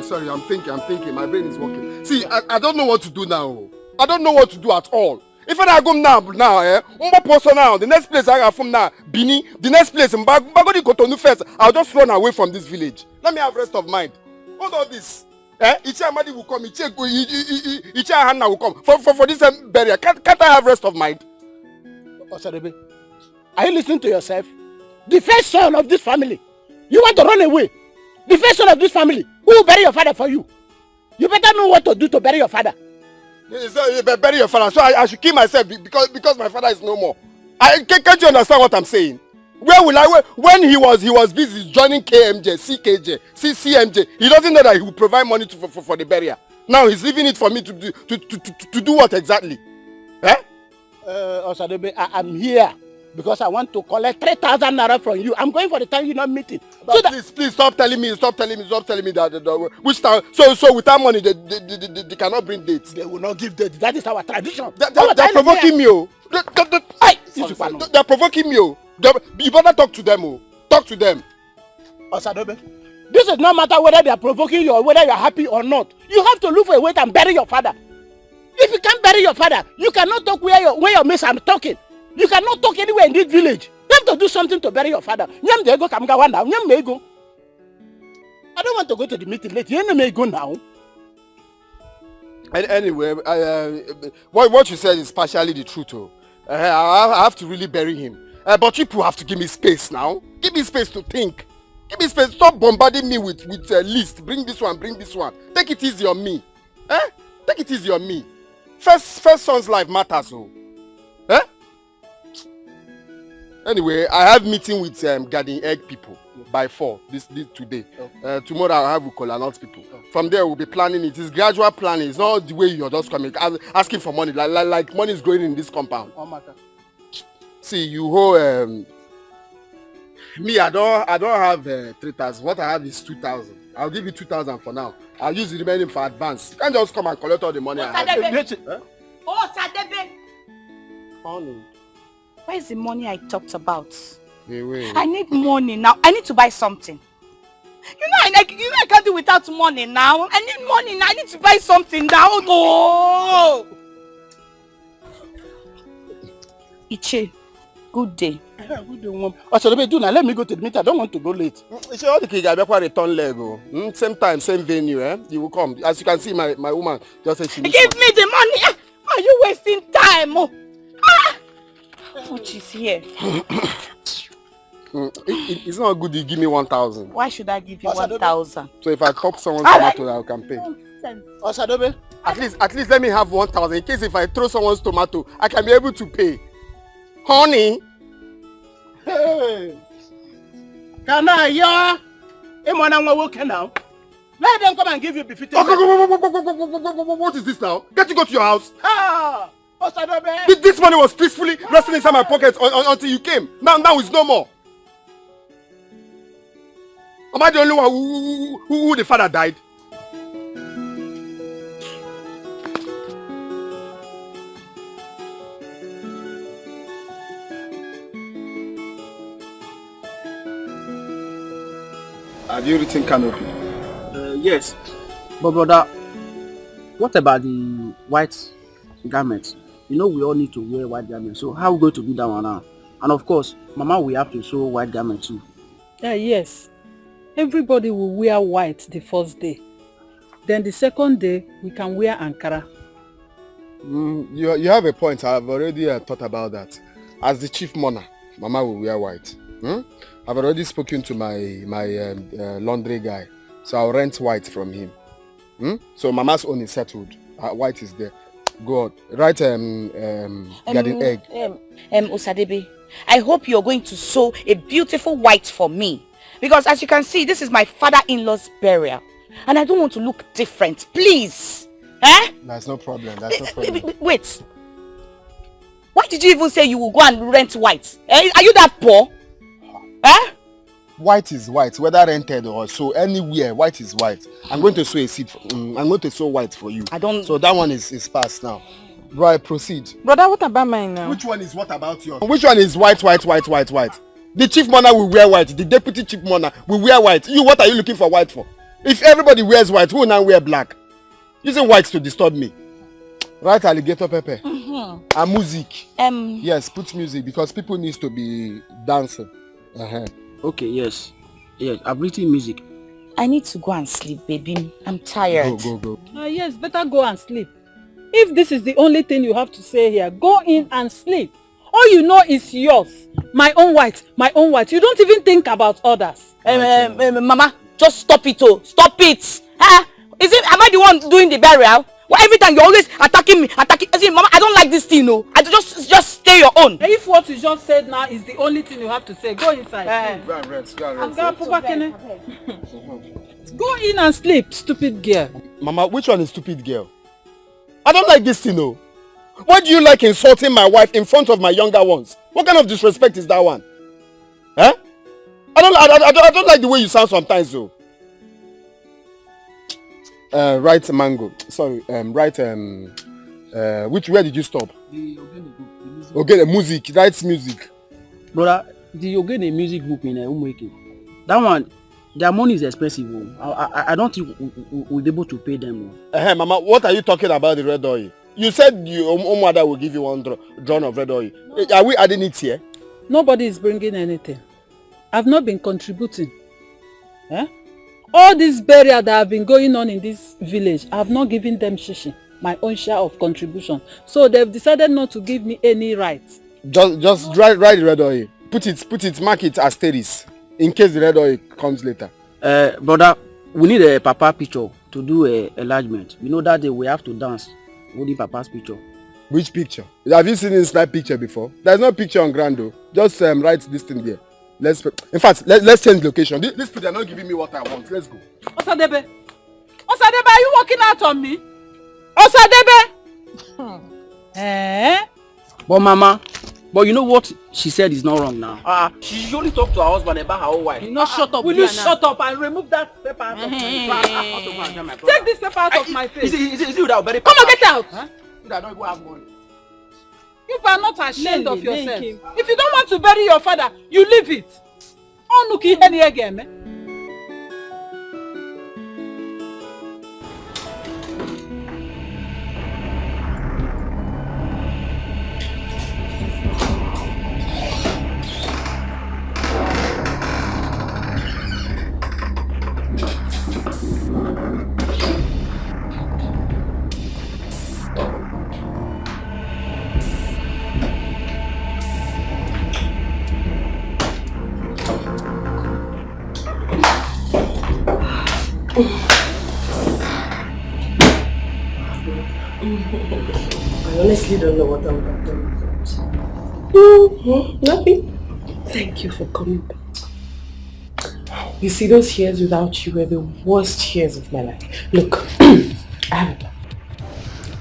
Sorry, I'm thinking. My brain is working. See, I don't know what to do now. I don't know what to do at all. If I go now, the next place I have from now, Bini, the next place, Mbagodi Kotonu first, I'll just run away from this village. Let me have rest of mind. What all this? Ichi Amadi will come, Ichi Hanna will come. For this burial, can't I have rest of mind? Osadebe, are you listening to yourself? The first son of this family, you want to run away? The first son of this family, who will bury your father for you? You better know what to do to bury your father. So, bury your father. So I should kill myself because my father is no more. Can't you understand what I'm saying? Where will I? When he was busy joining KMJ, CKJ, CMJ, he doesn't know that he will provide money for the burial. Now he's leaving it for me to do what exactly? Osadebe, I'm here because I want to collect 3,000 naira from you. I'm going for the town union meeting. So please stop telling me that which town. So without money they cannot bring dates. They will not give dates. That is our tradition. They're provoking me. They're provoking me. You better talk to them. Talk to them. Osadebe, this is no matter whether they are provoking you or whether you are happy or not. You have to look for a way and bury your father. If you can't bury your father, you cannot talk where your mates are talking. You cannot talk anywhere in this village. You have to do something to bury your father. I don't want to go to the meeting late. You may go now. Anyway, what you said is partially the truth. I have to really bury him. But people have to give me space now. Give me space to think. Give me space. Stop bombarding me with a list. Bring this one, bring this one. Take it easy on me. Take it easy on me. First son's life matters. Anyway, I have meeting with garden egg people by 4 this today. Okay. Tomorrow I'll have with Kolanot people. Okay. From there we'll be planning it. It's gradual planning. It's not the way you're just coming asking for money. Like money is growing in this compound. Oh my God. See, you hold me. I don't have 3,000. What I have is 2,000. I'll give you 2,000 for now. I'll use the remaining for advance. You can't just come and collect all the money. Sadebe. Honey. Where's the money I talked about? Wait. I need money now. I need to buy something. You know I can't do without money now. I need money now. I need to buy something now. Oh. Iche, good day. Good day, mom. Let me go to the meeting. I don't want to go late. Iche, all the kids are return Lego. Same time, same venue. You will come. As you can see, my woman just said she needs give me the money. Are you wasting time? Which is here. It's not good you give me 1,000. Why should I give you 1,000? So if I top someone's tomato, I can pay. At least let me have 1,000 in case if I throw someone's tomato, I can be able to pay. Honey. Hey. Can I hear? Now. Let them come and give you befitting. What is this now? Can't you go to your house? Osadebe. This money was peacefully resting inside my pockets until you came. Now it's no more. Am I the only one who the father died? Have you written canopy? Yes. But brother, what about the white garments? You know we all need to wear white garments. So how are we going to do that one now? And of course, Mama will have to sew white garments too. Yes. Everybody will wear white the first day. Then the second day, we can wear Ankara. You have a point. I've already thought about that. As the chief mourner, Mama will wear white. I've already spoken to my laundry guy, so I'll rent white from him. So Mama's own is settled. White is there. Go on. Write garden egg. Osadebe, I hope you're going to sew a beautiful white for me. Because as you can see, this is my father-in-law's burial. And I don't want to look different. Please. Eh? That's no problem. That's no problem. Wait. Why did you even say you will go and rent white? Eh? Are you that poor? Eh? White is white, whether rented or so anywhere. White is white. I'm going to sew a seed. I'm going to sew white for you. I don't. So that one is passed now. Right, proceed. Brother, what about mine now? Which one is what about yours? Which one is white? The chief mourner will wear white. The deputy chief mourner will wear white. You, what are you looking for white for? If everybody wears white, who will now wear black? Using white to disturb me. Right, alligator pepper. And music. Yes, put music because people need to be dancing. Okay, yes. Yes, I've written music. I need to go and sleep, baby. I'm tired. Go. Yes, better go and sleep. If this is the only thing you have to say here, go in and sleep. All you know is yours. My own white. You don't even think about others. Mama, just stop it, oh. Stop it. Huh? Am I the one doing the burial? Well, every time you're always attacking me. See, Mama, I don't like this thing, no. I just stay your own. If what you just said now is the only thing you have to say, go inside. Go in and sleep, stupid girl. Mama, which one is stupid girl? I don't like this thing, no. Why do you like insulting my wife in front of my younger ones? What kind of disrespect is that one? Huh? I don't like the way you sound sometimes, though. Write mango. Sorry, write where did you stop? Okay, the music. Write music. Brother, the Ogene music group in Umweke. That one, their money is expensive. I don't think we'll be able to pay them. Mama, what are you talking about the red oil? You said your mother will give you one drum of red oil. Are we adding it here? Nobody is bringing anything. I've not been contributing. Eh? All this burial that have been going on in this village, I have not given them shishi, my own share of contribution. So they've decided not to give me any rights. Just write the red oil. Put it, mark it as terrace, in case the red oil comes later. Brother, we need a papa picture to do a enlargement. You know that day we have to dance holding papa's picture. Which picture? Have you seen this slide picture before? There's no picture on ground though. Just write this thing there. Let's change location. This people are not giving me what I want. Let's go. Osadebe, are you working out on me? Osadebe! But Mama, you know what she said is not wrong now. She usually talk to her husband about her own wife. You know, shut up. Will you shut up and remove that paper out of my face? Take this paper out of my face. Is it without very Come on, get out! Huh? I don't even have money. You are not ashamed of yourself. If you don't want to bury your father, you leave it. Oh, look here again. I honestly don't know what I would have done without. Nothing. Thank you for coming back. You see, those years without you were the worst years of my life. Look, I have a plan.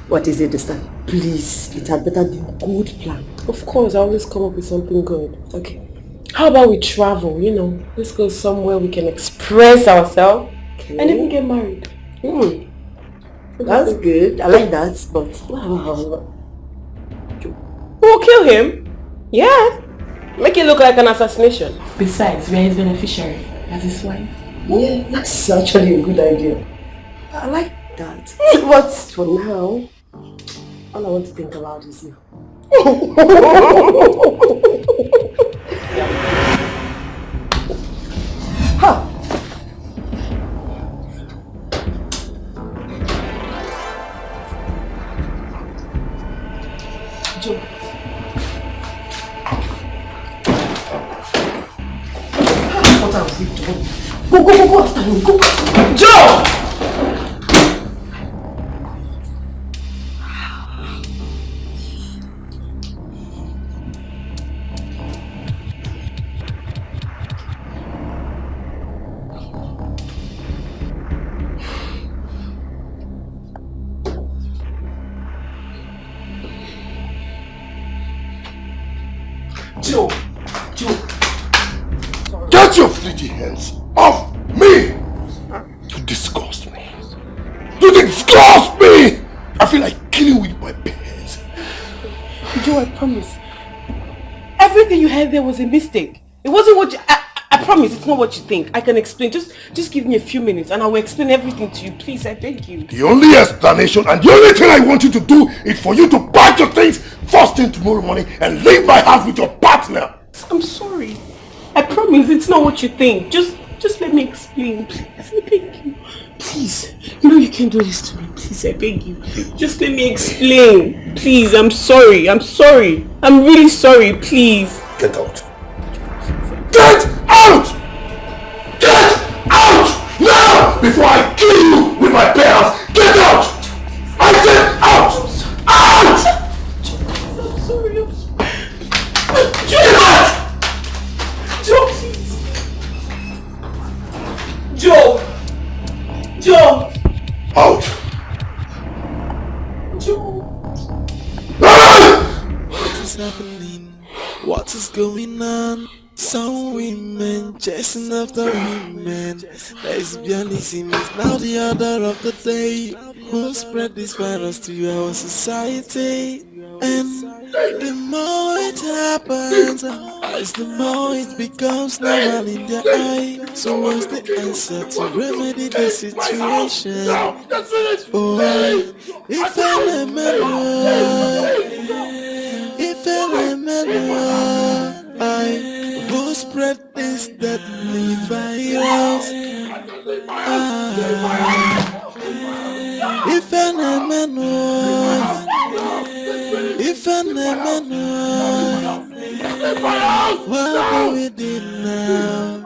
What is it this time? Please, it had better be a good plan. Of course, I always come up with something good. Okay. How about we travel, let's go somewhere we can express ourselves and even get married. That's good. I like that, but we'll kill him. Yeah. Make it look like an assassination. Besides, we are his beneficiary as his wife. Yeah, that's actually a good idea. I like that. But for now, all I want to think about is you. Joe. What are we doing? Go after him. Go. Joe! Get your fleety hands off me! You disgust me. You disgust me! I feel like killing with my pants. Joe, I promise. Everything you heard there was a mistake. It wasn't what you... I promise, it's not what you think. I can explain. Just give me a few minutes and I will explain everything to you. Please, I beg you. The only explanation and the only thing I want you to do is for you to pack your things first thing tomorrow morning and leave my house with your partner. I'm sorry. I promise it's not what you think. Just let me explain. Please, I beg you. Please. You know you can't do this to me. Please, I beg you. Just let me explain. Please, I'm sorry. I'm really sorry. Please. Get out. Get out! Get out! Now! Before I kill you with my parents! Get out! I said out! Out! I'm sorry. Get out! Joe, please. Joe! Out! Joe! What is happening? What is going on? Some women chasing after women. Lesbianism is now the order of the day. Who spread this virus to our society? And the more it happens, the more it becomes normal in their eye. So what's the answer to remedy the situation? Oh, if I who spread this deadly virus? If an man what do we do now?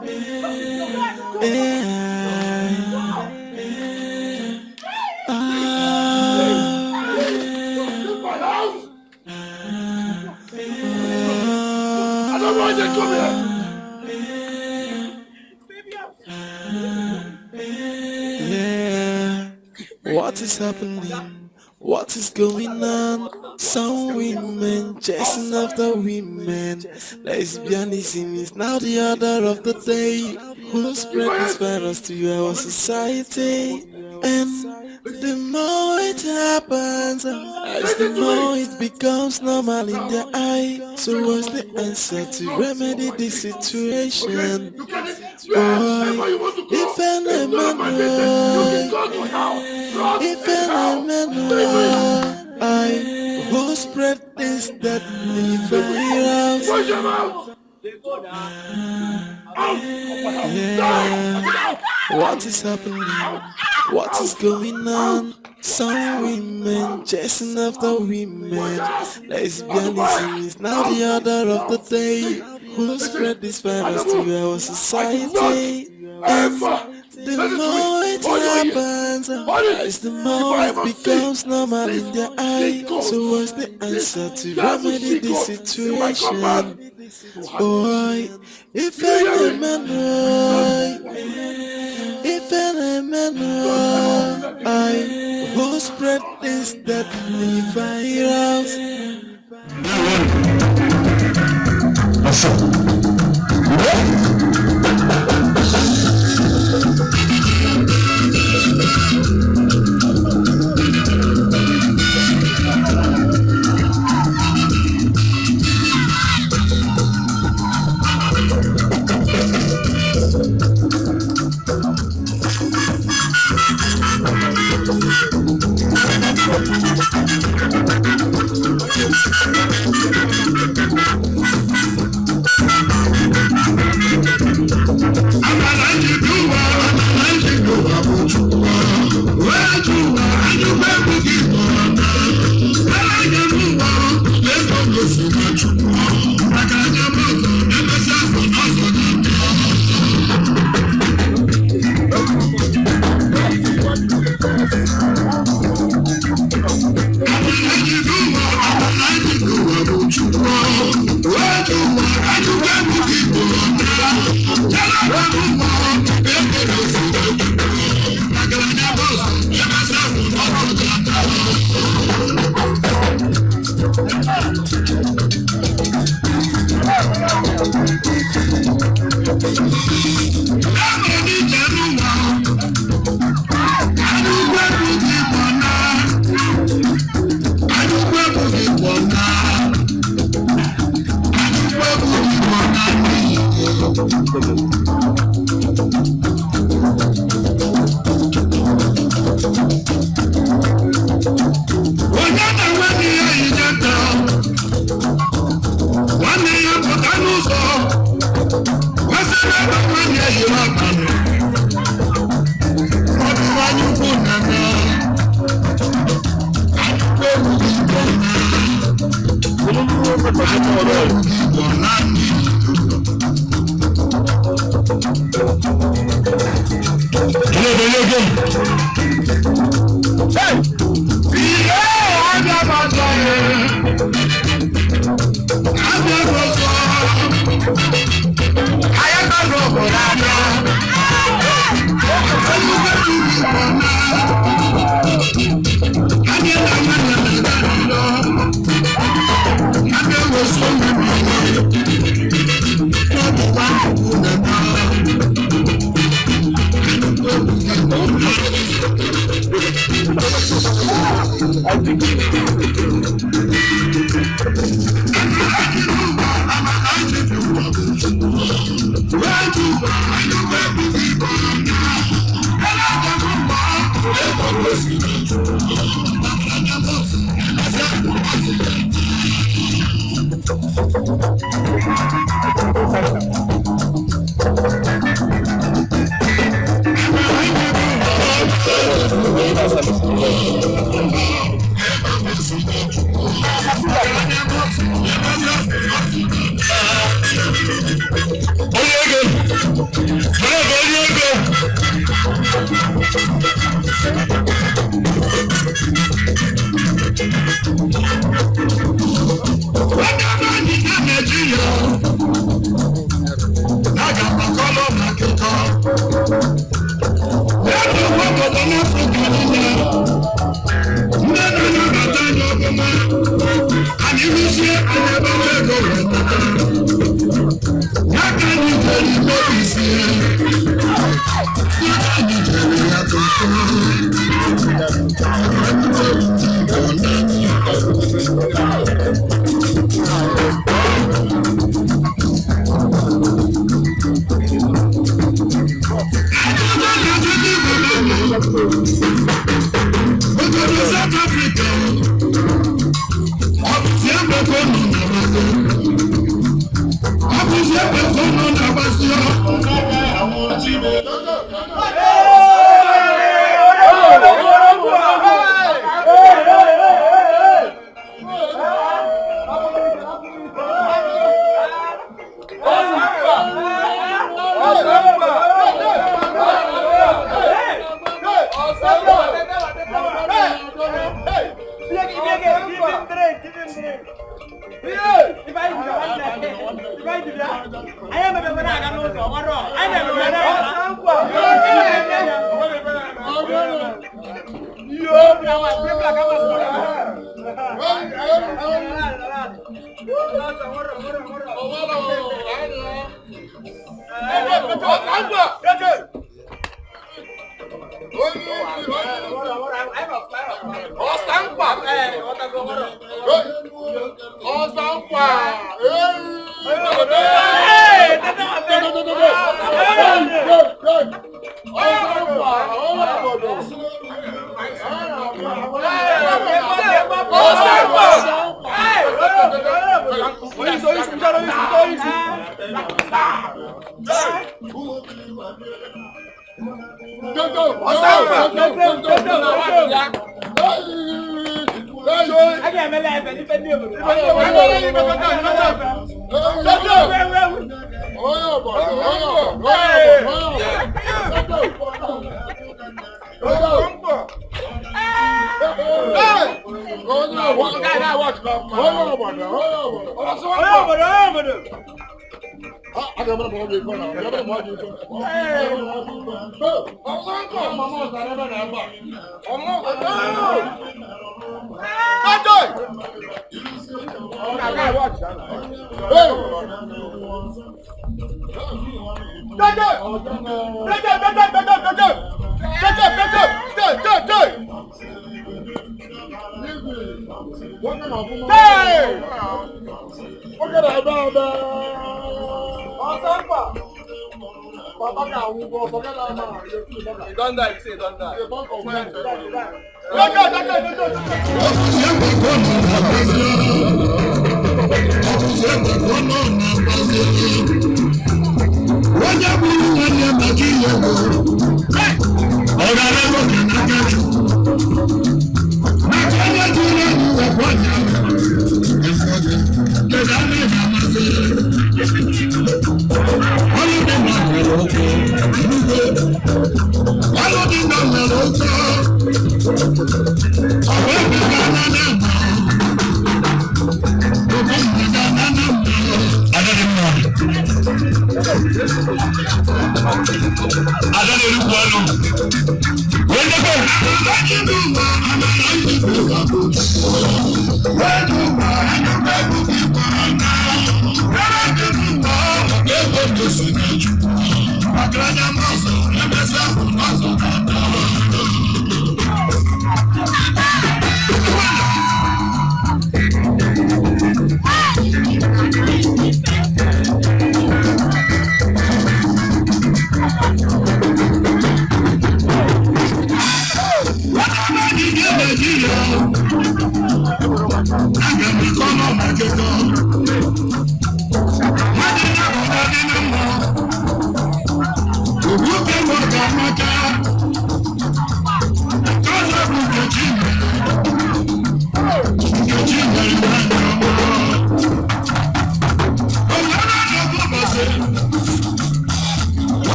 What is happening? What is going on? Some women chasing after women. Lesbianism is now the order of the day. Who spread this virus to our society? And the more it happens, the more it becomes normal in their eye. So what's the answer to remedy this situation? If an I who spread this deadly virus? What is happening? What is going on? Some women chasing after women. Lesbianism is now the order of the day. Who spread this virus to our society? And the more it happens, the more it becomes normal in their eye. So what's the answer to remedy this situation? Oh, if any man I will spread this deadly virus. Let's go.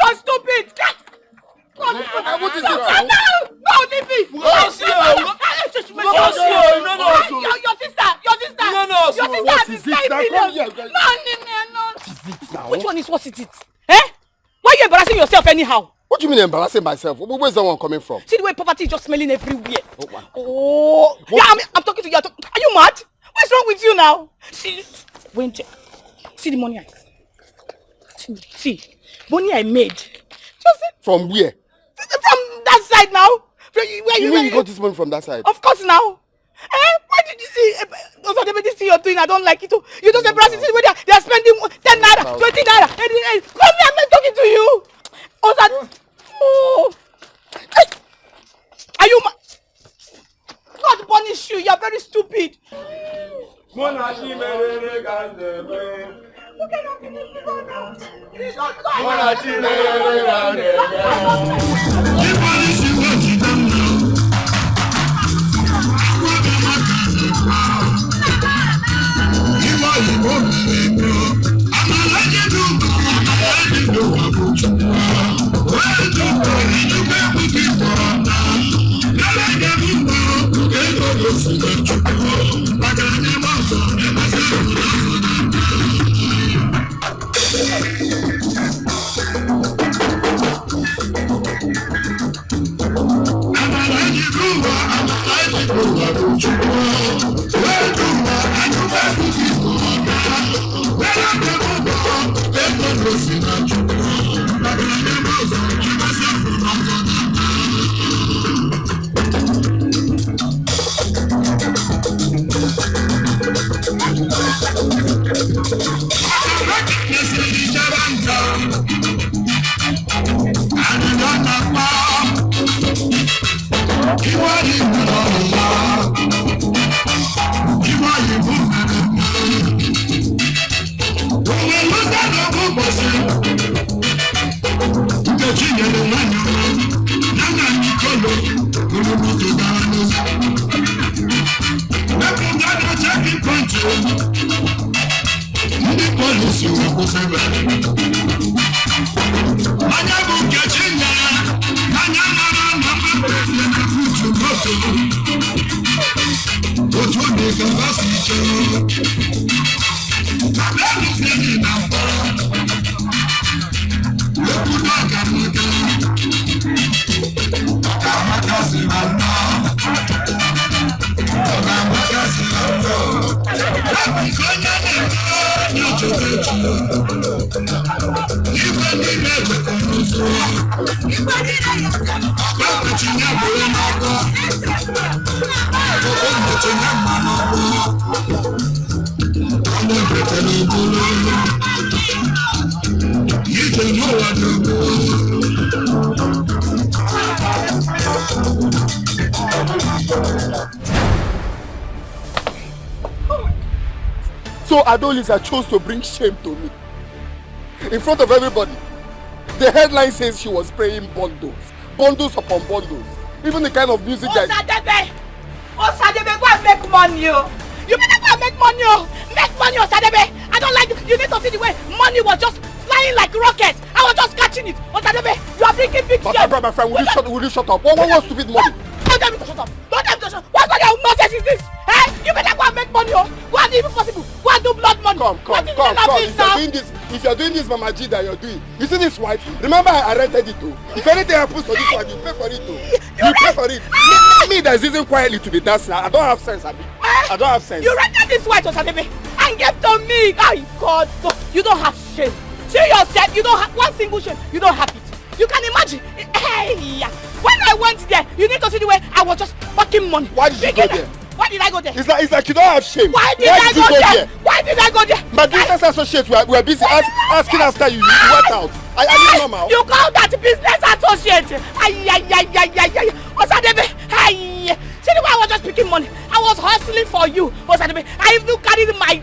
You're stupid! What is it? No, leave me! Your sister! No. Which one is what is it? Eh? Why are you embarrassing yourself anyhow? What do you mean embarrassing myself? Where's that one coming from? See the way poverty is just smelling everywhere. Oh. Yeah, I'm talking to you. Are you mad? What's wrong with you now? See the money I... See, money I made. Just... From where? From that side now. You mean you got this money from that side? Of course now. Why did you see? Also, this thing you're doing, I don't like it. You just embarrass it when they are spending 10 naira, 20 naira. Come here, I'm not talking to you. Also, oh. Are you? God punish you. You are very stupid. So Adolisa chose to bring shame to me. In front of everybody. The headline says she was praying bundles. Bundles upon bundles. Even the kind of music that... Osadebe, go and make money, oh. You better go and make money, oh. Make money, Osadebe. I don't like it. You need to see the way money was just flying like rockets. I was just catching it. Osadebe, you are bringing big shame. My friend, will you shut up? What stupid money? Don't tell me to shut up. Don't tell me to shut up. What kind of nonsense is this? Eh? You better go and make money, oh. Go and, if possible, go and do blood money. Come. If you're doing this, Mama G, that you're doing. You see this white? Remember I rented it too. If anything happens to this one, you pay for it too. You pay for it. Me that is using quietly to be dancing. I don't have sense, Abi. I don't have sense. You rented this white, Osadebe, and gave to me. Oh God, no. You don't have shame. See yourself, you don't have one single shame. You don't have it. You can imagine. Hey, when I went there, you need to see the way I was just fucking money. Why did you go there? Why did I go there? It's like you don't have shame. Why did I go there? Why did I go there? My business associates were busy asking after you. You went out. Are you normal? You call that business associate? Osadebe, see the way I was just picking money. I was hustling for you, Osadebe. I even carried my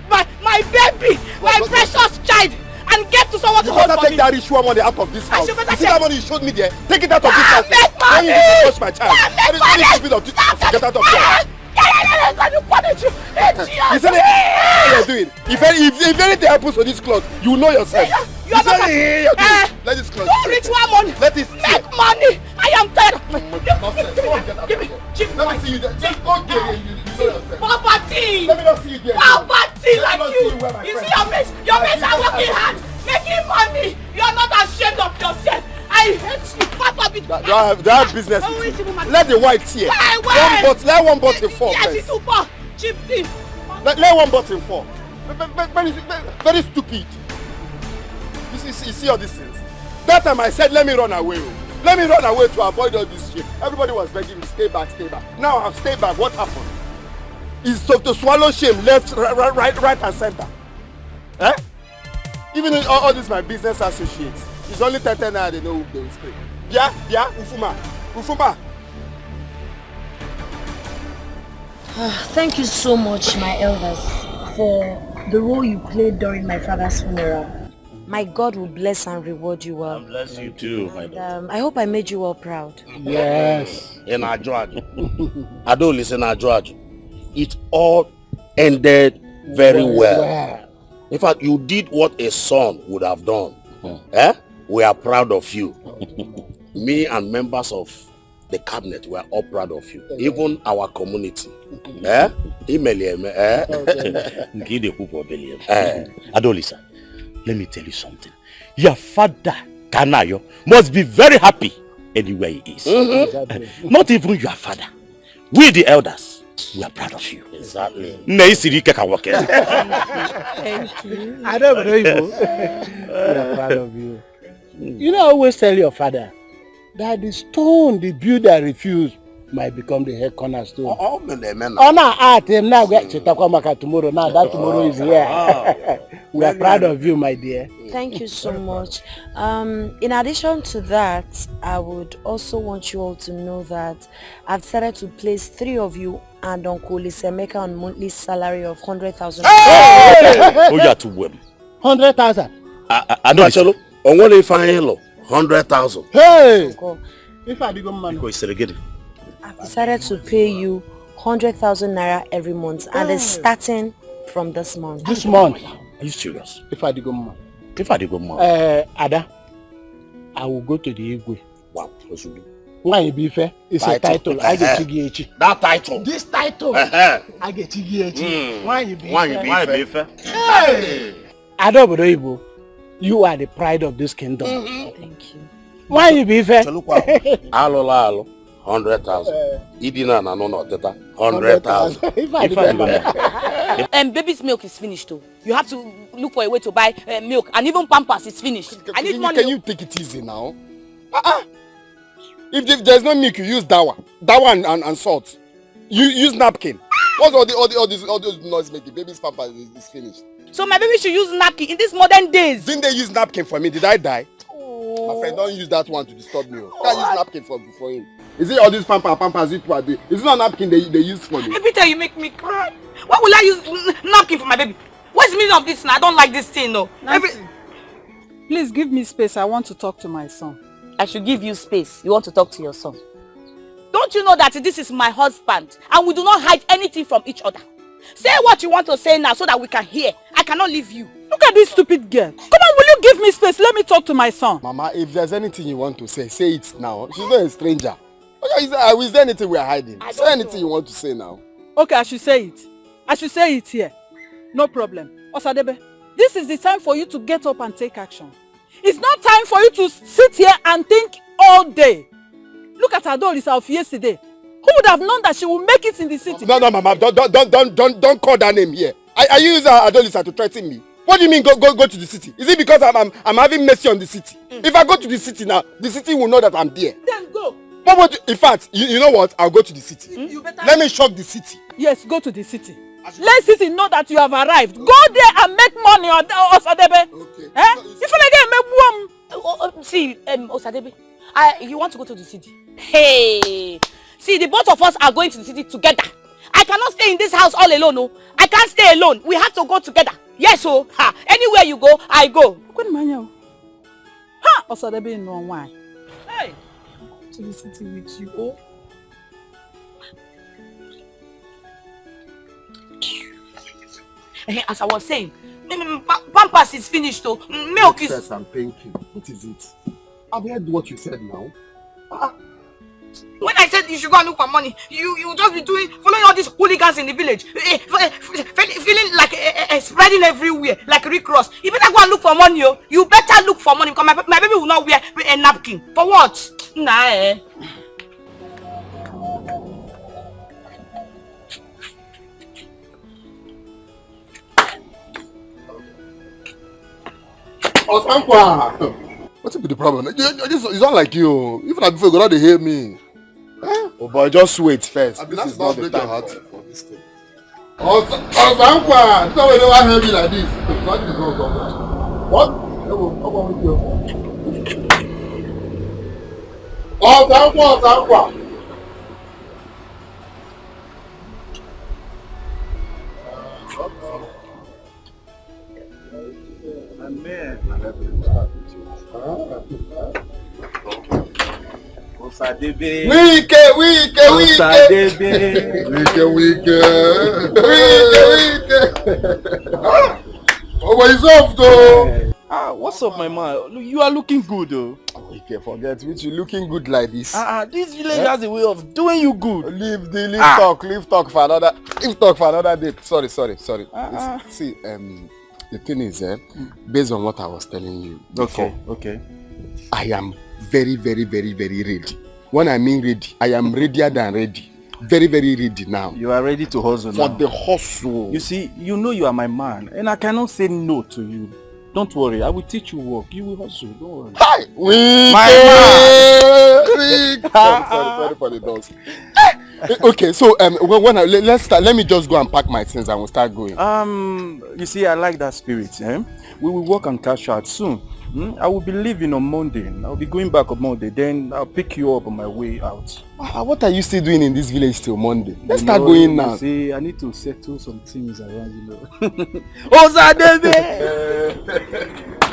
baby, my precious child, and gave to someone to hold for me. Take that ritual money out of this house. You see that money you showed me there? Take it out of this house. Make money. When you touch my child. Get out of here. You see what you're doing? If anything happens to this cloth, you know yourself. You're not let this cloth. Don't ritual money. Let it make money. I am tired. Give me. Let me see you there. Just go there. You know yourself. Poverty. Let me not see you there. Poverty like you. You see your mates. Your mates are working hard, making money. You are not ashamed of yourself. I hate you. Papa, that business. Let the white here. Let one bottle fall. Yes, it's too far. Cheap thing. Let one bottle fall. Very stupid. You see all these things. That time I said, let me run away. Let me run away to avoid all this shit. Everybody was begging me, stay back. Now I've stayed back. What happened? Is to swallow shame left, right and center. Eh? Even all this my business associates. It's only 10 now they know who they will speak. Yeah, Ufuma. Thank you so much, my elders, for the role you played during my father's funeral. My God will bless and reward you well. God bless you too, my daughter. I hope I made you all proud. Yes. In Ajoaju. Adolis in Ajoaju. It all ended very well. In fact, you did what a son would have done. We are proud of you. Me and members of the cabinet were all proud of you. Even our community. Adolisa, let me tell you something. Your father, Kanayo, must be very happy anywhere he is. Not even your father. We the elders, we are proud of you. Exactly. Thank you. I don't know you. We are proud of you. You know, I always tell your father that the stone the builder refused might become the head cornerstone. Oh, now art him now get Chitakwamaka tomorrow. Now that tomorrow is here. We are proud of you, my dear. Thank you so much. In addition to that, I would also want you all to know that I've decided to place 3 of you and Uncle Lisemeka on monthly salary of 100,000. Oh, you are too well. 100,000. I know. On what if I 100,000? Hey! If I go man. Because it's I've decided to pay you 100,000 naira every month, and it's starting from this month. This month? Are you serious? If I go man. If I go man. Ada, I will go to the Igwe. Wow. Why be fair? It's a title. I get Chigi. That title. This title. I get Chigi. Why you be fair? Hey! Adobodoibo, you are the pride of this kingdom. Thank you. Why you be fair? Alo. 100,000. Idina na no teta. 100,000. Baby's milk is finished too. You have to look for a way to buy milk, and even Pampers is finished. I need money. Can you take it easy now? If there's no milk, you use dawa and salt. You use napkin. What's all those noise making? Baby's Pampers is finished. So my baby should use napkin in these modern days. Didn't they use napkin for me? Did I die? Oh. My friend, don't use that one to disturb me. Can't use napkin for him. Is it all these Pampers it what they? Is it not napkin they use for me? Every time you make me cry. Why will I use napkin for my baby? What's the meaning of this now? I don't like this thing though. Please give me space. I want to talk to my son. I should give you space. You want to talk to your son? Don't you know that this is my husband and we do not hide anything from each other? Say what you want to say now so that we can hear. I cannot leave you. Look at this stupid girl. Come on, will you give me space? Let me talk to my son. Mama, if there's anything you want to say it now. She's not a stranger. Okay, is there anything we are hiding? Is there anything you want to say now? Okay, I should say it. I should say it here. No problem. Osadebe, this is the time for you to get up and take action. It's not time for you to sit here and think all day. Look at Adolisa of yesterday. Who would have known that she will make it in the city? No, Mama, don't call that name here. Are you using Adolisa to threaten me? What do you mean go to the city? Is it because I'm having mercy on the city? If I go to the city now, the city will know that I'm there. Then go. But in fact, you know what? I'll go to the city. Let me shock the city. Yes, go to the city. Let city know that you have arrived. Go there and make money on Osadebe. Okay. If you again make one. See, Osadebe, you want to go to the city? Hey, see, the both of us are going to the city together. I cannot stay in this house all alone. No, I can't stay alone. We have to go together. Yes, so anywhere you go, I go. Osadebe no why? Hey, to the city with you. Oh. As I was saying, Pampers is finished though. Milk is... Yes, I'm thinking. What is it? I've heard what you said now. When I said you should go and look for money, you just be following all these hooligans in the village. Feeling like spreading everywhere, like Rick Ross. You better go and look for money, yo. You better look for money because my baby will not wear a napkin. For what? Nah, What's be the problem? It's not like you. Even before you go to hear me. Oh boy, just wait first. This is not the time for this thing. Don't hear me like this. What? Wike. Oh, but it's off though. What's up, my man? You are looking good though. Wike, forget which you looking good like this. This village has a way of doing you good. Leave talk for another date. Sorry. See, the thing is, based on what I was telling you before, okay. I am very, very, very, very ready. When I mean ready, I am readier than ready. Very, very ready now. You are ready to hustle for now. the hustle. You see, you know you are my man, and I cannot say no to you. Don't worry, I will teach you work. You will hustle. Don't worry. Hi, sorry for the dust. Okay, so let's start. Let me just go and pack my things and we'll start going. You see, I like that spirit. We will work and cash out soon. I will be leaving on Monday. I'll be going back on Monday. Then I'll pick you up on my way out. What are you still doing in this village till Monday? Let's start going now. You see, I need to settle some things around, Osadebe!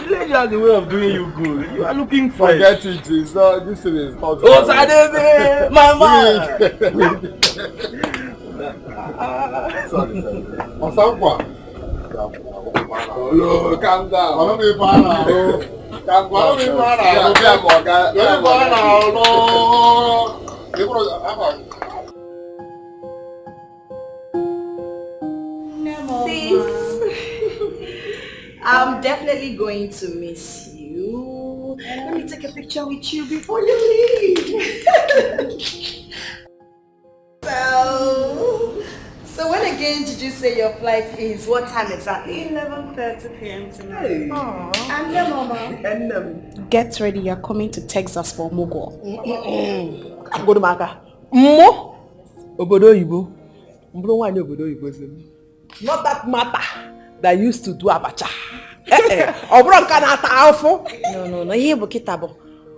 lady has a way of doing you good. You are looking fresh. Forget it. It's not. This thing is hot. Oh, Sadebe, my man. Sorry. Osankwa. Hello, calm down. I don't be fine now. Calm down. Sis, I'm definitely going to miss you. Let me take a picture with you before you leave. So when again did you say your flight is? What time exactly? 11:30 p.m. tonight. Hey. And then, Mama. And get ready, you're coming to Texas for Mugo. I'm going to Maka. Mo? Obodo Ibo. Not that matter that used to do abacha. No. Here Bukitabo.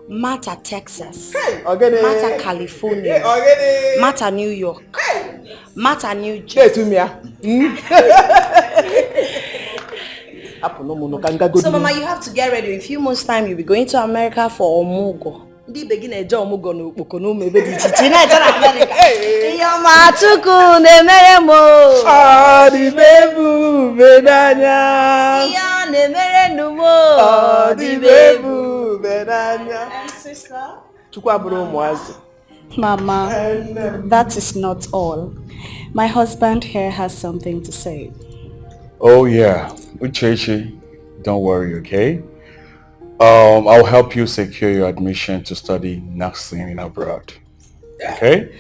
Mata, Texas. Okay. Mata, California. Okay. Mata, New York. Mata, New Jersey. So, Mama, you have to get ready. In a few months' time, you'll be going to America for Omugo. Di begin a job Omugo no Okono maybe the China America. Yama tuku ne meremo. Ah, di bebu bedanya. Ya ne merenumo. Ah, di bebu bedanya. And sister? Mama, that is not all. My husband here has something to say. Oh yeah, Uchechi, don't worry, okay? I'll help you secure your admission to study nursing in abroad. Okay?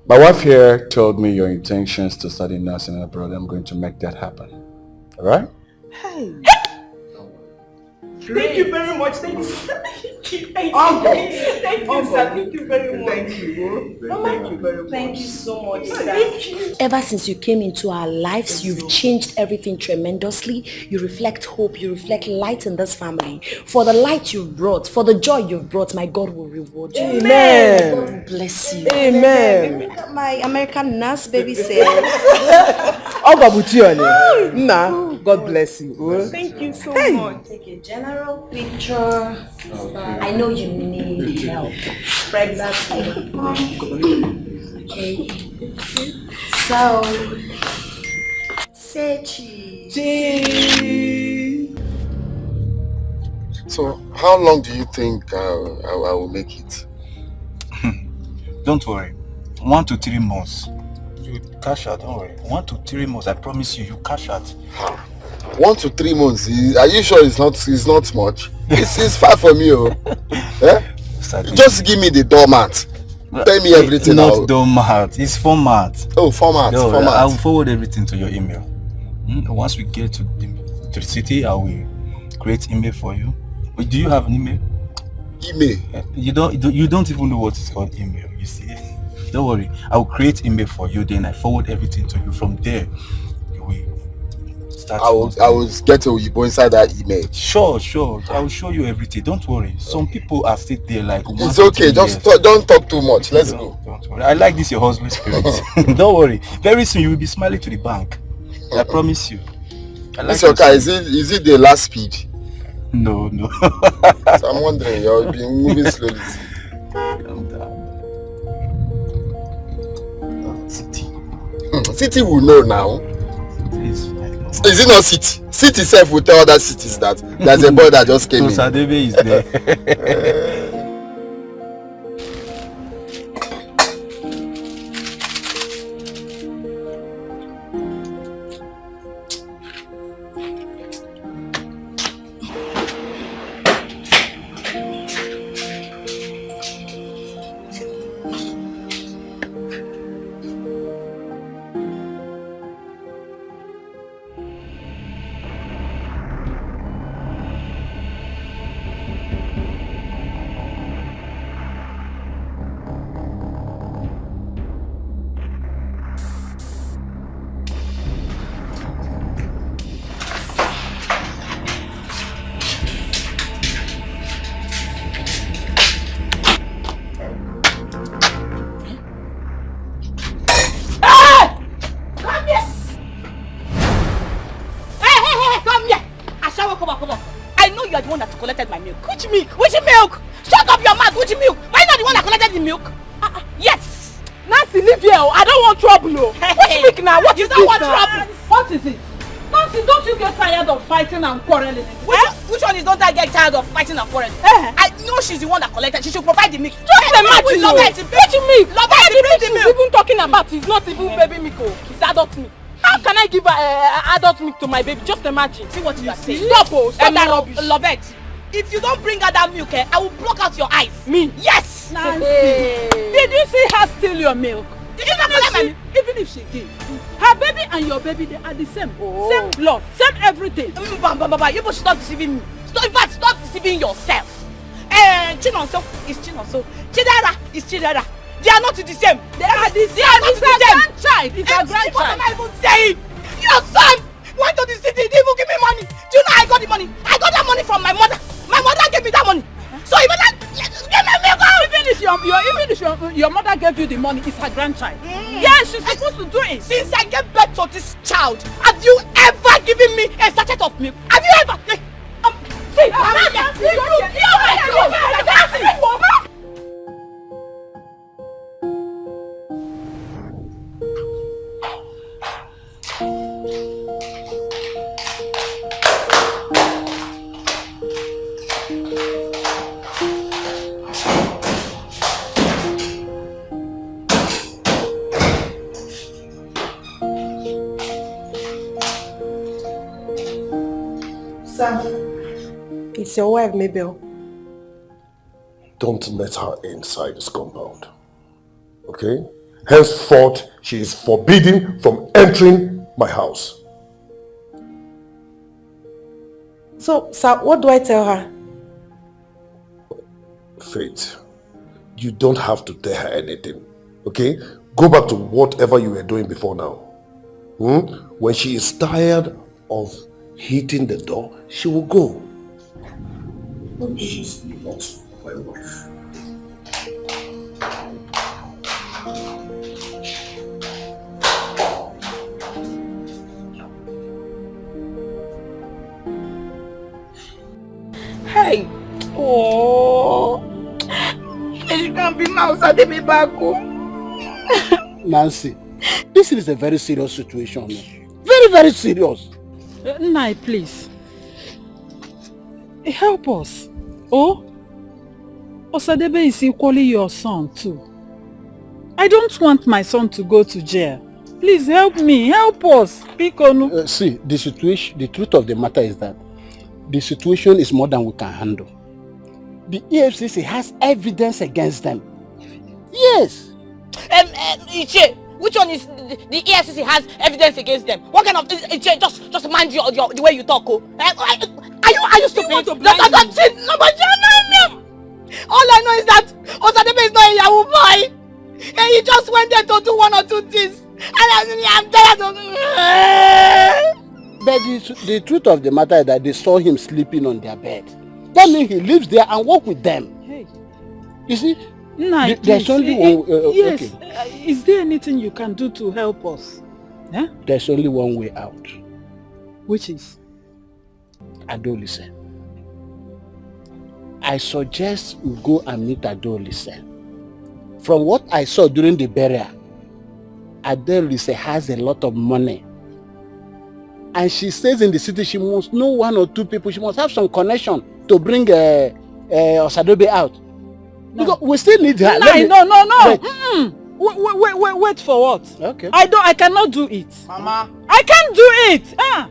My wife here told me your intentions to study nursing abroad. I'm going to make that happen. Alright? Hey. Thank you very much. Thank you. Thank you, sir. Thank you very much. Thank you. Thank you so much, sir. Thank you. Ever since you came into our lives, you've changed everything tremendously. You reflect hope, you reflect light in this family. For the light you've brought, for the joy you've brought, my God will reward you. Amen. God will bless you. Amen. My American nurse baby says. God bless you. Thank you so much. Take a general picture. I know you need help. Pregnancy. Okay. So, say cheese. So, how long do you think I will make it? Don't worry. 1 to 3 months. You cash out, don't worry. 1 to 3 months, I promise you cash out. 1 to 3 months. Are you sure it's not much? It's far from you. Eh? Just give me the doormat. Tell me everything. Not doormat. It's format. Oh, format. No, format. I will forward everything to your email. Once we get to the city, I will create email for you. Do you have an email? Email? You don't even know what is called email. You see? Don't worry. I will create email for you. Then I forward everything to you. From there, you will start. I will get to you inside that email. Sure. I will show you everything. Don't worry. Some people are still there like. It's okay. Just don't talk too much. Let's go. Don't worry. I like this your husband spirit. Don't worry. Very soon you will be smiling to the bank. I promise you. It's okay. Is it the last speed? No. So I'm wondering. You'll be moving slowly. Calm down. City will know now. Is it not city? City itself will tell other cities that there's a boy that just came in. Sadebe is there. Which milk? Which milk? Shut up your mouth. Which milk? Why not the one that collected the milk? Yes. Nancy, leave here. I don't want trouble. Which milk now? What is this don't want now? trouble. What is it? Nancy, don't you get tired of fighting and quarreling? Which one is don't I get tired of fighting and quarreling? I know she's the one that collected. She should provide the milk. Just imagine. Which milk? Love her to bring the milk. She's even talking about is not even baby milk. It's adult milk. How can I give adult milk to my baby? Just imagine. See what you are saying. Stop that rubbish. Love it. If you don't bring her that milk, I will block out your eyes. Me? Yes. Nancy, did you see her steal your milk? Did you not collect my milk? Even if she did, her baby and your baby, they are the same. Same blood, same everything. Baba, you should stop deceiving me. In fact, stop deceiving yourself. Chinonso is Chinonso. Chidera is Chidera. They are not the same. They are the same. It's a grandchild. It's a grandchild. What am I even saying? Your son went to the city. He didn't even give me money. Do you know I got the money? I got that money from my mother. My mother gave me that money. So you better give me milk. Even if your mother gave you the money, it's her grandchild. Yes, she's supposed to do it. Since I gave birth to this child, have you ever given me a sachet of milk? Have you ever? See, It's your wife, Mabel. Don't let her inside this compound. Okay? Henceforth, she is forbidden from entering my house. So, sir, what do I tell her? Faith, you don't have to tell her anything. Okay? Go back to whatever you were doing before now. When she is tired of hitting the door, she will go. But she's not my wife. Hey! Oh! You can't be mouse at me back. Nancy, this is a very serious situation. Very, very serious. Nai, please. Help us. Oh? Osadebe is equally your son too. I don't want my son to go to jail. Please help me. Help us. See, the truth of the matter is that the situation is more than we can handle. The EFCC has evidence against them. Yes. Iche, which one is the EFCC has evidence against them? What kind of Iche? Just mind your the way you talk. Oh. Are you stupid? No, but all I know is that Osadebe is not a Yahoo boy. And he just went there to do one or two things. And I'm tired of But the truth of the matter is that they saw him sleeping on their bed. That means he lives there and works with them. Hey. You see, there's only one... yes. Okay. Is there anything you can do to help us? Huh? There's only one way out. Which is? Adolescent. I suggest we go and meet Adolescent. From what I saw during the burial, Adolescent has a lot of money. And she stays in the city. She must know one or two people. She must have some connection to bring Osadebe out. No. Because we still need her. No. Wait for what? Okay. I cannot do it. Mama. I can't do it. Huh?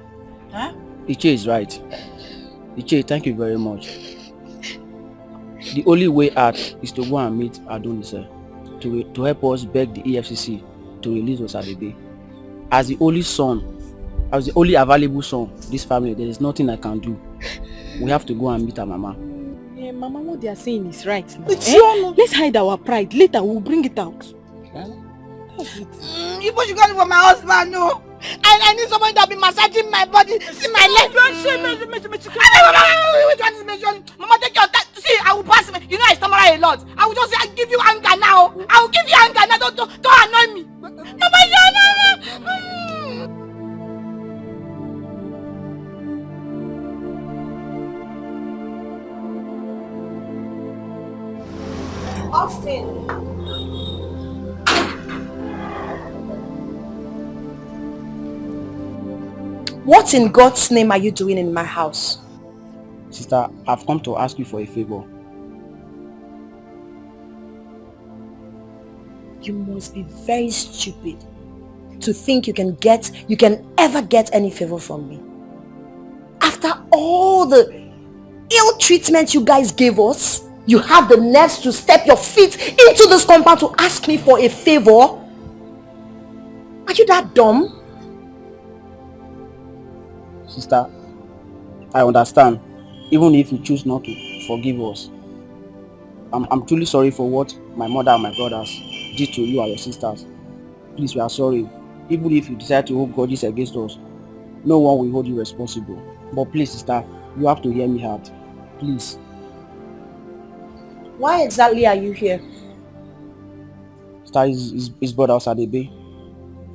Iche is right. Iche, thank you very much. The only way out is to go and meet Adonisa to help us beg the EFCC to release Osadebe. As the only son, as the only available son, this family, there is nothing I can do. We have to go and meet our mama. Yeah, Mama, what they are saying is right now. Let's hide our pride. Later we'll bring it out. That's it. You push you for my husband, no. I need somebody that be massaging my body. See my leg. Mama, take your time. See, I will pass me. You know I stammer a lot. I will just say, I give you anger now. I will give you anger now. Don't annoy me. What in God's name are you doing in my house? Sister, I've come to ask you for a favor. You must be very stupid to think you can ever get any favor from me. After all the ill treatment you guys gave us, you have the nerves to step your feet into this compound to ask me for a favor? Are you that dumb? Sister, I understand, even if you choose not to forgive us. I'm truly sorry for what my mother and my brothers did to you and your sisters. Please, we are sorry. Even if you decide to hold grudges against us, no one will hold you responsible. But please, sister, you have to hear me out. Please. Why exactly are you here? Sister, his brother Osadebe.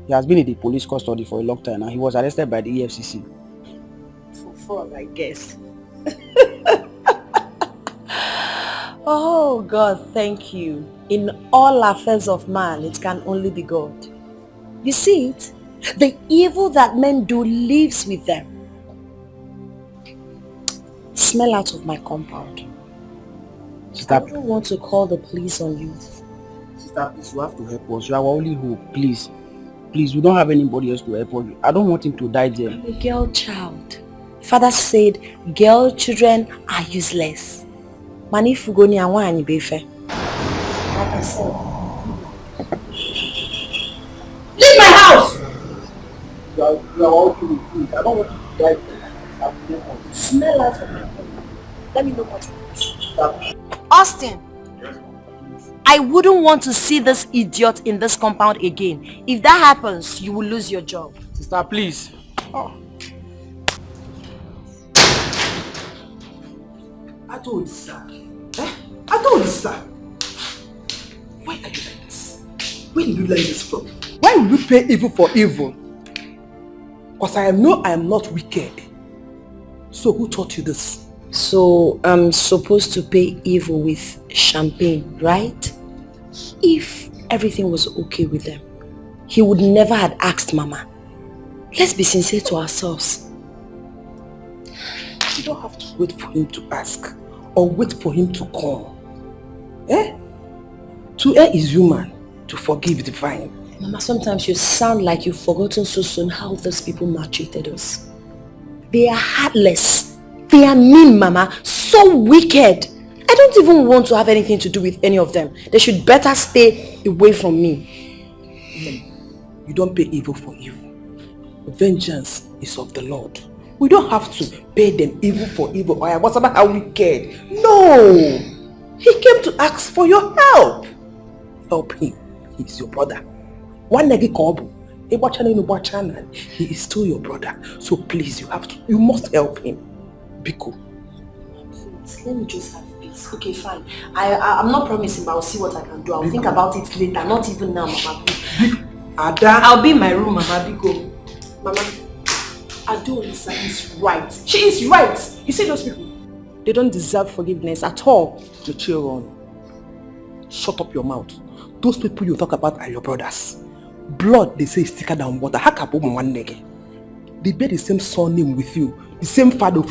He has been in the police custody for a long time and he was arrested by the EFCC. For fun, I guess. Oh God, thank you. In all affairs of man, it can only be God. You see it? The evil that men do lives with them. Smell out of my compound. Sister, I don't want to call the police on you. Sister, please, you have to help us. You are our only hope. Please. Please, we don't have anybody else to help us. I don't want him to die there. I'm a girl child. Father said, girl children are useless. Mani fugoni awani befe. Like I said. Leave my house! You are all killing me. I don't want you to die there. Smell out of my home. Let me know what it is. Austin! I wouldn't want to see this idiot in this compound again. If that happens, you will lose your job. Sister, please. Oh. I told you, sir. I told you, sir. Why are you like this? Where did you learn this from? Why will you pay evil for evil? Because I know I am not wicked. So who taught you this? So I'm supposed to pay evil with champagne, right? If everything was okay with them, he would never have asked Mama. Let's be sincere to ourselves. You don't have to wait for him to ask or wait for him to come. To err is human, to forgive divine. Mama, sometimes you sound like you've forgotten so soon how those people maltreated us. They are heartless. They are mean, Mama. So wicked. I don't even want to have anything to do with any of them. They should better stay away from me. You don't pay evil for evil. Vengeance is of the Lord. We don't have to pay them evil for evil. Or what's about how wicked? No! He came to ask for your help. Help him. He's your brother. One negi kobu. He is still your brother. So please, you must help him. Biko. Please, let me just have peace. Okay, fine. I'm not promising, but I'll see what I can do. I'll think about it later. Not even now, Mama. Ada. I'll be in my room, Mama. Biko. Mama, Adolisa is right. She is right. You see those people? They don't deserve forgiveness at all. The children. Shut up your mouth. Those people you talk about are your brothers. Blood, they say, is thicker than water. They bear the same surname with you. The same father.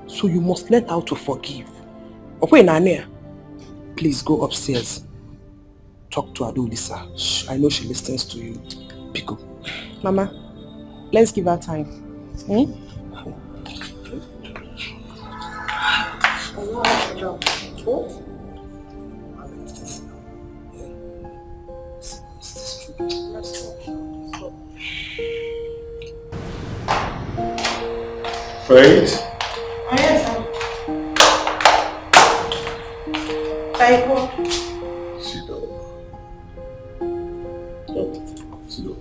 So you must learn how to forgive. Please go upstairs. Talk to Adolisa. I know she listens to you. Pico. Mama, let's give her time. Faith? Oh, yes, sir. Sit down. Sit down.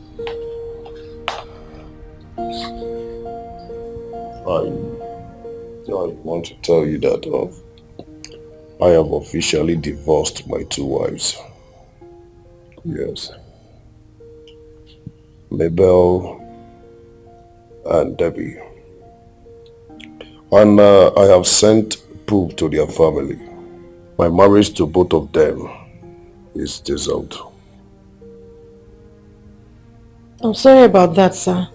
I want to tell you that I have officially divorced my 2 wives. Yes. Mabel and Debbie. And I have sent proof to their family. My marriage to both of them is dissolved. I'm sorry about that, sir.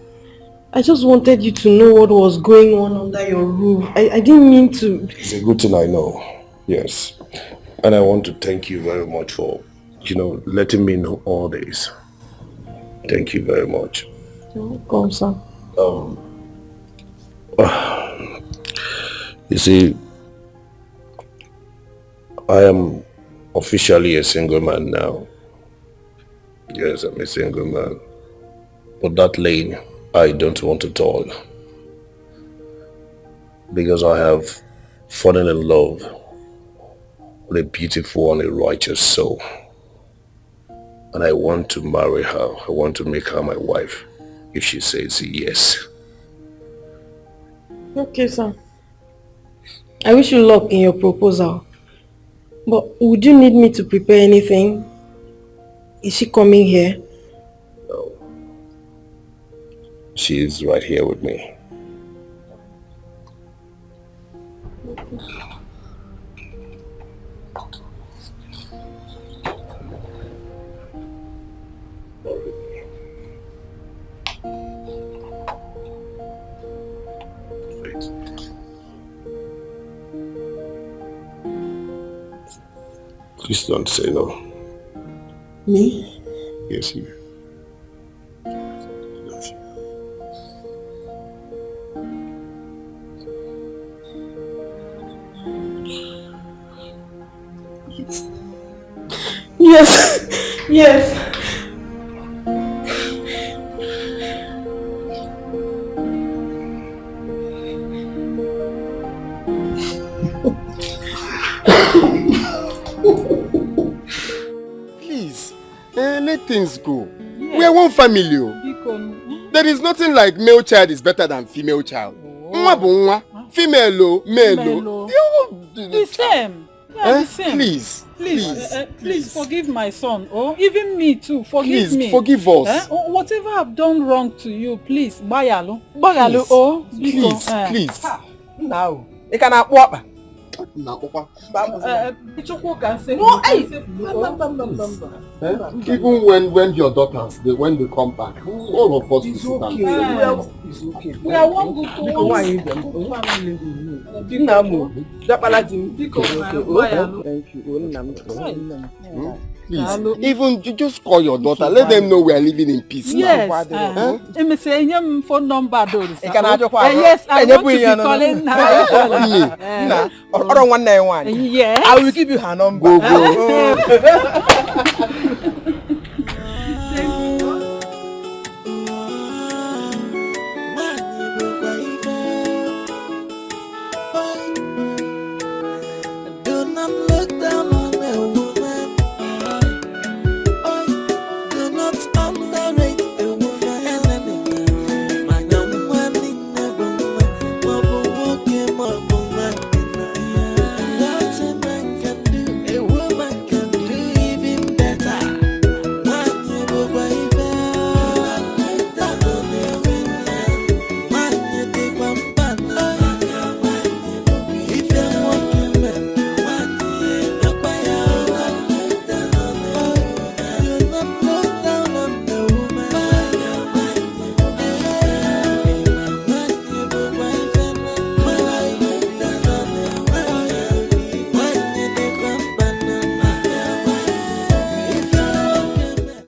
I just wanted you to know what was going on under your roof. I didn't mean to... It's a good thing I know. Yes. And I want to thank you very much for, letting me know all this. Thank you very much. You're welcome, sir. You see, I am officially a single man now. Yes, I'm a single man. But that lane, I don't want to toil. Because I have fallen in love with a beautiful and a righteous soul. And I want to marry her. I want to make her my wife if she says yes. Okay, sir. I wish you luck in your proposal. But would you need me to prepare anything? Is she coming here? No. She is right here with me. Please don't say no. Me? Yes, you. Yes. Yes. Please, let things go. Yes. We are one family. There is nothing like male child is better than female child. Female, male. The same. Yeah, the same. Please. Please forgive my son. Oh, even me too. Forgive me. Please forgive us. Whatever I've done wrong to you, please. Bayalo. Oh, please. Now, you cannot walk. No, even when your daughters, when they come back, all of us it's will okay. It's okay. We are one good family. Thank you. Please, even you just call your daughter. Let them know we are living in peace yes, now. Yes. Phone number. Yes, I want to be calling her. Yeah. I will give you her number. Go.